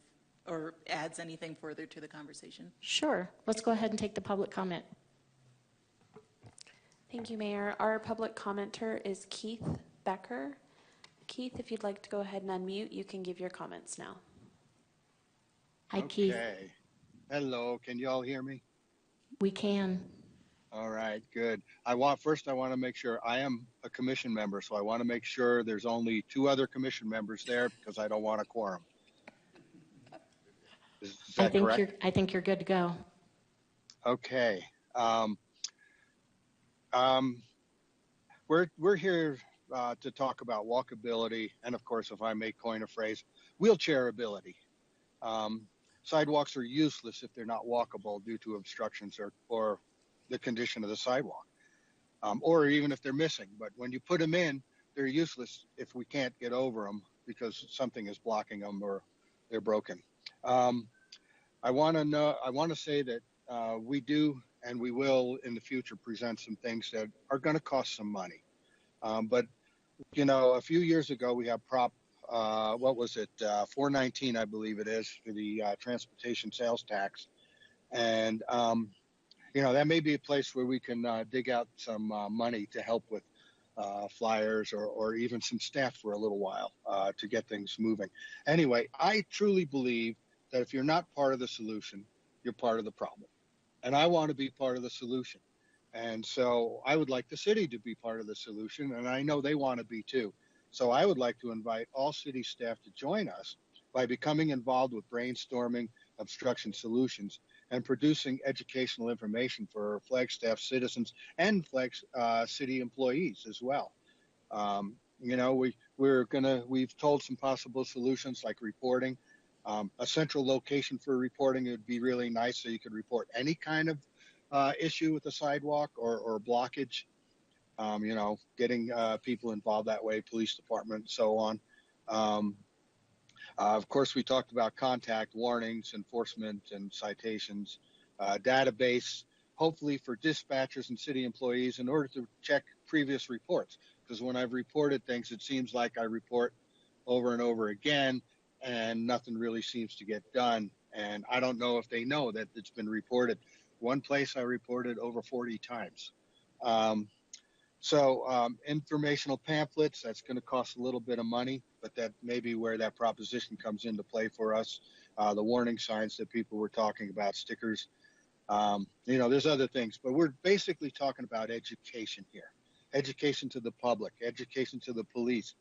or adds anything further to the conversation. Sure. Let's go ahead and take the public comment. Thank you, Mayor. Our public commenter is Keith Becker. Keith, if you'd like to go ahead and unmute, you can give your comments now. Hi, Keith. Okay. Hello. Can you all hear me? We can. All right, good. First I want to make sure I am a commission member, so I want to make sure there's only 2 other commission members there because I don't want a quorum. Is that correct? I think you're good to go. Okay. We're here to talk about walkability and, of course, if I may coin a phrase, wheelchairability. Sidewalks are useless if they're not walkable due to obstructions or the condition of the sidewalk, or even if they're missing. But when you put them in, they're useless if we can't get over them because something is blocking them or they're broken. I want to say that we do and we will in the future present some things that are going to cost some money. But you know, a few years ago we had Prop 419, I believe it is, for the transportation sales tax, and you know, that may be a place where we can dig out some money to help with flyers or even some staff for a little while to get things moving. Anyway, I truly believe that if you're not part of the solution, you're part of the problem. And I want to be part of the solution. And so I would like the city to be part of the solution, and I know they want to be too. So I would like to invite all city staff to join us by becoming involved with brainstorming obstruction solutions and producing educational information for Flagstaff citizens and city employees as well. You know, we've told some possible solutions like reporting. A central location for reporting would be really nice, so you could report any kind of issue with the sidewalk or blockage. You know, getting people involved that way, police department, and so on. Of course, we talked about contact warnings, enforcement, and citations, database, hopefully for dispatchers and city employees in order to check previous reports. Because when I've reported things, it seems like I report over and over again, and nothing really seems to get done. And I don't know if they know that it's been reported. One place I reported over 40 times. Informational pamphlets, that's going to cost a little bit of money, but that may be where that proposition comes into play for us. The warning signs that people were talking about, stickers. You know, there's other things, but we're basically talking about education here. Education to the public, education to the police,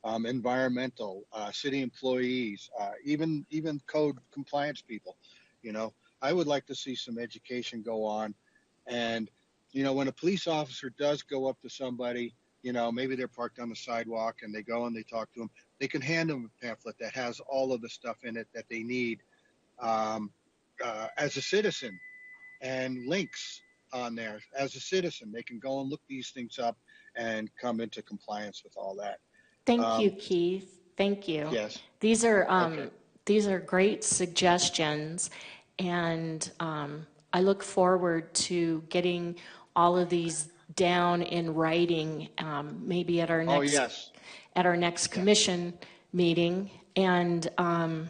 environmental, city employees, even code compliance people. You know, I would like to see some education go on. And you know, when a police officer does go up to somebody, you know, maybe they're parked on the sidewalk and they go and they talk to them, they can hand them a pamphlet that has all of the stuff in it that they need as a citizen, and links on there. As a citizen, they can go and look these things up and come into compliance with all that. Thank you, Keith. Thank you. Yes. These are great suggestions, and I look forward to getting all of these down in writing, maybe at our next commission meeting, and I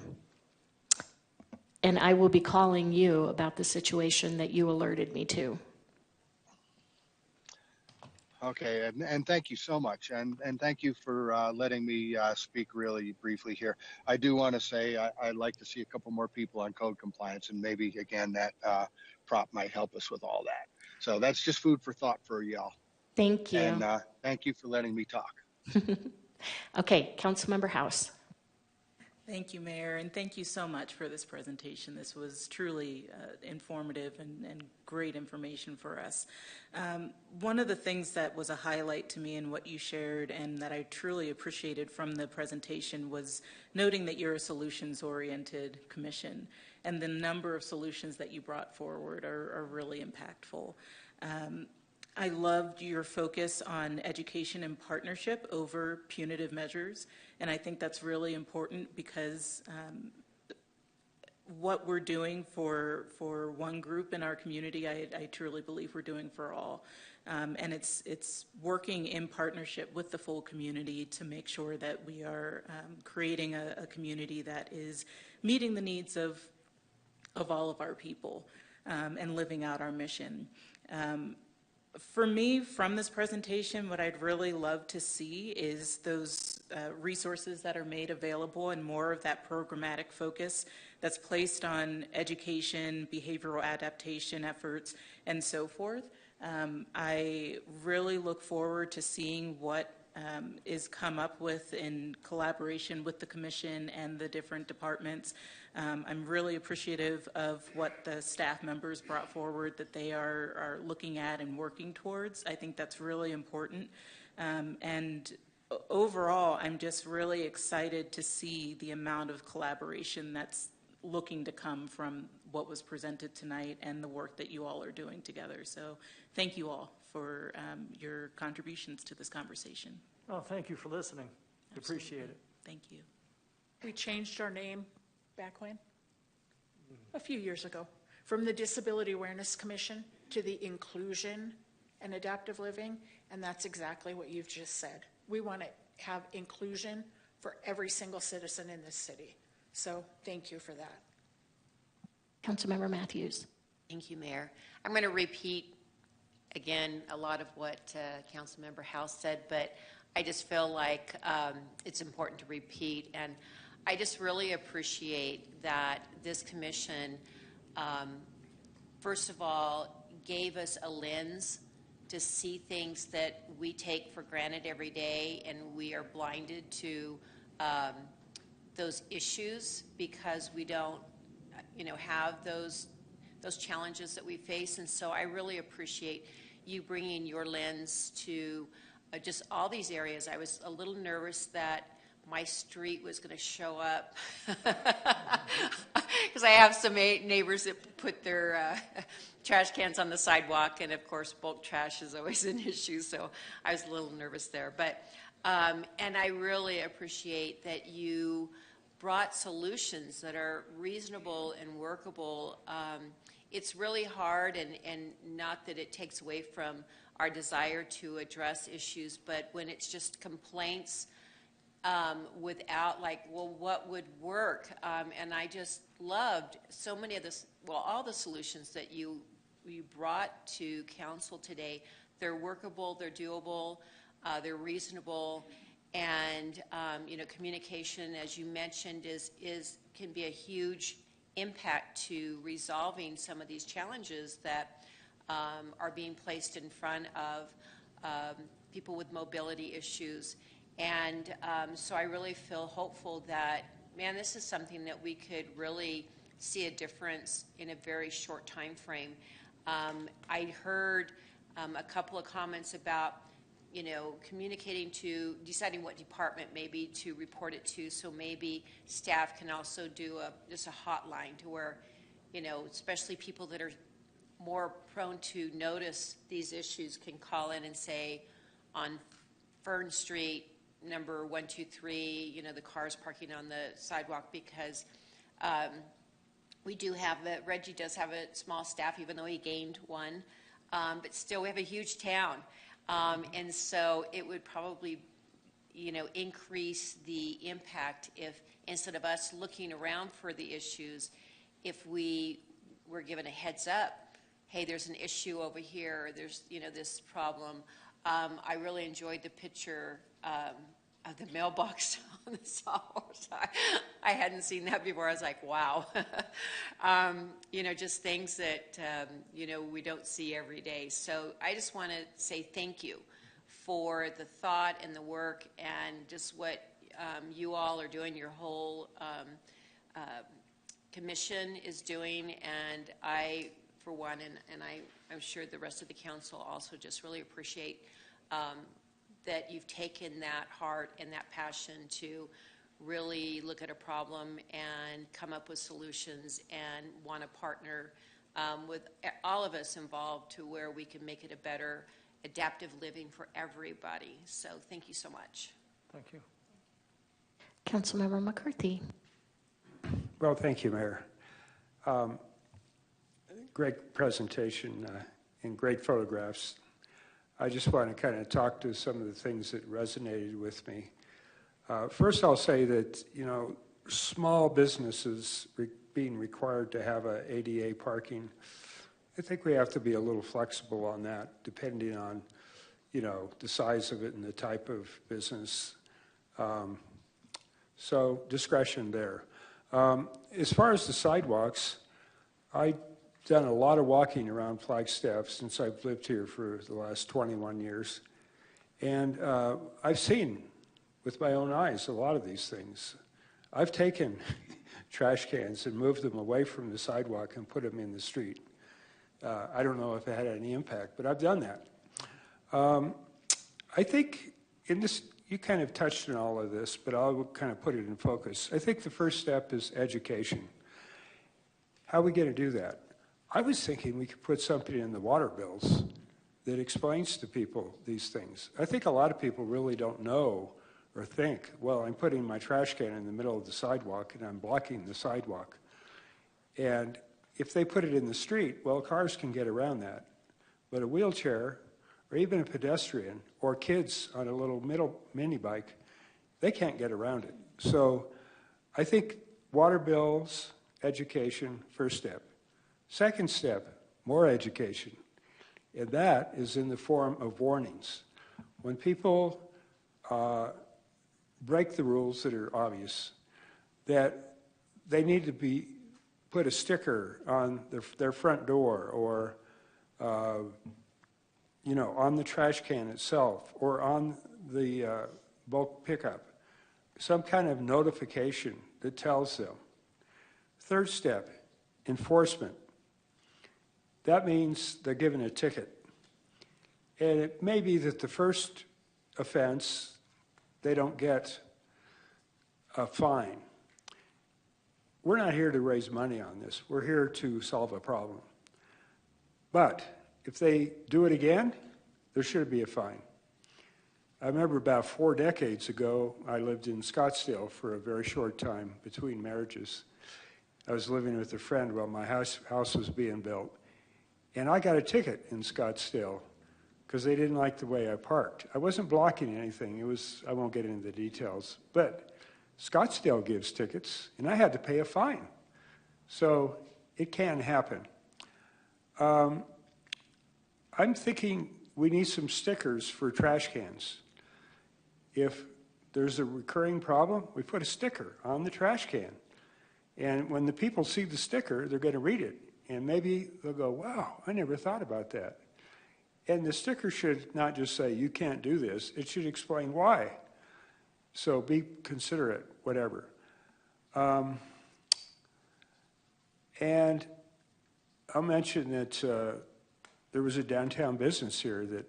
will be calling you about the situation that you alerted me to. Okay, and thank you so much, and thank you for letting me speak really briefly here. I do want to say I'd like to see a couple more people on code compliance, and maybe again that prop might help us with all that. So that's just food for thought for y'all. Thank you. And thank you for letting me talk. Okay, Councilmember House. Thank you, Mayor, and thank you so much for this presentation. This was truly informative and great information for us. One of the things that was a highlight to me in what you shared and that I truly appreciated from the presentation was noting that you're a solutions-oriented commission, and the number of solutions that you brought forward are really impactful. I loved your focus on education and partnership over punitive measures, and I think that's really important because what we're doing for one group in our community, I truly believe we're doing for all. And it's working in partnership with the full community to make sure that we are creating a community that is meeting the needs of all of our people and living out our mission. For me, from this presentation, what I'd really love to see is those resources that are made available and more of that programmatic focus that's placed on education, behavioral adaptation efforts, and so forth. I really look forward to seeing what is come up with in collaboration with the Commission and the different departments. I'm really appreciative of what the staff members brought forward that they are looking at and working towards. I think that's really important. And overall, I'm just really excited to see the amount of collaboration that's looking to come from what was presented tonight and the work that you all are doing together. So thank you all for your contributions to this conversation. Oh, thank you for listening. We appreciate it. Thank you. We changed our name back when? A few years ago. From the Disability Awareness Commission to the Inclusion and Adaptive Living, and that's exactly what you've just said. We want to have inclusion for every single citizen in this city. So thank you for that. Councilmember Matthews. Thank you, Mayor. I'm going to repeat again a lot of what Councilmember House said, but I just feel like it's important to repeat. And I just really appreciate that this commission, first of all, gave us a lens to see things that we take for granted every day, and we are blinded to those issues because we don't, have those challenges that we face. And so I really appreciate you bringing your lens to just all these areas. I was a little nervous that my street was going to show up because I have some neighbors that put their trash cans on the sidewalk, and of course bulk trash is always an issue, so I was a little nervous there. But and I really appreciate that you brought solutions that are reasonable and workable. It's really hard, and not that it takes away from our desire to address issues, but when it's just complaints without what would work. And I just loved so many of this, all the solutions that you brought to council today. They're workable, they're doable, they're reasonable, and communication, as you mentioned, can be a huge impact to resolving some of these challenges that are being placed in front of people with mobility issues. And so I really feel hopeful that, man, this is something that we could really see a difference in a very short time frame. I heard a couple of comments about, communicating to, deciding what department maybe to report it to, so maybe staff can also do just a hotline to where, especially people that are more prone to notice these issues can call in and say, on Fern Street, number 123, the cars parking on the sidewalk, because we do have Reggie does have a small staff, even though he gained one, but still we have a huge town. And so it would probably, increase the impact if, instead of us looking around for the issues, if we were given a heads up, hey, there's an issue over here, there's, this problem. I really enjoyed the picture of the mailbox on the softball side. I hadn't seen that before. I was like, wow. Just things that, we don't see every day. So I just want to say thank you for the thought and the work and just what you all are doing, your whole commission is doing. And I, for one, and I'm sure the rest of the council also just really appreciate that you've taken that heart and that passion to really look at a problem and come up with solutions and want to partner with all of us involved to where we can make it a better adaptive living for everybody. So thank you so much. Thank you. Councilmember McCarthy. Well, thank you, Mayor. Great presentation and great photographs. I just want to kind of talk to some of the things that resonated with me. First, I'll say that, you know, small businesses being required to have a ADA parking, I think we have to be a little flexible on that, depending on, you know, the size of it and the type of business. So discretion there. As far as the sidewalks, I've done a lot of walking around Flagstaff since I've lived here for the last 21 years. And I've seen with my own eyes a lot of these things. I've taken trash cans and moved them away from the sidewalk and put them in the street. I don't know if it had any impact, but I've done that. I think in this, you kind of touched on all of this, but I'll kind of put it in focus. I think the first step is education. How are we going to do that? I was thinking we could put something in the water bills that explains to people these things. I think a lot of people really don't know or think, well, I'm putting my trash can in the middle of the sidewalk and I'm blocking the sidewalk. And if they put it in the street, well, cars can get around that. But a wheelchair, or even a pedestrian, or kids on a little mini bike, they can't get around it. So I think water bills, education, first step. Second step, more education. And that is in the form of warnings. When people break the rules that are obvious, that they need to put a sticker on their front door, or you know, on the trash can itself, or on the bulk pickup, some kind of notification that tells them. Third step, enforcement. That means they're given a ticket. And it may be that the first offense, they don't get a fine. We're not here to raise money on this. We're here to solve a problem. But if they do it again, there should be a fine. I remember about 4 decades ago, I lived in Scottsdale for a very short time between marriages. I was living with a friend while my house was being built. And I got a ticket in Scottsdale because they didn't like the way I parked. I wasn't blocking anything. I won't get into the details. But Scottsdale gives tickets, and I had to pay a fine. So it can happen. I'm thinking we need some stickers for trash cans. If there's a recurring problem, we put a sticker on the trash can. And when the people see the sticker, they're going to read it. And maybe they'll go, wow, I never thought about that. And the sticker should not just say, you can't do this. It should explain why. So be considerate, whatever. And I'll mention that there was a downtown business here that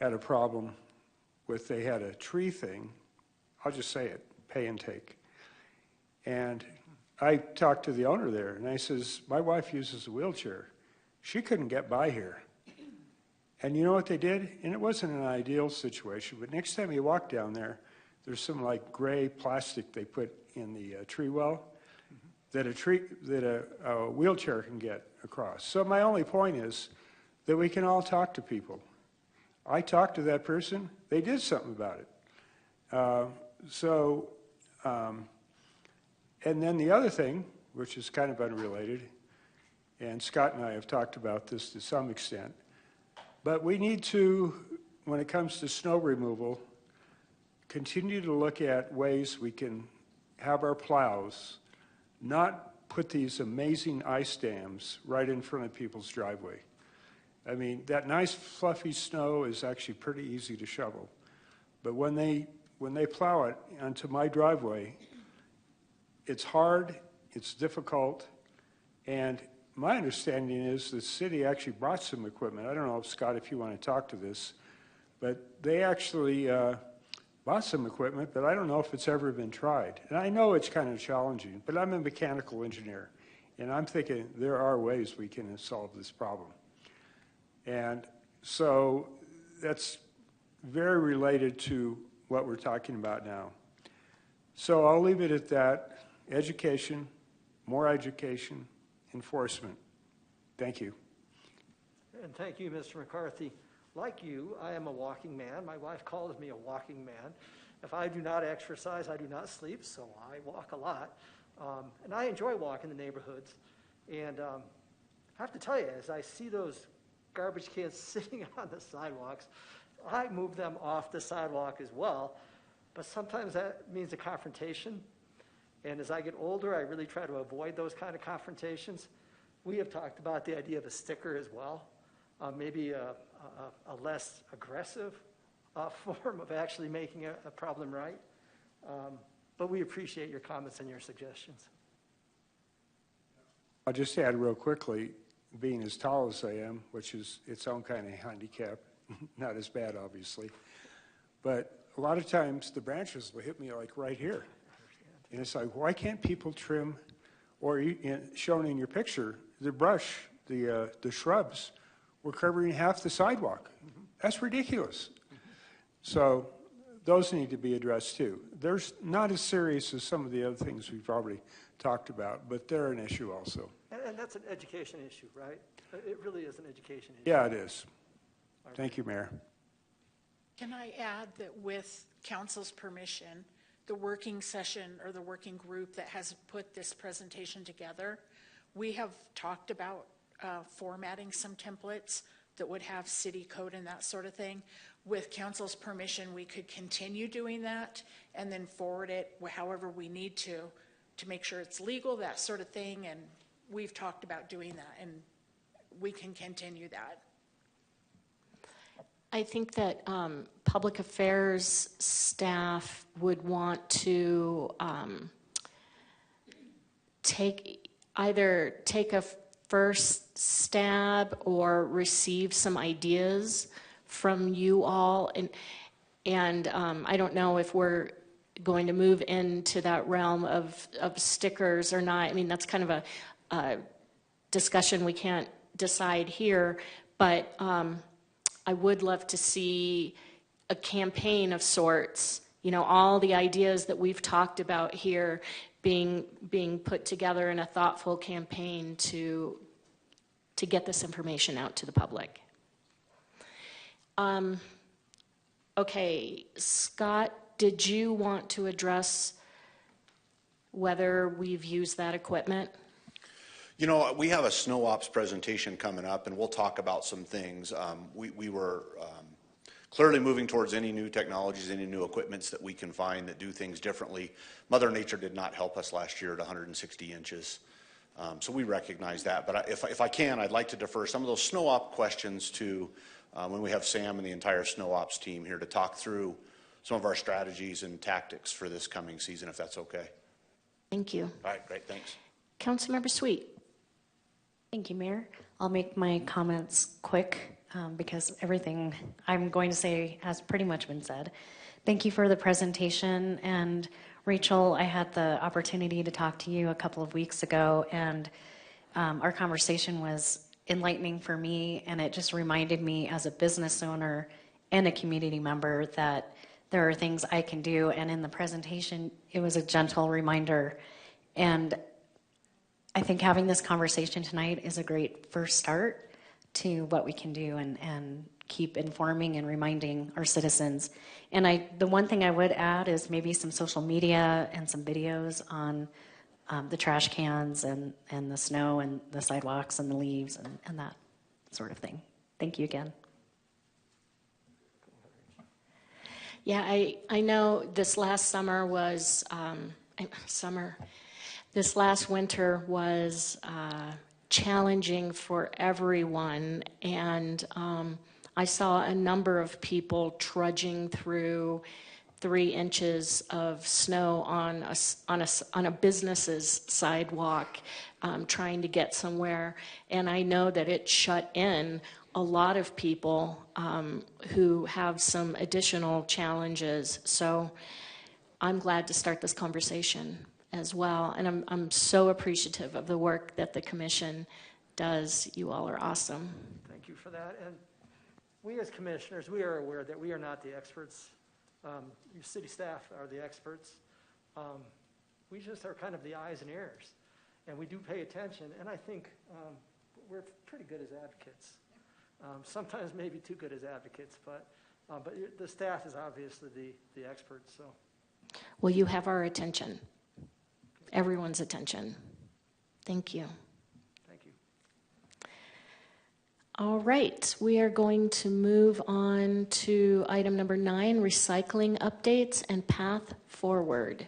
had a problem with, they had a tree thing. I'll just say it, pay and take. And I talked to the owner there, and I says, my wife uses a wheelchair. She couldn't get by here. And you know what they did? And it wasn't an ideal situation, but next time you walk down there, there's some like gray plastic they put in the tree well that a wheelchair can get across. So my only point is that we can all talk to people. I talked to that person, they did something about it. And then the other thing, which is kind of unrelated, and Scott and I have talked about this to some extent, but we need to, when it comes to snow removal, continue to look at ways we can have our plows not put these amazing ice dams right in front of people's driveway. I mean, that nice fluffy snow is actually pretty easy to shovel. But when they plow it onto my driveway, it's hard, it's difficult, and my understanding is the city actually brought some equipment. I don't know, Scott, if you want to talk to this, but they actually bought some equipment, but I don't know if it's ever been tried. And I know it's kind of challenging, but I'm a mechanical engineer, and I'm thinking there are ways we can solve this problem. And so that's very related to what we're talking about now. So I'll leave it at that. Education, more education, enforcement. Thank you. And thank you, Mr. McCarthy. Like you, I am a walking man. My wife calls me a walking man. If I do not exercise, I do not sleep, so I walk a lot. And I enjoy walking the neighborhoods. And I have to tell you, as I see those garbage cans sitting on the sidewalks, I move them off the sidewalk as well. But sometimes that means a confrontation. And as I get older, I really try to avoid those kind of confrontations. We have talked about the idea of a sticker as well, maybe a less aggressive form of actually making a problem right. But we appreciate your comments and your suggestions. I'll just add real quickly, being as tall as I am, which is its own kind of handicap, not as bad, obviously, but a lot of times the branches will hit me like right here. And it's like, why can't people trim, or shown in your picture, the brush, the shrubs were covering half the sidewalk. That's ridiculous. So those need to be addressed too. They're not as serious as some of the other things we've already talked about, but they're an issue also. And that's an education issue, right? It really is an education issue. Yeah, it is. Thank you, Mayor. Can I add that with council's permission, the working session or the working group that has put this presentation together, we have talked about formatting some templates that would have city code and that sort of thing. With council's permission, we could continue doing that and then forward it however we need to make sure it's legal, that sort of thing. And we've talked about doing that, and we can continue that. I think that public affairs staff would want to either take a first stab or receive some ideas from you all, and I don't know if we're going to move into that realm of stickers or not. I mean, that's kind of a discussion we can't decide here, but I would love to see a campaign of sorts, you know, all the ideas that we've talked about here being put together in a thoughtful campaign to get this information out to the public. Okay, Scott, did you want to address whether we've used that equipment? You know, we have a snow ops presentation coming up, and we'll talk about some things. We were clearly moving towards any new technologies, any new equipments that we can find that do things differently. Mother Nature did not help us last year at 160 inches. So we recognize that. But if I can, I'd like to defer some of those snow op questions to when we have Sam and the entire snow ops team here to talk through some of our strategies and tactics for this coming season, if that's okay. Thank you. All right, great, thanks. Councilmember Sweet. Thank you, Mayor. I'll make my comments quick because everything I'm going to say has pretty much been said. Thank you for the presentation. And Rachel, I had the opportunity to talk to you a couple of weeks ago, and our conversation was enlightening for me, and it just reminded me as a business owner and a community member that there are things I can do. And in the presentation, it was a gentle reminder. And I think having this conversation tonight is a great first start to what we can do and keep informing and reminding our citizens. And the one thing I would add is maybe some social media and some videos on the trash cans and the snow and the sidewalks and the leaves and that sort of thing. Thank you again. Yeah, I know this last summer was, this last winter was challenging for everyone, and I saw a number of people trudging through 3 inches of snow on a business's sidewalk, trying to get somewhere, and I know that it shut in a lot of people who have some additional challenges. So I'm glad to start this conversation as well. And I'm so appreciative of the work that the commission does. You all are awesome. Thank you for that. And we as commissioners, we are aware that we are not the experts. Your city staff are the experts. We just are kind of the eyes and ears. and we do pay attention, and I think we're pretty good as advocates. Sometimes maybe too good as advocates, but the staff is obviously the experts. So, Well, you have our attention, everyone's attention. Thank you. thank you. All right, we are going to move on to item number 9, recycling updates and path forward.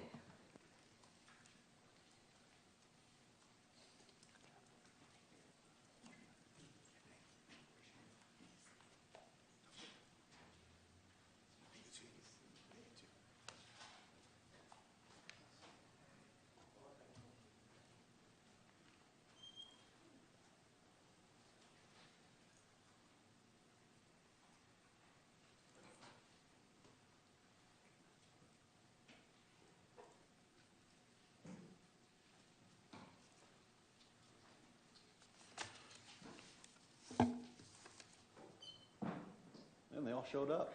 And they all showed up.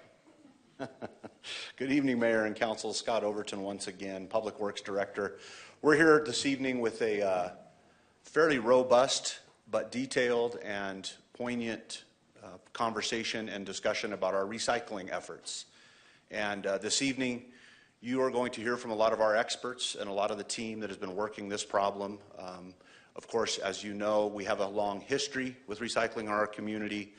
Good evening, Mayor and Council. Scott Overton once again, Public Works Director. We're here this evening with a fairly robust but detailed and poignant conversation and discussion about our recycling efforts. And this evening, you are going to hear from a lot of our experts and a lot of the team that has been working this problem. Of course, as you know, we have a long history with recycling in our community,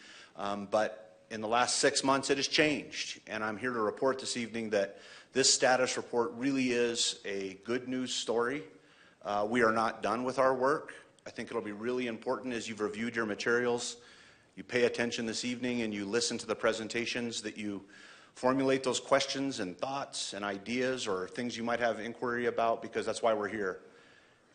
but in the last 6 months, it has changed, and I'm here to report this evening that this status report really is a good news story. We are not done with our work. I think it'll be really important as you've reviewed your materials, you pay attention this evening and you listen to the presentations, that you formulate those questions and thoughts and ideas or things you might have inquiry about, because that's why we're here.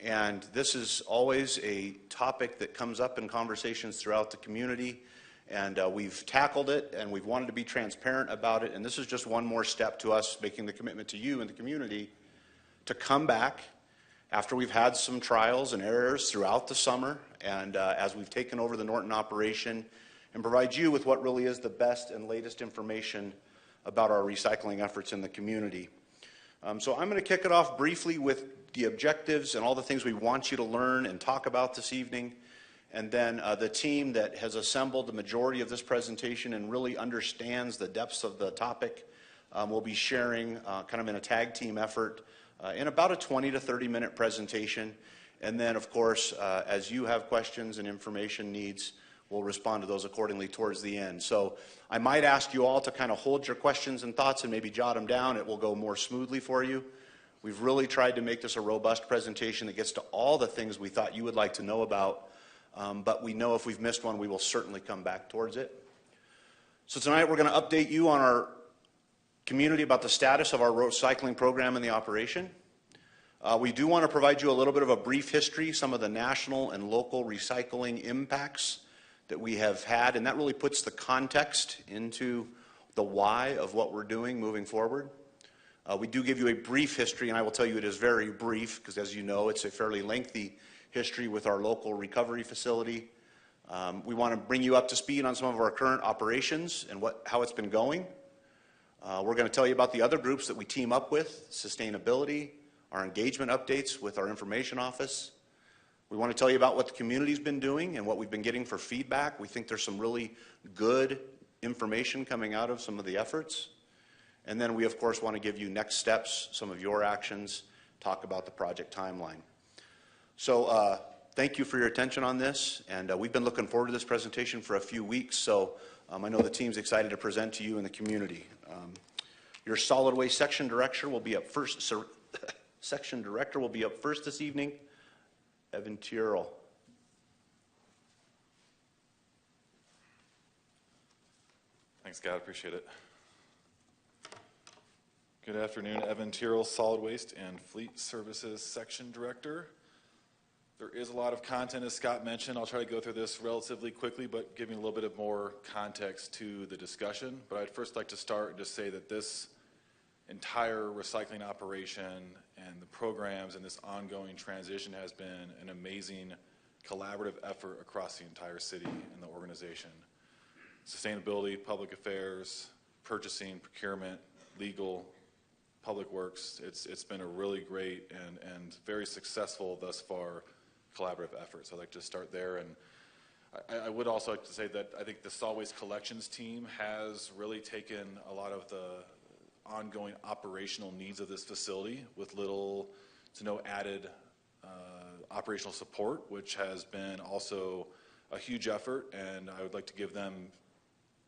And this is always a topic that comes up in conversations throughout the community. And we've tackled it, and we've wanted to be transparent about it. And this is just one more step to us making the commitment to you and the community to come back after we've had some trials and errors throughout the summer, and as we've taken over the Norton operation, and provide you with what really is the best and latest information about our recycling efforts in the community. So I'm going to kick it off briefly with the objectives and all the things we want you to learn and talk about this evening. And then the team that has assembled the majority of this presentation and really understands the depths of the topic will be sharing kind of in a tag team effort in about a 20 to 30 minute presentation. And then, of course, as you have questions and information needs, we'll respond to those accordingly towards the end. So I might ask you all to kind of hold your questions and thoughts and maybe jot them down. It will go more smoothly for you. We've really tried to make this a robust presentation that gets to all the things we thought you would like to know about. But we know if we've missed one, we will certainly come back towards it. So tonight we're going to update you on our community about the status of our recycling program and the operation. We do want to provide you a little bit of a brief history, some of the national and local recycling impacts that we have had, and that really puts the context into the why of what we're doing moving forward. We do give you a brief history, and I will tell you it is very brief, because as you know, it's a fairly lengthy history with our local recovery facility. We want to bring you up to speed on some of our current operations and how it's been going. We're going to tell you about the other groups that we team up with, sustainability, our engagement updates with our information office. We want to tell you about what the community's been doing and what we've been getting for feedback. We think there's some really good information coming out of some of the efforts. And then we, of course, want to give you next steps, some of your actions, talk about the project timeline. So thank you for your attention on this, and we've been looking forward to this presentation for a few weeks, so I know the team's excited to present to you in the community. Your solid waste section director will be up first. Section director will be up first this evening, Evan Tyrrell. Thanks, Scott. Appreciate it. Good afternoon, Evan Tyrrell, Solid Waste and Fleet Services Section Director. There is a lot of content, as Scott mentioned. I'll try to go through this relatively quickly, but give you a little bit of more context to the discussion. But I'd first like to start and just say that this entire recycling operation and the programs and this ongoing transition has been an amazing collaborative effort across the entire city and the organization. Sustainability, public affairs, purchasing, procurement, legal, public works. It's been a really great and very successful thus far collaborative effort. So I'd like to start there. And I would also like to say that I think the solid waste collections team has really taken a lot of the ongoing operational needs of this facility with little to no added operational support, which has been also a huge effort, and I would like to give them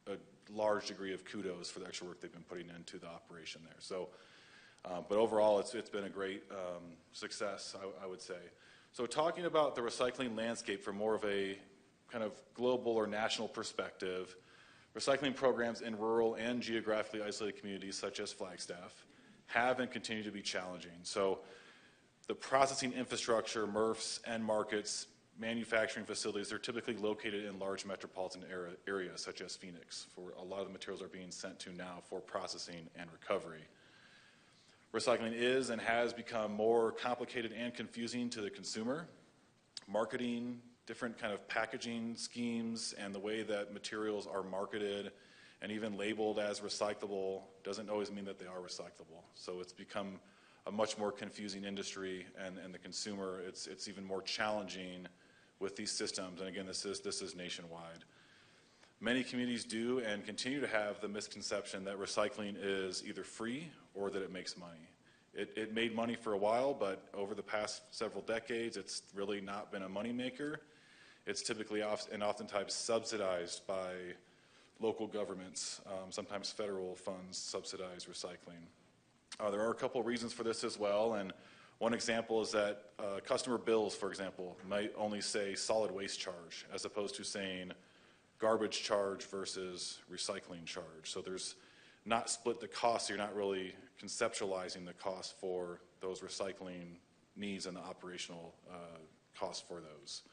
a large degree of kudos for the extra work they've been putting into the operation there. So, but overall, it's been a great success, I would say. So talking about the recycling landscape from more of a kind of global or national perspective, recycling programs in rural and geographically isolated communities such as Flagstaff have and continue to be challenging. So the processing infrastructure, MRFs, and markets, manufacturing facilities, they're typically located in large metropolitan areas such as Phoenix, for a lot of the materials are being sent to now for processing and recovery. Recycling is and has become more complicated and confusing to the consumer. Marketing, different kind of packaging schemes, and the way that materials are marketed and even labeled as recyclable doesn't always mean that they are recyclable. So it's become a much more confusing industry, and the consumer, it's even more challenging with these systems. And again, this is nationwide. Many communities do and continue to have the misconception that recycling is either free or that it makes money. It made money for a while, but over the past several decades, it's really not been a moneymaker. It's typically and oftentimes subsidized by local governments. Sometimes federal funds subsidize recycling. There are a couple of reasons for this as well, and one example is that customer bills, for example, might only say solid waste charge as opposed to saying garbage charge versus recycling charge. So there's not split the cost, so you're not really conceptualizing the cost for those recycling needs and the operational cost for those.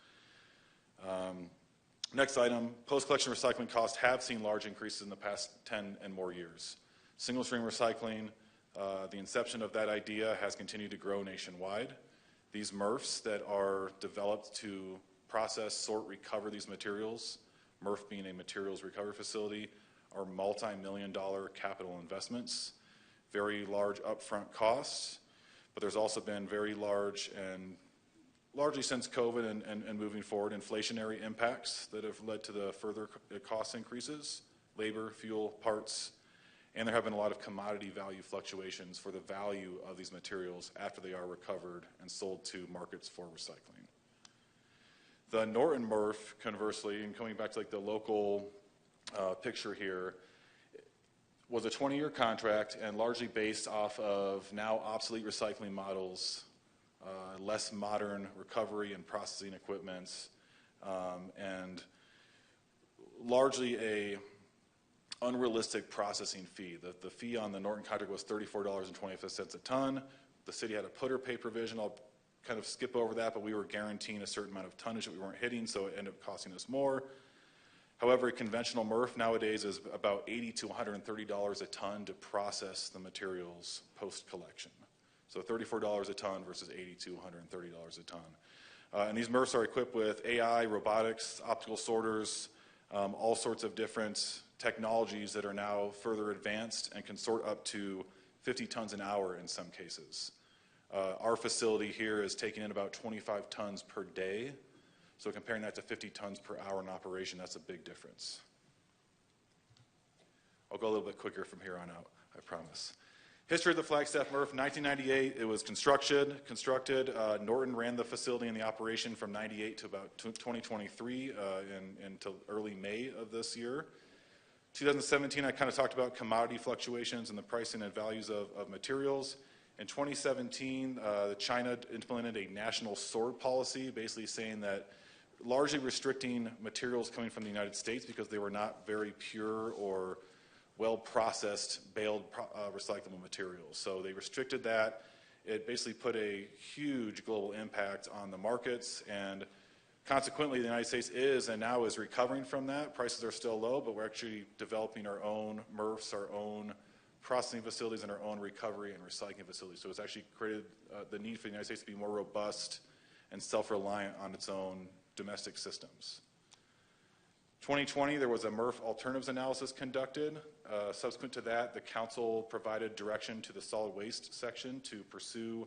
Next item, post-collection recycling costs have seen large increases in the past 10 and more years. Single-stream recycling, the inception of that idea has continued to grow nationwide. These MRFs that are developed to process, sort, recover these materials, MRF being a materials recovery facility, are multi-million-dollar capital investments, very large upfront costs, but there's also been very large and largely since COVID and moving forward, inflationary impacts that have led to the further cost increases, labor, fuel, parts, and there have been a lot of commodity value fluctuations for the value of these materials after they are recovered and sold to markets for recycling. The Norton MRF, conversely, and coming back to like the local picture here, was a 20-year contract and largely based off of now obsolete recycling models, less modern recovery and processing equipment, and largely a unrealistic processing fee. The fee on the Norton contract was $34.25 a ton. The city had a put or pay provision. I'll kind of skip over that, but we were guaranteeing a certain amount of tonnage that we weren't hitting, so it ended up costing us more. However, a conventional MRF nowadays is about $80 to $130 a ton to process the materials post-collection. So $34 a ton versus $80 to $130 a ton. And these MRFs are equipped with AI, robotics, optical sorters, all sorts of different technologies that are now further advanced and can sort up to 50 tons an hour in some cases. Our facility here is taking in about 25 tons per day. So comparing that to 50 tons per hour in operation, that's a big difference. I'll go a little bit quicker from here on out, I promise. History of the Flagstaff MRF, 1998, it was constructed. Norton ran the facility and the operation from 98 to about 2023 until early May of this year. 2017, I kind of talked about commodity fluctuations and the pricing and values of materials. In 2017, China implemented a national sort policy, basically saying that largely restricting materials coming from the United States because they were not very pure or well-processed, baled recyclable materials. So they restricted that. It basically put a huge global impact on the markets, and consequently, the United States is and now is recovering from that. Prices are still low, but we're actually developing our own MRFs, our own processing facilities, and our own recovery and recycling facilities. So it's actually created the need for the United States to be more robust and self-reliant on its own domestic systems. 2020, there was a MRF alternatives analysis conducted. Subsequent to that, the council provided direction to the solid waste section to pursue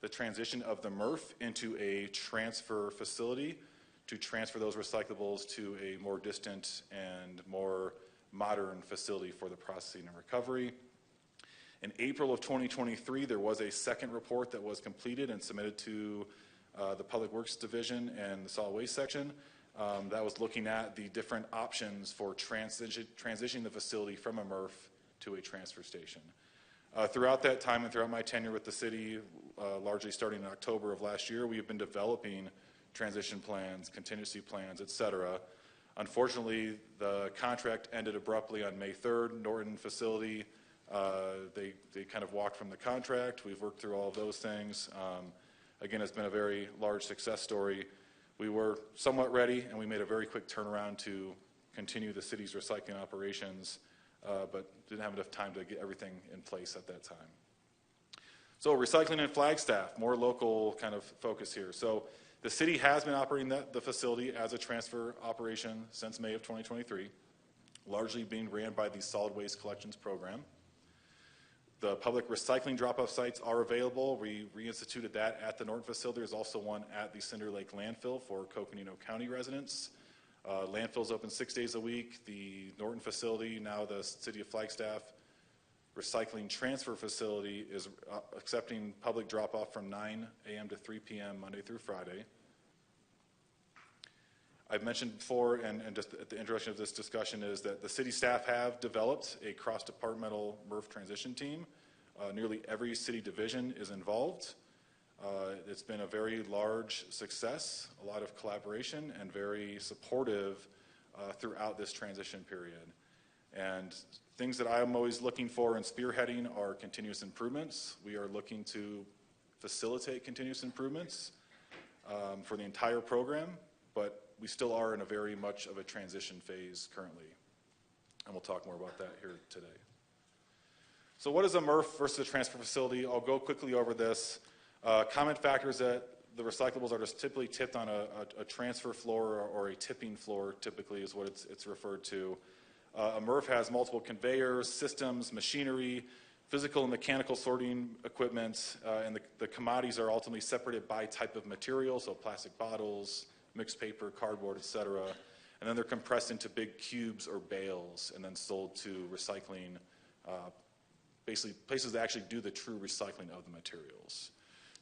the transition of the MRF into a transfer facility to transfer those recyclables to a more distant and more modern facility for the processing and recovery. In April of 2023, there was a second report that was completed and submitted to the Public Works Division and the Solid Waste section that was looking at the different options for transitioning the facility from a MRF to a transfer station. Throughout that time and throughout my tenure with the city, largely starting in October of last year, we have been developing transition plans, contingency plans, et cetera. Unfortunately, the contract ended abruptly on May 3rd. Norton facility, they kind of walked from the contract. We've worked through all of those things. Again, it's been a very large success story. We were somewhat ready, and we made a very quick turnaround to continue the city's recycling operations, but didn't have enough time to get everything in place at that time. So recycling in Flagstaff, more local kind of focus here. So the city has been operating the facility as a transfer operation since May of 2023, largely being ran by the Solid Waste Collections Program. The public recycling drop-off sites are available. We reinstituted that at the Norton facility. There's also one at the Cinder Lake landfill for Coconino County residents. Landfill's open 6 days a week. The Norton facility, now the City of Flagstaff recycling transfer facility, is accepting public drop-off from 9 a.m. to 3 p.m. Monday through Friday. I've mentioned before, and just at the introduction of this discussion, is that the city staff have developed a cross-departmental MRF transition team. Nearly every city division is involved. It's been a very large success, a lot of collaboration, and very supportive throughout this transition period. And things that I'm always looking for and spearheading are continuous improvements. We are looking to facilitate continuous improvements for the entire program, but we still are in a very much of a transition phase currently. And we'll talk more about that here today. So what is a MRF versus a transfer facility? I'll go quickly over this. Common factors that the recyclables are just typically tipped on a transfer floor or a tipping floor, typically is what it's referred to. A MRF has multiple conveyors, systems, machinery, physical and mechanical sorting equipment, and the commodities are ultimately separated by type of material, so plastic bottles, mixed paper, cardboard, et cetera. And then they're compressed into big cubes or bales and then sold to recycling, basically places that actually do the true recycling of the materials.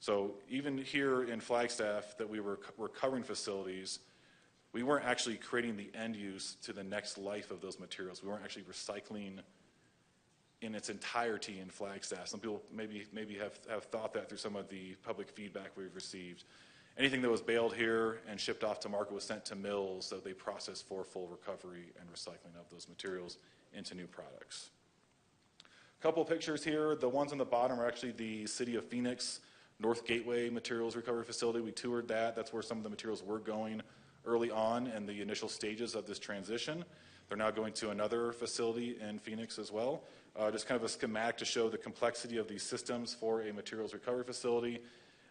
So even here in Flagstaff, that we were recovering facilities, we weren't actually creating the end use to the next life of those materials. We weren't actually recycling in its entirety in Flagstaff. Some people maybe have thought that through some of the public feedback we've received. Anything that was baled here and shipped off to market was sent to mills that they processed for full recovery and recycling of those materials into new products. A couple pictures here. The ones on the bottom are actually the City of Phoenix North Gateway Materials Recovery Facility. We toured that. That's where some of the materials were going early on in the initial stages of this transition. They're now going to another facility in Phoenix as well. Just kind of a schematic to show the complexity of these systems for a materials recovery facility.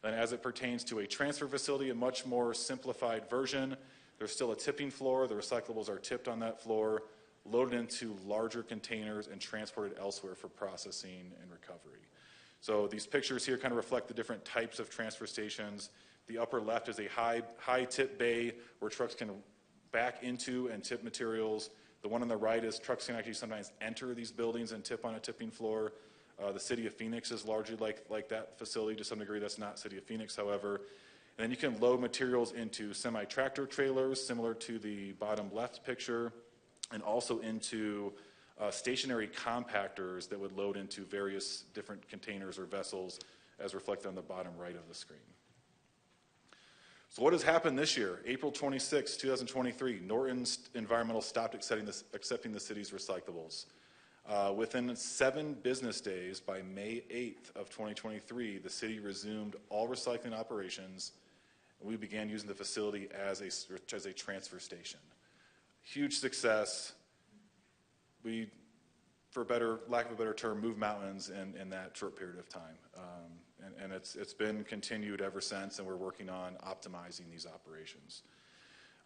And as it pertains to a transfer facility, a much more simplified version. There's still a tipping floor. The recyclables are tipped on that floor, loaded into larger containers, and transported elsewhere for processing and recovery. So these pictures here kind of reflect the different types of transfer stations. The upper left is a high tip bay where trucks can back into and tip materials. The one on the right is trucks can actually sometimes enter these buildings and tip on a tipping floor. The City of Phoenix is largely like that facility to some degree. That's not City of Phoenix, however. And then you can load materials into semi-tractor trailers, similar to the bottom left picture, and also into stationary compactors that would load into various different containers or vessels, as reflected on the bottom right of the screen. So what has happened this year? April 26, 2023, Norton Environmental stopped accepting the city's recyclables. Within 7 business days, by May 8th of 2023, the city resumed all recycling operations, and we began using the facility as a transfer station. Huge success. We, for lack of a better term, moved mountains in that short period of time. And it's been continued ever since, and we're working on optimizing these operations.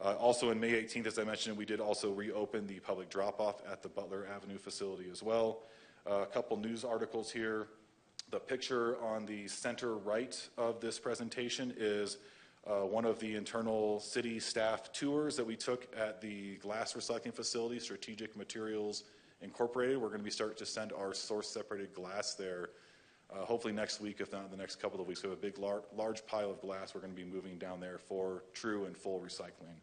Also on May 18th, as I mentioned, we did also reopen the public drop-off at the Butler Avenue facility as well. A couple news articles here. The picture on the center right of this presentation is one of the internal city staff tours that we took at the glass recycling facility, Strategic Materials Incorporated. We're going to be starting to send our source separated glass there hopefully next week, if not in the next couple of weeks. We have a big, large pile of glass we're going to be moving down there for true and full recycling.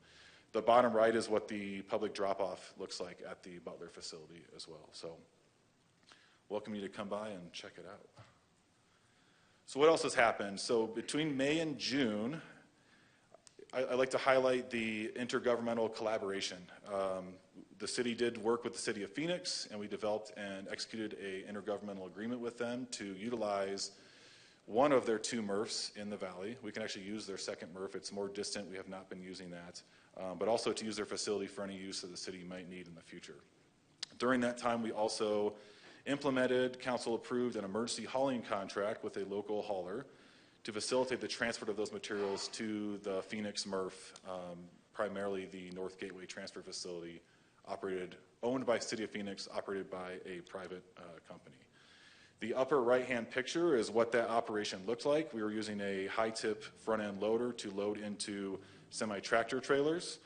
The bottom right is what the public drop-off looks like at the Butler facility as well. So welcome you to come by and check it out. So what else has happened? So between May and June, I'd like to highlight the intergovernmental collaboration. The city did work with the city of Phoenix, and we developed and executed an intergovernmental agreement with them to utilize one of their 2 MRFs in the valley. We can actually use their second MRF. It's more distant. We have not been using that. But also to use their facility for any use that the city might need in the future. During that time, we also implemented, council approved an emergency hauling contract with a local hauler to facilitate the transfer of those materials to the Phoenix MRF, primarily the North Gateway Transfer Facility, owned by City of Phoenix, operated by a private company. The upper right-hand picture is what that operation looked like. We were using a high-tip front-end loader to load into semi-tractor trailers.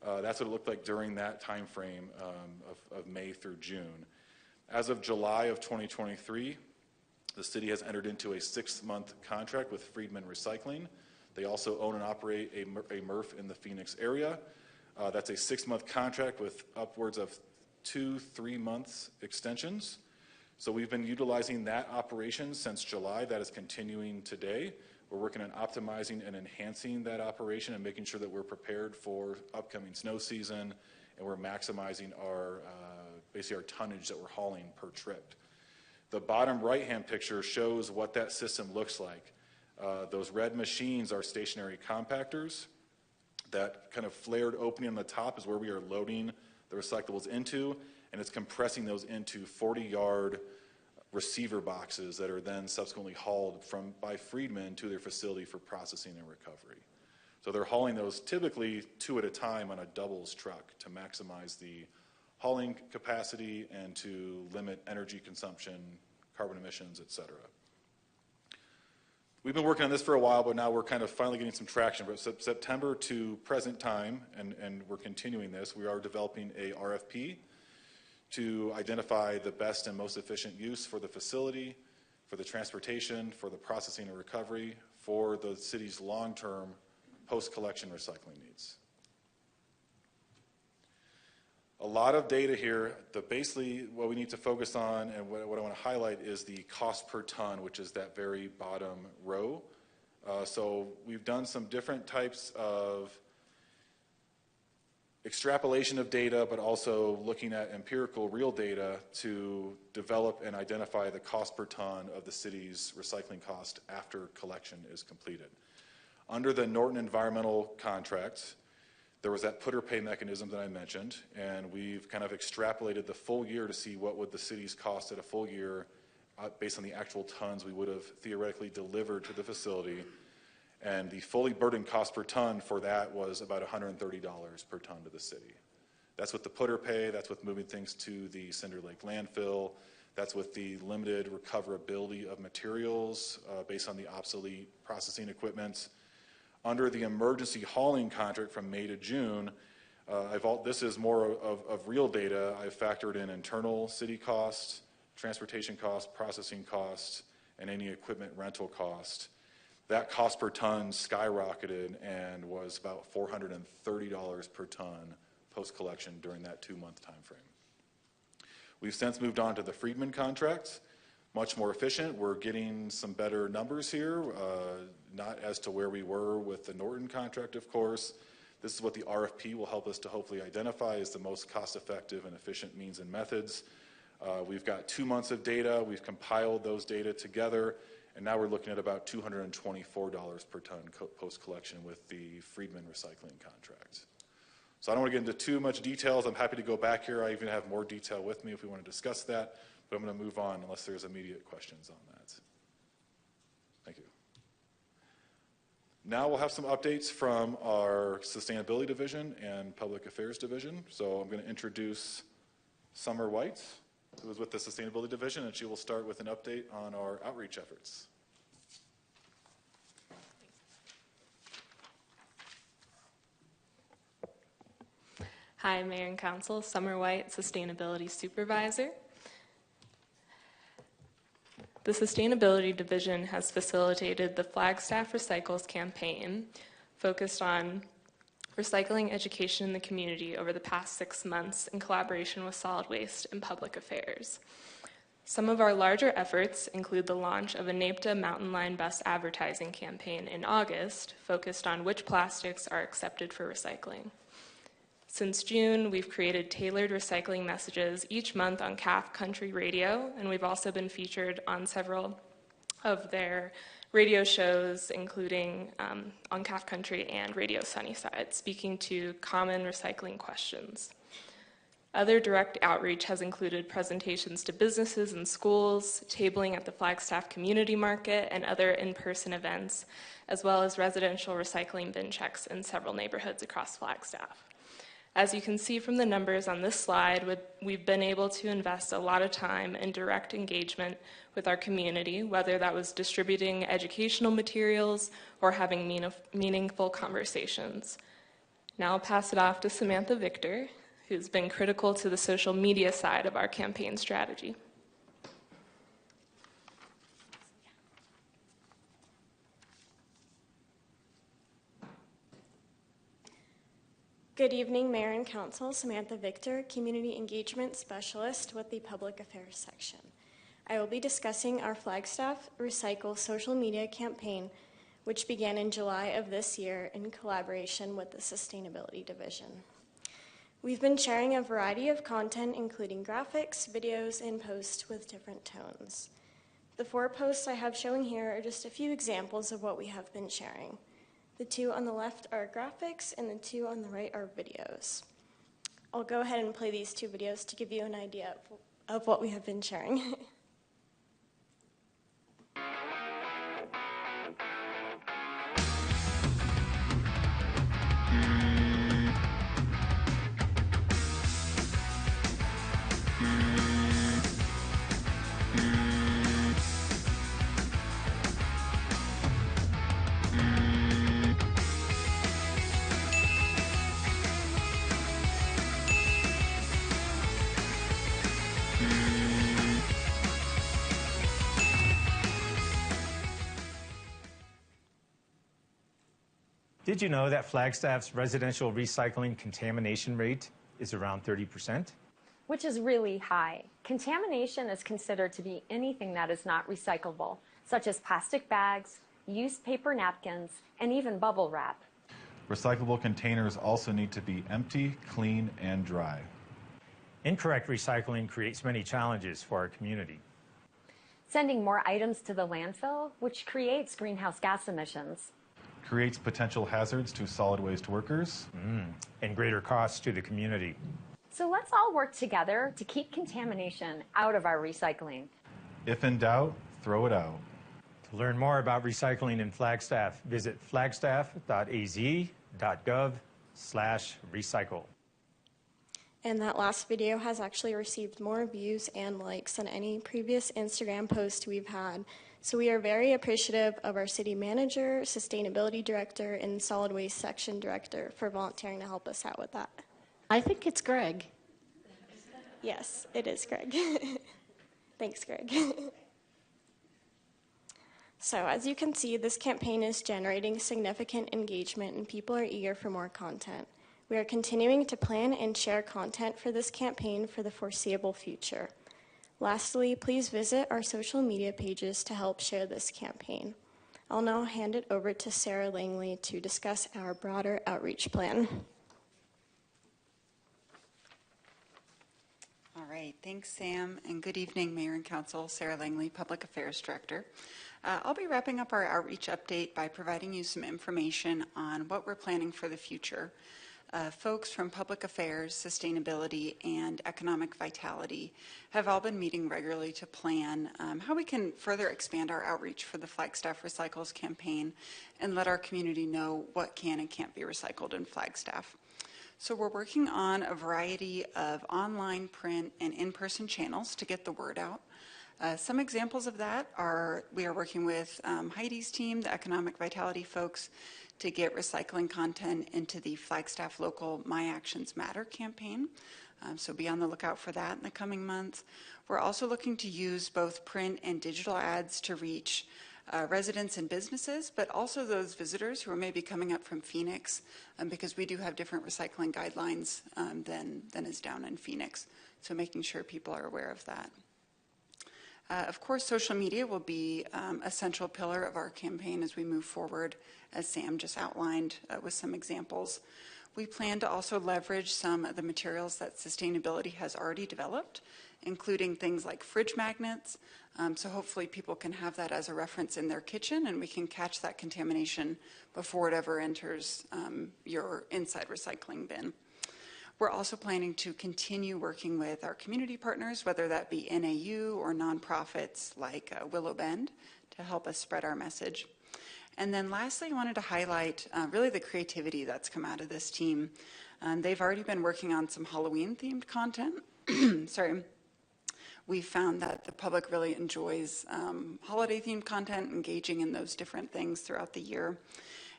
That's what it looked like during that time frame of May through June. As of July of 2023, the city has entered into a 6-month contract with Friedman Recycling. They also own and operate a MRF in the Phoenix area. That's a 6-month contract with upwards of 2-3 months extensions. So we've been utilizing that operation since July. That is continuing today. We're working on optimizing and enhancing that operation and making sure that we're prepared for upcoming snow season, and we're maximizing our basically our tonnage that we're hauling per trip. The bottom right-hand picture shows what that system looks like. Those red machines are stationary compactors. That kind of flared opening on the top is where we are loading the recyclables into, and it's compressing those into 40-yard receiver boxes that are then subsequently hauled by Friedman to their facility for processing and recovery. So they're hauling those typically 2 at a time on a doubles truck to maximize the hauling capacity and to limit energy consumption, carbon emissions, et cetera. We've been working on this for a while, but now we're kind of finally getting some traction. But September to present time, and we're continuing this, we are developing a RFP to identify the best and most efficient use for the facility, for the transportation, for the processing and recovery, for the city's long-term post-collection recycling needs. A lot of data here. Basically, what we need to focus on and what I want to highlight is the cost per ton, which is that very bottom row. So we've done some different types of extrapolation of data, but also looking at empirical real data to develop and identify the cost per ton of the city's recycling cost after collection is completed. Under the Norton environmental contract, there was that put-or-pay mechanism that I mentioned, and we've kind of extrapolated the full year to see what would the city's cost at a full year based on the actual tons we would have theoretically delivered to the facility. And the fully burdened cost per ton for that was about $130 per ton to the city. That's with the put-or-pay, that's with moving things to the Cinder Lake landfill, that's with the limited recoverability of materials based on the obsolete processing equipment. Under the emergency hauling contract from May to June, this is more of real data. I've factored in internal city costs, transportation costs, processing costs, and any equipment rental cost. That cost per ton skyrocketed and was about $430 per ton post-collection during that 2-month time frame. We've since moved on to the Friedman contract. Much more efficient. We're getting some better numbers here, not as to where we were with the Norton contract, of course. This is what the RFP will help us to hopefully identify as the most cost-effective and efficient means and methods. We've got 2 months of data. We've compiled those data together, and now we're looking at about $224 per ton post-collection with the Friedman recycling contract. So I don't want to get into too much details. I'm happy to go back here. I even have more detail with me if we want to discuss that. But I'm going to move on unless there's immediate questions on that. Thank you. Now we'll have some updates from our Sustainability Division and Public Affairs Division. So I'm going to introduce Summer White. who is with the Sustainability Division, and she will start with an update on our outreach efforts. Hi, Mayor and Council. Summer White, Sustainability Supervisor. The Sustainability Division has facilitated the Flagstaff Recycles campaign focused on recycling education in the community over the past 6 months in collaboration with Solid Waste and Public Affairs. Some of our larger efforts include the launch of a NAPTA Mountain Line Bus advertising campaign in August focused on which plastics are accepted for recycling. Since June, we've created tailored recycling messages each month on CAF Country Radio, and we've also been featured on several of their radio shows, including on CAF Country and Radio Sunnyside, speaking to common recycling questions. Other direct outreach has included presentations to businesses and schools, tabling at the Flagstaff Community Market, and other in-person events, as well as residential recycling bin checks in several neighborhoods across Flagstaff. As you can see from the numbers on this slide, we've been able to invest a lot of time in direct engagement with our community, whether that was distributing educational materials or having meaningful conversations. Now I'll pass it off to Samantha Victor, who's been critical to the social media side of our campaign strategy. Good evening, Mayor and Council. Samantha Victor, Community Engagement Specialist with the Public Affairs section. I will be discussing our Flagstaff Recycle social media campaign, which began in July of this year in collaboration with the Sustainability Division. We've been sharing a variety of content, including graphics, videos, and posts with different tones. The 4 posts I have showing here are just a few examples of what we have been sharing. The 2 on the left are graphics, and the 2 on the right are videos. I'll go ahead and play these 2 videos to give you an idea of what we have been sharing. Did you know that Flagstaff's residential recycling contamination rate is around 30%? Which is really high. Contamination is considered to be anything that is not recyclable, such as plastic bags, used paper napkins, and even bubble wrap. Recyclable containers also need to be empty, clean, and dry. Incorrect recycling creates many challenges for our community. Sending more items to the landfill, which creates greenhouse gas emissions. Creates potential hazards to solid waste workers. And greater costs to the community. So let's all work together to keep contamination out of our recycling. If in doubt, throw it out. To learn more about recycling in Flagstaff, visit flagstaff.az.gov/recycle. And that last video has actually received more views and likes than any previous Instagram post we've had. So we are very appreciative of our city manager, sustainability director, and solid waste section director for volunteering to help us out with that. I think it's Greg. Yes, it is Greg. Thanks, Greg. So as you can see, this campaign is generating significant engagement and people are eager for more content. We are continuing to plan and share content for this campaign for the foreseeable future. Lastly, please visit our social media pages to help share this campaign. I'll now hand it over to Sarah Langley to discuss our broader outreach plan. All right, thanks, Sam, and good evening, Mayor and Council. Sarah Langley, Public Affairs Director. I'll be wrapping up our outreach update by providing you some information on what we're planning for the future. Folks from Public Affairs, Sustainability, and Economic Vitality have all been meeting regularly to plan how we can further expand our outreach for the Flagstaff Recycles campaign and let our community know what can and can't be recycled in Flagstaff. So we're working on a variety of online, print, and in-person channels to get the word out. Some examples of that are we are working with Heidi's team, the Economic Vitality folks, to get recycling content into the Flagstaff local My Actions Matter campaign. So be on the lookout for that in the coming months. We're also looking to use both print and digital ads to reach residents and businesses, but also those visitors who are maybe coming up from Phoenix, because we do have different recycling guidelines than is down in Phoenix. So making sure people are aware of that. Of course, social media will be a central pillar of our campaign as we move forward, as Sam just outlined with some examples. We plan to also leverage some of the materials that sustainability has already developed, including things like fridge magnets. So hopefully people can have that as a reference in their kitchen, and we can catch that contamination before it ever enters your inside recycling bin. We're also planning to continue working with our community partners, whether that be NAU or nonprofits like Willow Bend, to help us spread our message. And then lastly, I wanted to highlight really the creativity that's come out of this team. They've already been working on some Halloween-themed content. Sorry. We found that the public really enjoys holiday-themed content, engaging in those different things throughout the year.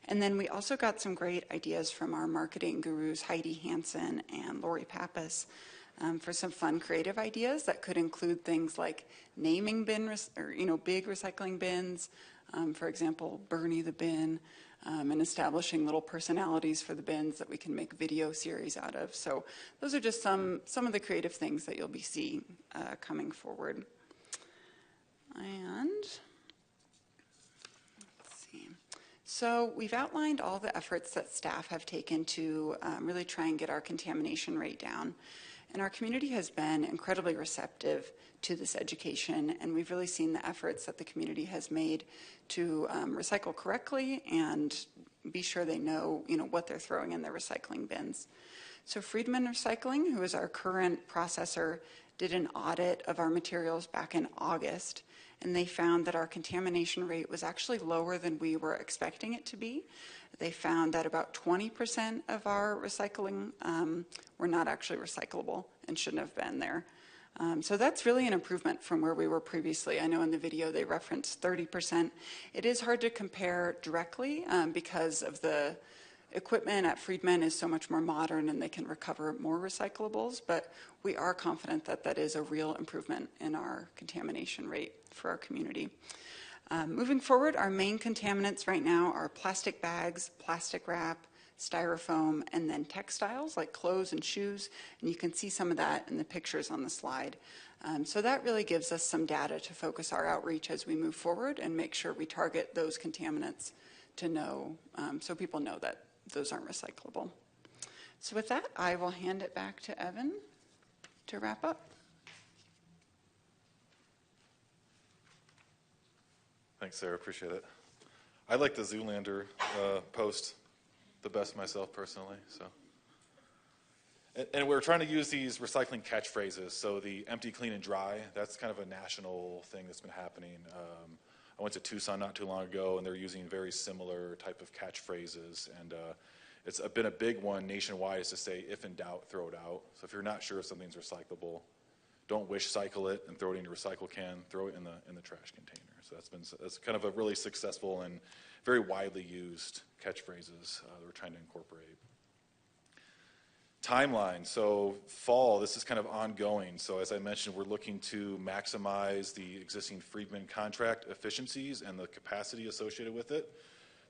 And then we also got some great ideas from our marketing gurus, Heidi Hansen and Lori Pappas, for some fun creative ideas that could include things like naming big recycling bins, for example, Bernie the Bin, and establishing little personalities for the bins that we can make video series out of. So those are just some of the creative things that you'll be seeing coming forward. And so we've outlined all the efforts that staff have taken to really try and get our contamination rate down. And our community has been incredibly receptive to this education, and we've really seen the efforts that the community has made to recycle correctly and be sure they know, what they're throwing in their recycling bins. So Friedman Recycling, who is our current processor, did an audit of our materials back in August, and they found that our contamination rate was actually lower than we were expecting it to be. They found that about 20% of our recycling were not actually recyclable and shouldn't have been there. So that's really an improvement from where we were previously. I know in the video they referenced 30%. It is hard to compare directly because of the equipment at Friedman is so much more modern and they can recover more recyclables, but we are confident that that is a real improvement in our contamination rate for our community. Moving forward, our main contaminants right now are plastic bags, plastic wrap, styrofoam, and then textiles like clothes and shoes. And you can see some of that in the pictures on the slide. So that really gives us some data to focus our outreach as we move forward and make sure we target those contaminants to know, so people know that those aren't recyclable. So with that, I will hand it back to Evan to wrap up. Thanks, Sarah. Appreciate it. I like the Zoolander post the best myself personally. So, and we're trying to use these recycling catchphrases. So the empty, clean, and dry. That's kind of a national thing that's been happening. I went to Tucson not too long ago, and they're using very similar type of catchphrases. And it's been a big one nationwide is to say, if in doubt, throw it out. So if you're not sure if something's recyclable, don't wish cycle it and throw it in your recycle can. Throw it in the trash container. So that's kind of a really successful and very widely used catchphrases that we're trying to incorporate. Timeline. So fall, this is kind of ongoing. So as I mentioned, we're looking to maximize the existing Friedman contract efficiencies and the capacity associated with it,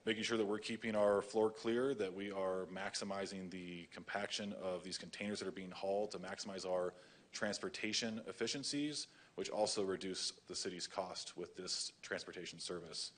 making sure that we're keeping our floor clear, that we are maximizing the compaction of these containers that are being hauled to maximize our transportation efficiencies, which also reduce the city's cost with this transportation service.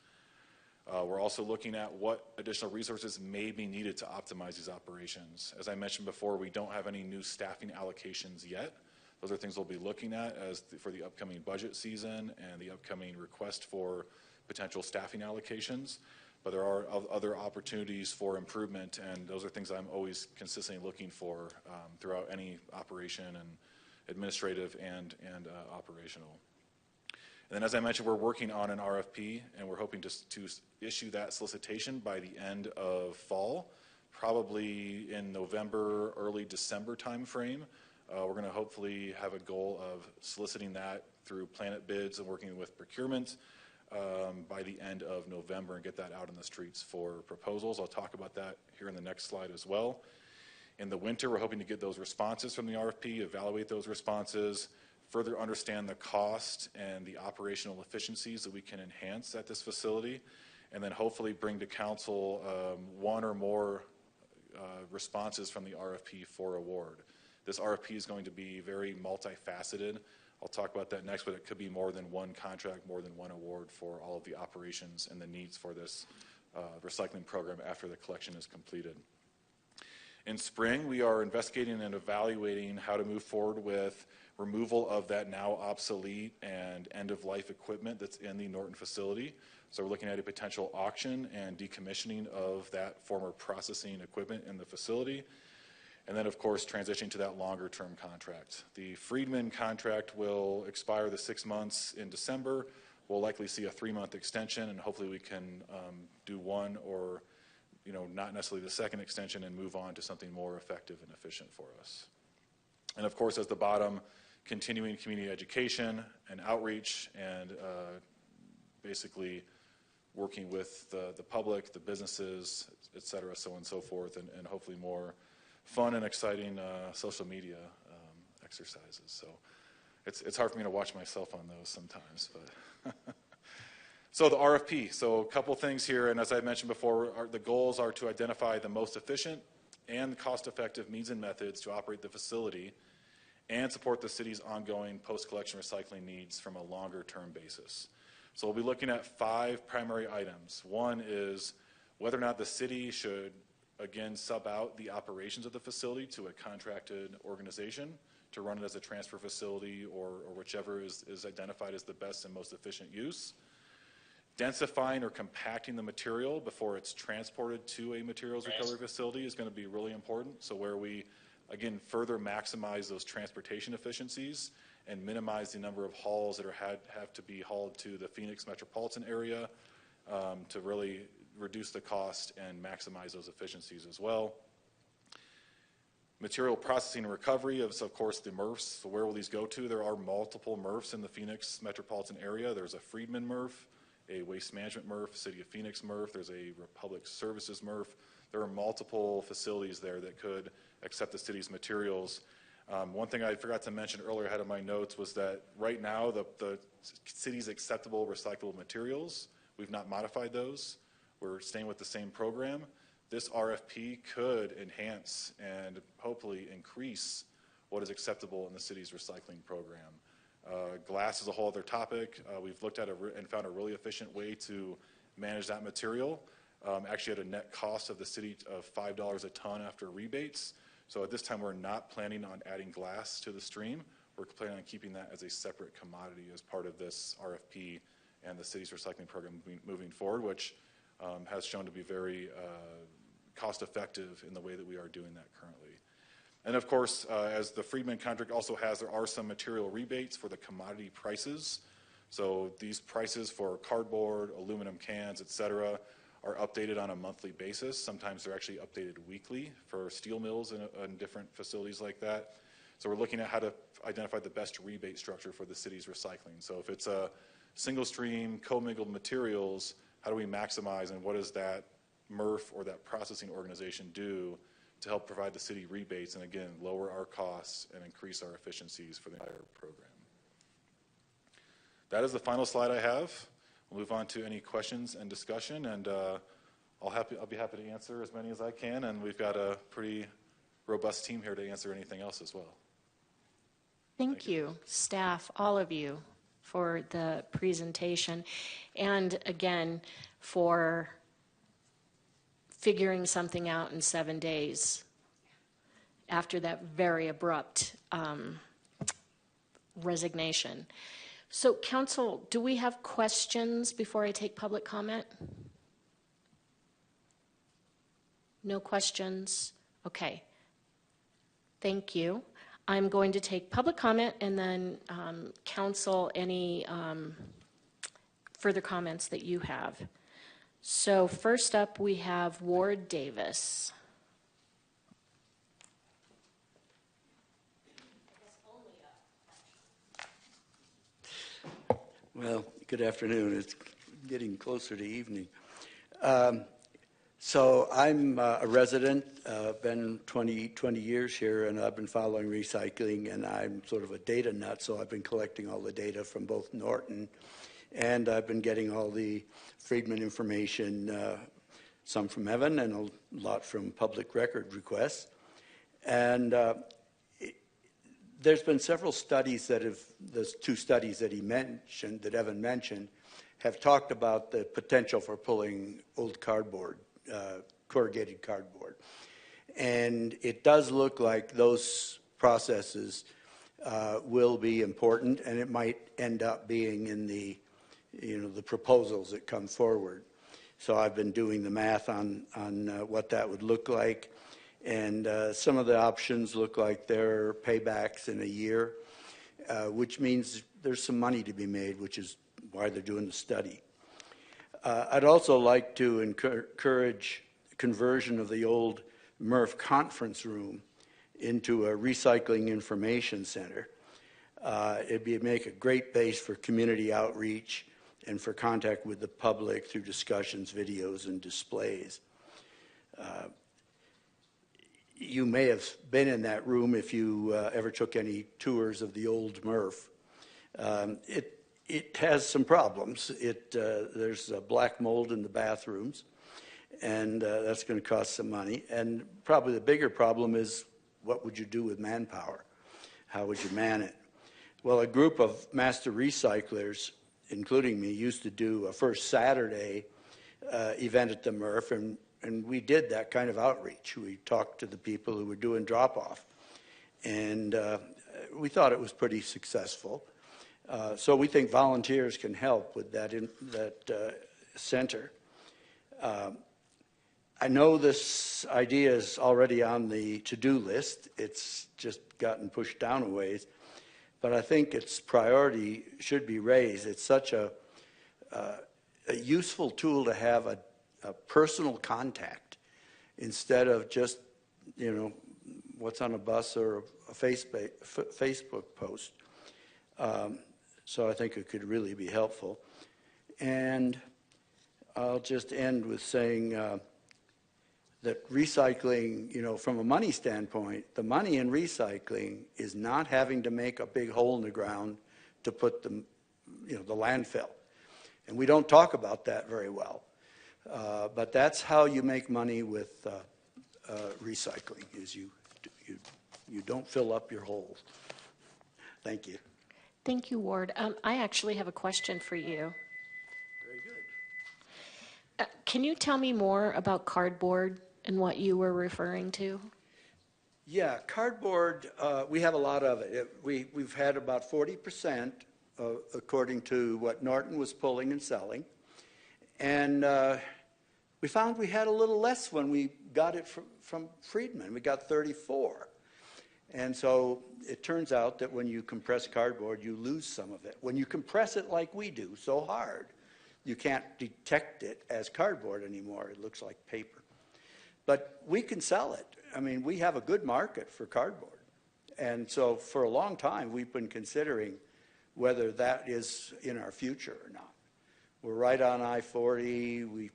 We're also looking at what additional resources may be needed to optimize these operations. As I mentioned before, we don't have any new staffing allocations yet. Those are things we'll be looking at for the upcoming budget season and the upcoming request for potential staffing allocations. But there are other opportunities for improvement, and those are things I'm always consistently looking for throughout any operation and administrative and operational. And then as I mentioned, we're working on an RFP, and we're hoping to issue that solicitation by the end of fall, probably in November, early December timeframe. We're going to hopefully have a goal of soliciting that through Planet bids and working with procurement by the end of November and get that out in the streets for proposals. I'll talk about that here in the next slide as well. In the winter, we're hoping to get those responses from the RFP, evaluate those responses, further understand the cost and the operational efficiencies that we can enhance at this facility, and then hopefully bring to council one or more responses from the RFP for award. This RFP is going to be very multifaceted. I'll talk about that next, but it could be more than one contract, more than one award for all of the operations and the needs for this recycling program after the collection is completed. In spring, we are investigating and evaluating how to move forward with removal of that now obsolete and end-of-life equipment that's in the Norton facility. So we're looking at a potential auction and decommissioning of that former processing equipment in the facility. And then, of course, transitioning to that longer-term contract. The Friedman contract will expire the 6 months in December. We'll likely see a 3-month extension, and hopefully we can do one or, not necessarily the second extension and move on to something more effective and efficient for us. And, of course, as the bottom, continuing community education and outreach and basically working with the public, the businesses, et cetera, so on and so forth, and hopefully more fun and exciting social media exercises. So it's hard for me to watch myself on those sometimes. But so the RFP. So a couple things here, and as I mentioned before, the goals are to identify the most efficient and cost-effective means and methods to operate the facility and support the city's ongoing post-collection recycling needs from a longer-term basis. So we'll be looking at 5 primary items. One is whether or not the city should again sub out the operations of the facility to a contracted organization to run it as a transfer facility or whichever is identified as the best and most efficient use. Densifying or compacting the material before it's transported to a materials recovery facility is going to be really important. So where we, again, further maximize those transportation efficiencies and minimize the number of hauls that have to be hauled to the Phoenix metropolitan area to really reduce the cost and maximize those efficiencies as well. Material processing and recovery of course, the MRFs. So where will these go to? There are multiple MRFs in the Phoenix metropolitan area. There's a Friedman MRF, a Waste Management MRF, City of Phoenix MRF. There's a Republic Services MRF. There are multiple facilities there that could accept the city's materials. One thing I forgot to mention earlier ahead of my notes was that right now the city's acceptable recyclable materials, we've not modified those. We're staying with the same program. This RFP could enhance and hopefully increase what is acceptable in the city's recycling program. Glass is a whole other topic. We've looked at and found a really efficient way to manage that material. Actually at a net cost of the city of $5 a ton after rebates. So at this time we're not planning on adding glass to the stream. We're planning on keeping that as a separate commodity as part of this RFP and the city's recycling program moving forward, which has shown to be very cost effective in the way that we are doing that currently. And of course, as the Friedman contract also has, there are some material rebates for the commodity prices. So these prices for cardboard, aluminum cans, et cetera, are updated on a monthly basis. Sometimes they're actually updated weekly for steel mills and different facilities like that. So we're looking at how to identify the best rebate structure for the city's recycling. So if it's a single stream, commingled materials, how do we maximize and what does that MRF or that processing organization do to help provide the city rebates and again, lower our costs and increase our efficiencies for the entire program. That is the final slide I have. We'll move on to any questions and discussion, and I'll be happy to answer as many as I can, and we've got a pretty robust team here to answer anything else as well. Thank you, staff, all of you, for the presentation, and again, for figuring something out in 7 days after that very abrupt resignation. So, council, do we have questions before I take public comment? No questions? Okay. Thank you. I'm going to take public comment and then council any further comments that you have. So first up we have Ward Davis. Well, good afternoon. It's getting closer to evening. So I'm a resident, been 20 years here, and I've been following recycling, and I'm sort of a data nut, so I've been collecting all the data from both Norton, and I've been getting all the Friedman information, some from Evan and a lot from public record requests. And there's been several studies that have, those two studies that he mentioned, that Evan mentioned, have talked about the potential for pulling old cardboard, corrugated cardboard. And it does look like those processes will be important, and it might end up being in the, the proposals that come forward. So I've been doing the math on what that would look like. And some of the options look like they're paybacks in a year, which means there's some money to be made, which is why they're doing the study. I'd also like to encourage conversion of the old MRF conference room into a recycling information center. It'd make a great base for community outreach and for contact with the public through discussions, videos, and displays. You may have been in that room if you ever took any tours of the old MRF. It has some problems. There's black mold in the bathrooms, and that's going to cost some money. And probably the bigger problem is, what would you do with manpower? How would you man it? Well, a group of master recyclers, including me, used to do a first Saturday event at the MRF, and we did that kind of outreach. We talked to the people who were doing drop-off, and we thought it was pretty successful. So we think volunteers can help with that center. I know this idea is already on the to-do list. It's just gotten pushed down a ways, but I think its priority should be raised. It's such a useful tool to have a personal contact instead of just, what's on a bus or a Facebook post. So I think it could really be helpful. And I'll just end with saying that recycling, from a money standpoint, the money in recycling is not having to make a big hole in the ground to put the landfill. And we don't talk about that very well. But that's how you make money with recycling, is you don't fill up your holes. Thank you. Thank you, Ward. I actually have a question for you. Very good. Can you tell me more about cardboard and what you were referring to? Yeah, cardboard, we have a lot of it. We've had about 40%, according to what Norton was pulling and selling. And we found we had a little less when we got it from Friedman. We got 34. And so it turns out that when you compress cardboard, you lose some of it. When you compress it like we do, so hard, you can't detect it as cardboard anymore. It looks like paper. But we can sell it. I mean, we have a good market for cardboard. And so for a long time, we've been considering whether that is in our future or not. We're right on I-40.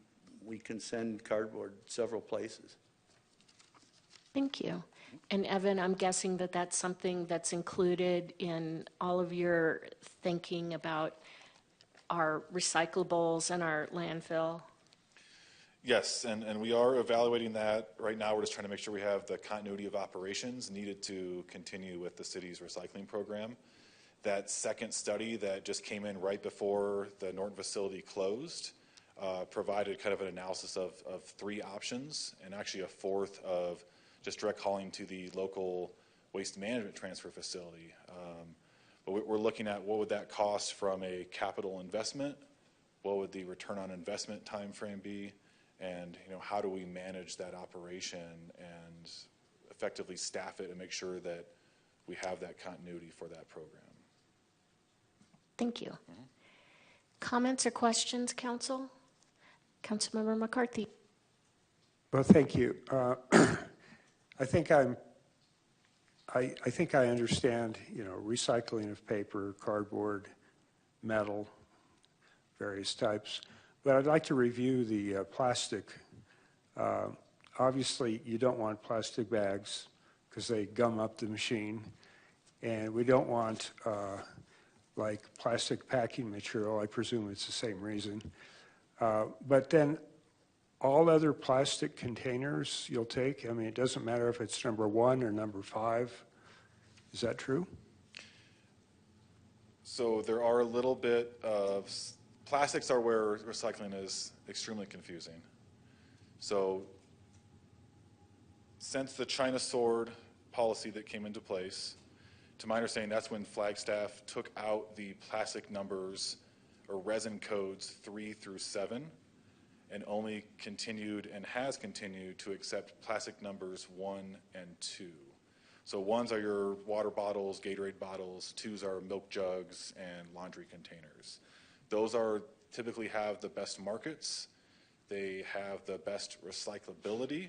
We can send cardboard several places. Thank you. And Evan, I'm guessing that that's something that's included in all of your thinking about our recyclables and our landfill? Yes, and we are evaluating that. Right now, we're just trying to make sure we have the continuity of operations needed to continue with the city's recycling program. That second study that just came in right before the Norton facility closed provided kind of an analysis of three options, and actually a fourth of just direct hauling to the local waste management transfer facility. But we're looking at what would that cost from a capital investment, what would the return on investment time frame be, and how do we manage that operation and effectively staff it and make sure that we have that continuity for that program. Thank you. Comments or questions, Council? Councilmember McCarthy. Well, thank you. I think I understand, recycling of paper, cardboard, metal, various types. But I'd like to review the plastic. Obviously, you don't want plastic bags because they gum up the machine. And we don't want like plastic packing material. I presume it's the same reason. But then all other plastic containers you'll take? I mean, it doesn't matter if it's number 1 or number 5. Is that true? So there are a little bit of, plastics are where recycling is extremely confusing. So since the China sword policy that came into place, to my understanding, that's when Flagstaff took out the plastic numbers or resin codes 3 through 7 and only continued and has continued to accept plastic numbers 1 and 2. So 1s are your water bottles, Gatorade bottles, 2s are milk jugs and laundry containers. Those are typically have the best markets. They have the best recyclability.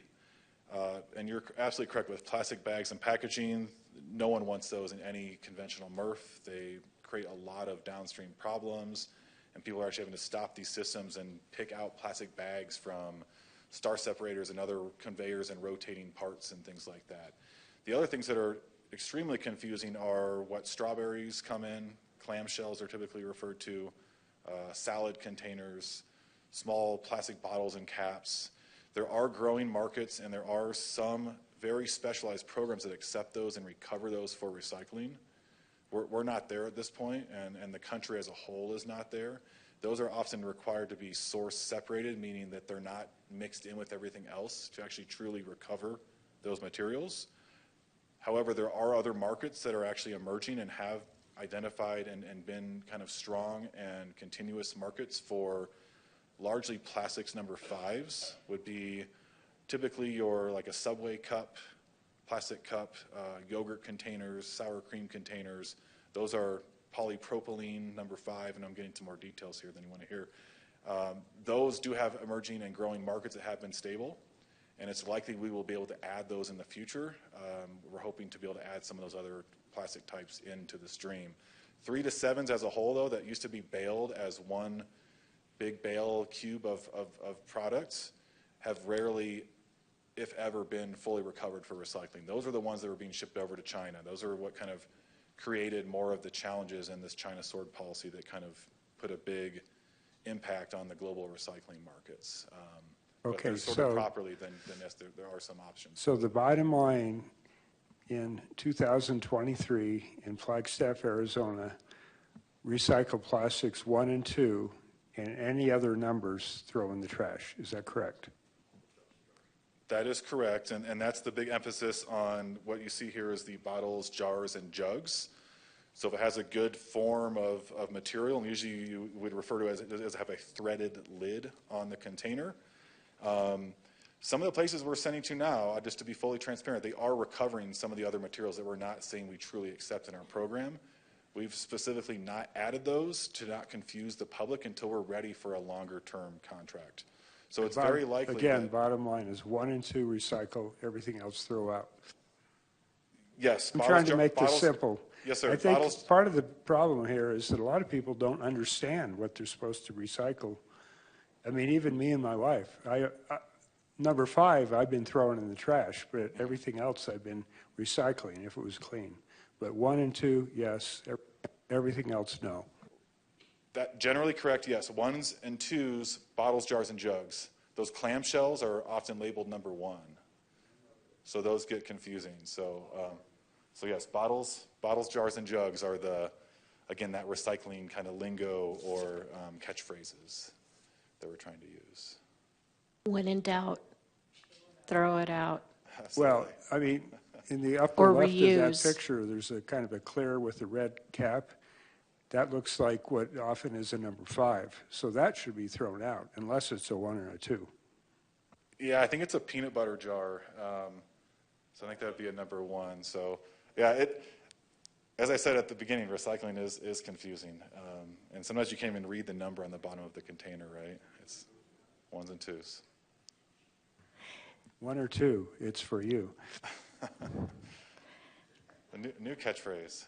And you're absolutely correct with plastic bags and packaging. No one wants those in any conventional MRF. They create a lot of downstream problems, and people are actually having to stop these systems and pick out plastic bags from star separators and other conveyors and rotating parts and things like that. The other things that are extremely confusing are what strawberries come in. Clamshells are typically referred to, salad containers, small plastic bottles and caps. There are growing markets, and there are some very specialized programs that accept those and recover those for recycling. We're not there at this point, and the country as a whole is not there. Those are often required to be source separated, meaning that they're not mixed in with everything else to actually truly recover those materials. However, there are other markets that are actually emerging and have identified and been kind of strong and continuous markets for largely plastics number 5s would be typically your like a Subway cup, plastic cup, yogurt containers, sour cream containers. Those are polypropylene number 5, and I'm getting into more details here than you want to hear. Those do have emerging and growing markets that have been stable, and it's likely we will be able to add those in the future. We're hoping to be able to add some of those other plastic types into the stream. 3 to 7s as a whole, though, that used to be baled as one big bale cube of products, have rarely, if ever, been fully recovered for recycling. Those are the ones that were being shipped over to China. Those are what kind of created more of the challenges in this China sword policy that kind of put a big impact on the global recycling markets. But if they're sorted properly, then yes, there are some options. So the bottom line in 2023 in Flagstaff, Arizona, recycle plastics 1 and 2 and any other numbers throw in the trash. Is that correct? That is correct, and that's the big emphasis on what you see here is the bottles, jars, and jugs. So if it has a good form of material, and usually you would refer to it as have a threaded lid on the container. Some of the places we're sending to now, just to be fully transparent, they are recovering some of the other materials that we're not saying we truly accept in our program. We've specifically not added those to not confuse the public until we're ready for a longer-term contract. So it's very likely again, that, bottom line is 1 and 2 recycle, everything else throw out. Yes. I'm trying to make this simple. Yes, sir. I think part of the problem here is that a lot of people don't understand what they're supposed to recycle. I mean, even me and my wife. Number 5, I've been throwing in the trash, but everything else I've been recycling if it was clean. But 1 and 2, yes. Everything else, no. That generally correct, yes. 1s and 2s, bottles, jars, and jugs. Those clamshells are often labeled number 1. So those get confusing. So yes, bottles, jars, and jugs are again, that recycling kind of lingo or catchphrases that we're trying to use. When in doubt, throw it out. Well, I mean, in the upper left reuse. of that picture, there's a kind of a clear with a red cap. That looks like what often is a number 5. So that should be thrown out, unless it's a 1 or a 2. Yeah, I think it's a peanut butter jar. So I think that would be a number 1. So yeah, as I said at the beginning, recycling is confusing. And sometimes you can't even read the number on the bottom of the container, right? It's 1s and 2s. 1 or 2, it's for you. A new catchphrase.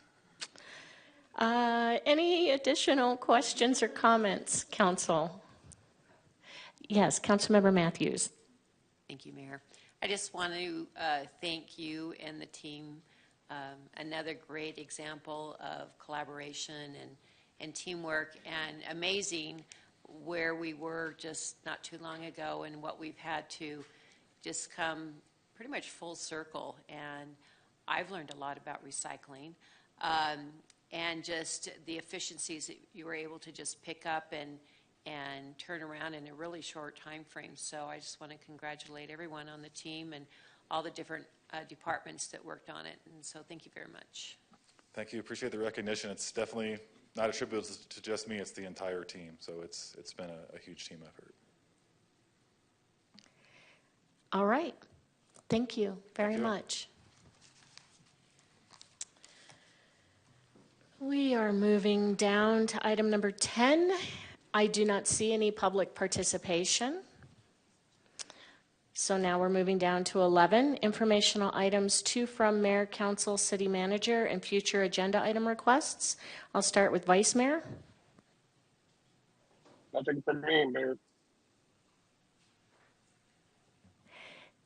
Any additional questions or comments, Council? Yes, Councilmember Matthews. Thank you, Mayor. I just want to thank you and the team. Another great example of collaboration and teamwork, and amazing where we were just not too long ago and what we've had to just come pretty much full circle. And I've learned a lot about recycling and just the efficiencies that you were able to just pick up and turn around in a really short time frame. So I just want to congratulate everyone on the team and all the different departments that worked on it. And so thank you very much. Thank you. Appreciate the recognition. It's definitely not attributable to just me. It's the entire team. So it's been a huge team effort. All right. Thank you very much. We are moving down to item number 10. I do not see any public participation. So now we're moving down to 11, informational items, 2 from Mayor, Council, City Manager, and future agenda item requests. I'll start with Vice Mayor. Nothing for me, Mayor.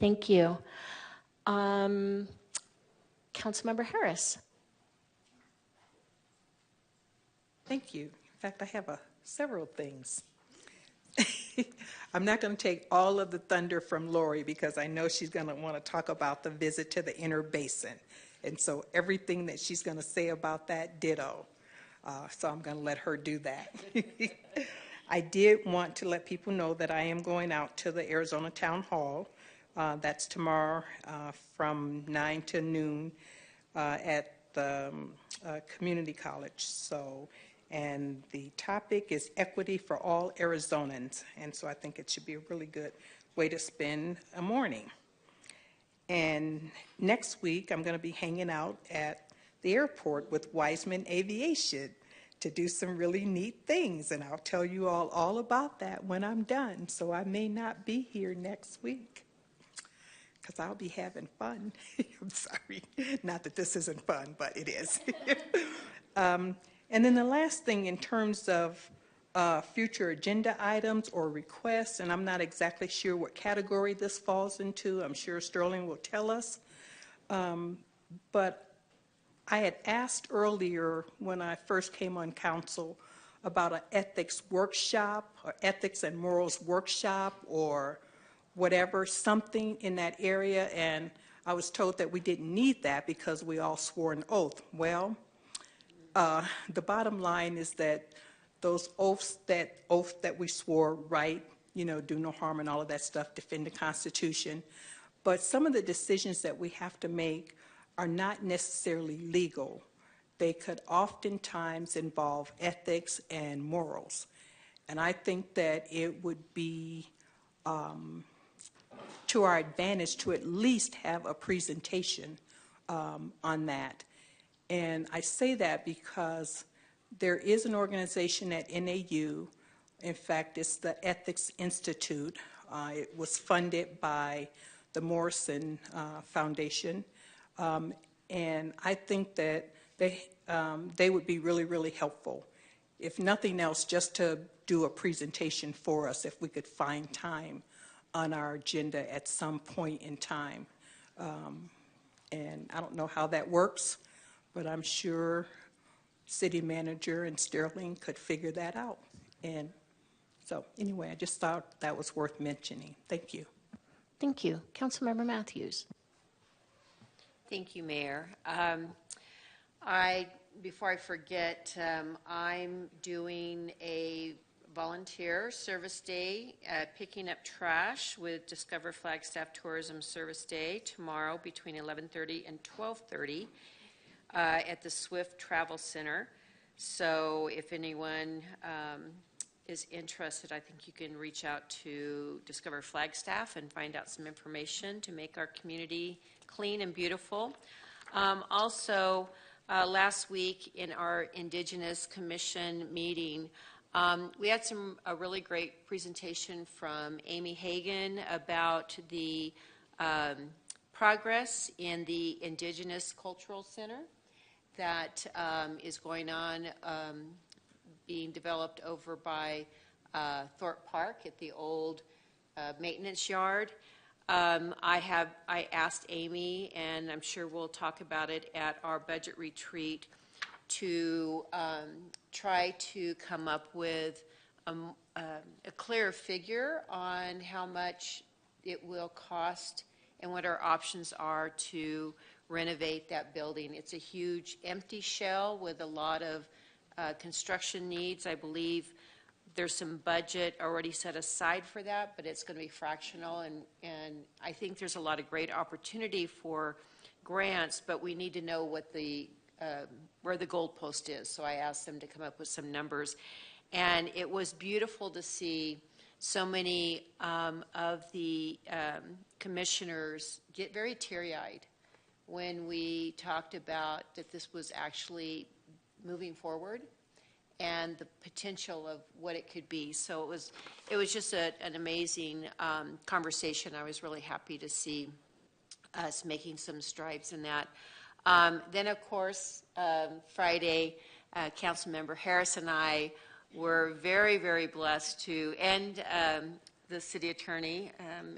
Thank you. Councilmember Harris. Thank you. In fact, I have several things. I'm not going to take all of the thunder from Lori because I know she's going to want to talk about the visit to the Inner Basin. And so everything that she's going to say about that, ditto. So I'm going to let her do that. I did want to let people know that I am going out to the Arizona Town Hall. That's tomorrow from 9 to noon at the community college. And the topic is equity for all Arizonans. And so I think it should be a really good way to spend a morning. And next week, I'm going to be hanging out at the airport with Wiseman Aviation to do some really neat things. And I'll tell you all about that when I'm done. So I may not be here next week because I'll be having fun. I'm sorry. Not that this isn't fun, but it is. And then the last thing in terms of future agenda items or requests, and I'm not exactly sure what category this falls into. I'm sure Sterling will tell us. But I had asked earlier when I first came on council about an ethics workshop or ethics and morals workshop or whatever, something in that area. And I was told that we didn't need that because we all swore an oath. Well, the bottom line is that those oath that we swore, right, do no harm and all of that stuff, defend the Constitution. But some of the decisions that we have to make are not necessarily legal. They could oftentimes involve ethics and morals. And I think that it would be to our advantage to at least have a presentation on that. And I say that because there is an organization at NAU. In fact, it's the Ethics Institute. It was funded by the Morrison Foundation. And I think that they would be really, really helpful. If nothing else, just to do a presentation for us if we could find time on our agenda at some point in time. And I don't know how that works, but I'm sure City Manager and Sterling could figure that out. And so anyway, I just thought that was worth mentioning. Thank you. Thank you. Councilmember Matthews. Thank you, Mayor. Before I forget, I'm doing a volunteer service day, picking up trash with Discover Flagstaff Tourism Service Day tomorrow between 11:30 and 12:30 at the Swift Travel Center. So if anyone is interested, I think you can reach out to Discover Flagstaff and find out some information to make our community clean and beautiful. Also, last week in our Indigenous Commission meeting, we had a really great presentation from Amy Hagan about the progress in the Indigenous Cultural Center. that is going on, being developed over by Thorpe Park at the old maintenance yard. I asked Amy, and I'm sure we'll talk about it at our budget retreat, to try to come up with a clear figure on how much it will cost and what our options are to renovate that building. It's a huge empty shell with a lot of construction needs. I believe there's some budget already set aside for that, but it's going to be fractional, and I think there's a lot of great opportunity for grants, but we need to know what the where the goalpost is. So I asked them to come up with some numbers, and it was beautiful to see so many of the commissioners get very teary-eyed when we talked about that this was actually moving forward and the potential of what it could be. So it was just an amazing conversation. I was really happy to see us making some strides in that. Then, of course, Friday, Councilmember Harris and I were very, very blessed to, and the city attorney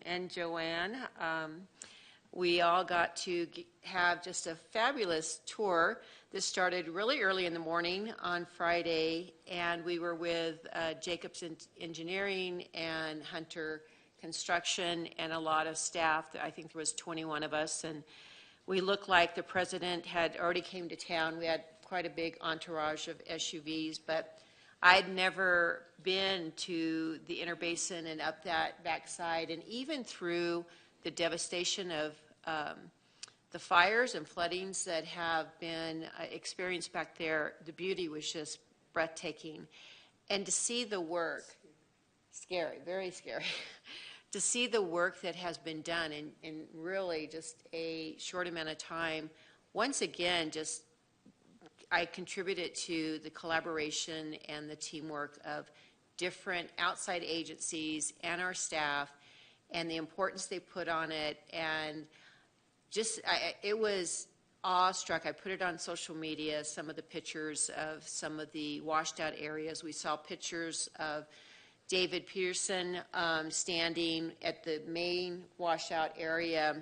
and Joanne, we all got to have just a fabulous tour. This started really early in the morning on Friday, and we were with Jacobs Engineering and Hunter Construction and a lot of staff. I think there was 21 of us, and we looked like the president had already came to town. We had quite a big entourage of SUVs, but I'd never been to the Inner Basin and up that backside, and even through the devastation of the fires and floodings that have been experienced back there, the beauty was just breathtaking. And to see the work, scary, very scary, to see the work that has been done in really just a short amount of time, once again, just I contributed to the collaboration and the teamwork of different outside agencies and our staff and the importance they put on it. And just, it was awestruck. I put it on social media, some of the pictures of some of the washed out areas. We saw pictures of David Peterson standing at the main washout area,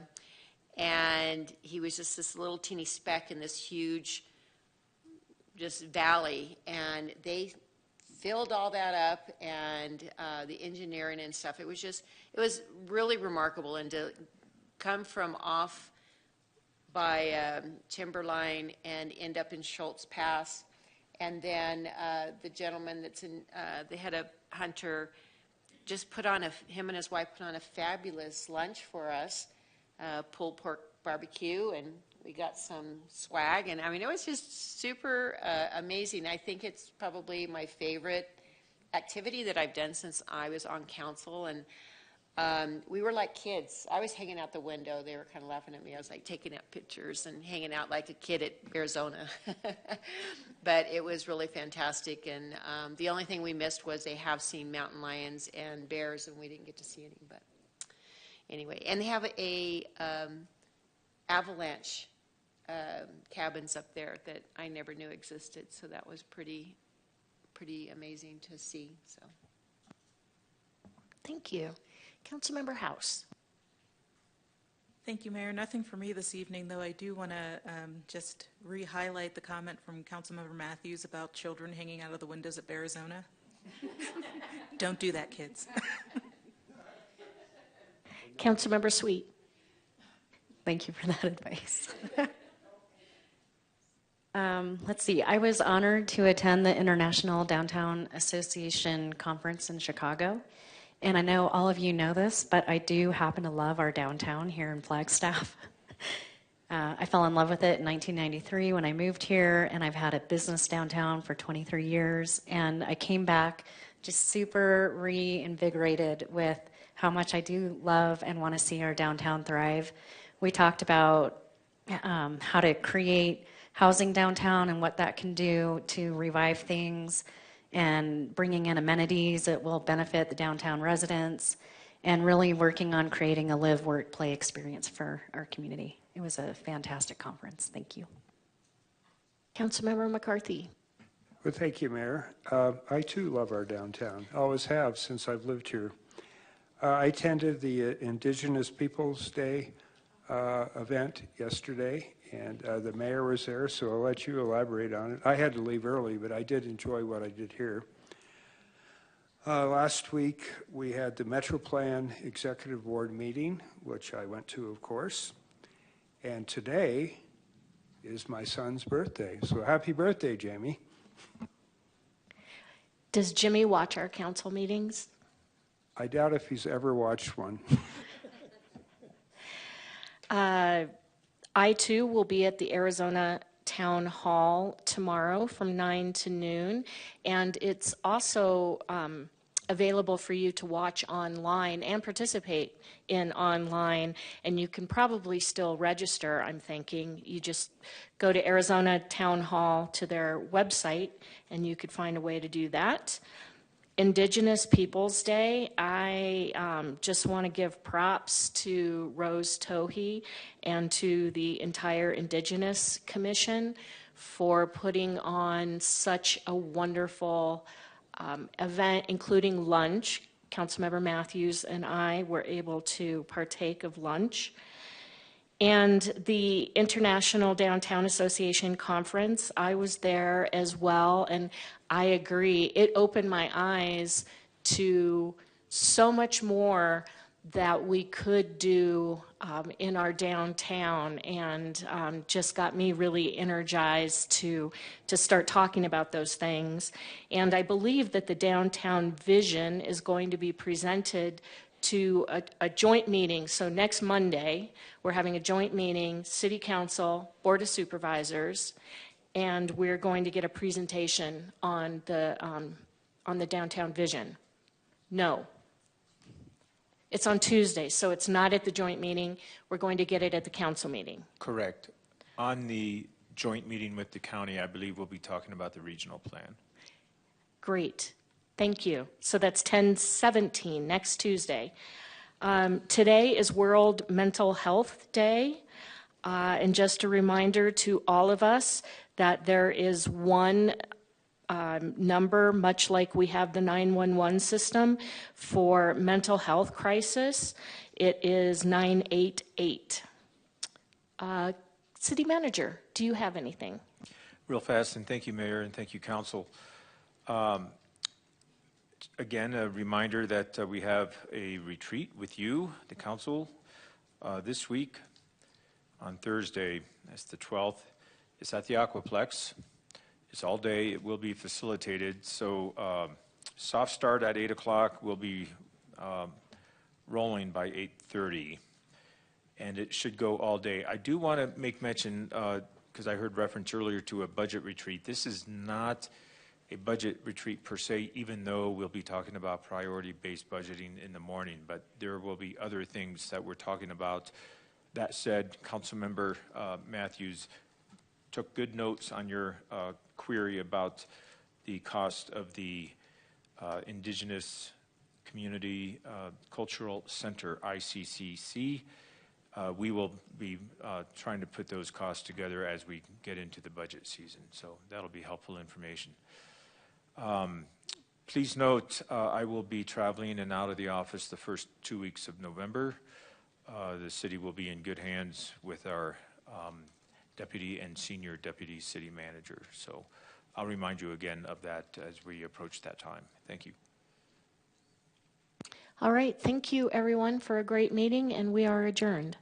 and he was just this little teeny speck in this huge just valley, and they filled all that up, and the engineering and stuff. It was really remarkable, and to come from off by Timberline and end up in Schultz Pass, and then the gentleman that's in the head of Hunter just him and his wife put on a fabulous lunch for us, pulled pork barbecue, and we got some swag, and I mean, it was just super amazing. I think it's probably my favorite activity that I've done since I was on council, and we were like kids. I was hanging out the window. They were kind of laughing at me. I was like taking out pictures and hanging out like a kid at Arizona. But it was really fantastic, and the only thing we missed was they have seen mountain lions and bears, and we didn't get to see any, but anyway. And they have a avalanche cabins up there that I never knew existed, so that was pretty amazing to see. So, thank you. Councilmember House. Thank you, Mayor. Nothing for me this evening, though I do want to just re-highlight the comment from Councilmember Matthews about children hanging out of the windows at Arizona. Don't do that, kids. Councilmember Sweet. Thank you for that advice. Let's see. I was honored to attend the International Downtown Association Conference in Chicago. And I know all of you know this, but I do happen to love our downtown here in Flagstaff. I fell in love with it in 1993 when I moved here, and I've had a business downtown for 23 years. And I came back just super reinvigorated with how much I do love and want to see our downtown thrive. We talked about how to create housing downtown and what that can do to revive things, and bringing in amenities that will benefit the downtown residents, and really working on creating a live, work, play experience for our community. It was a fantastic conference. Thank you. Councilmember McCarthy. Well, thank you, Mayor. I too love our downtown. Always have since I've lived here. I attended the Indigenous Peoples Day event yesterday, and the mayor was there, so I'll let you elaborate on it. I had to leave early, but I did enjoy what I did here. Last week, we had the Metro Plan Executive Board meeting, which I went to, of course. And today is my son's birthday. So happy birthday, Jamie. Does Jimmy watch our council meetings? I doubt if he's ever watched one. I too will be at the Arizona Town Hall tomorrow from 9 to noon, and it's also available for you to watch online and participate in online, and you can probably still register, I'm thinking. You just go to Arizona Town Hall to their website, and you could find a way to do that. Indigenous Peoples Day, I just want to give props to Rose Tohe and to the entire Indigenous Commission for putting on such a wonderful event, including lunch. Councilmember Matthews and I were able to partake of lunch. And the International Downtown Association Conference, I was there as well, and I agree. It opened my eyes to so much more that we could do in our downtown, and just got me really energized to start talking about those things. And I believe that the downtown vision is going to be presented to a joint meeting. So next Monday, we're having a joint meeting, City Council, Board of Supervisors, and we're going to get a presentation on the downtown vision. No. It's on Tuesday, so it's not at the joint meeting. We're going to get it at the council meeting. Correct. On the joint meeting with the county, I believe we'll be talking about the regional plan. Great. Thank you. So that's 10/17, next Tuesday. Today is World Mental Health Day. And just a reminder to all of us that there is one number, much like we have the 911 system for mental health crisis. It is 988. City Manager, do you have anything? Real fast, and thank you, Mayor, and thank you, Council. Again, a reminder that we have a retreat with you, the Council, this week on Thursday. That's the 12th. It's at the Aquaplex. It's all day. It will be facilitated. So soft start at 8 o'clock. We'll be rolling by 8:30. And it should go all day. I do want to make mention, because I heard reference earlier to a budget retreat. This is not a budget retreat per se, even though we'll be talking about priority-based budgeting in the morning. But there will be other things that we're talking about. That said, Councilmember Matthews took good notes on your query about the cost of the Indigenous Community Cultural Center, ICCC. We will be trying to put those costs together as we get into the budget season, so that'll be helpful information. Please note, I will be traveling in and out of the office the first 2 weeks of November. The city will be in good hands with our deputy and senior deputy city manager. So I'll remind you again of that as we approach that time. Thank you. All right. Thank you, everyone, for a great meeting, and we are adjourned.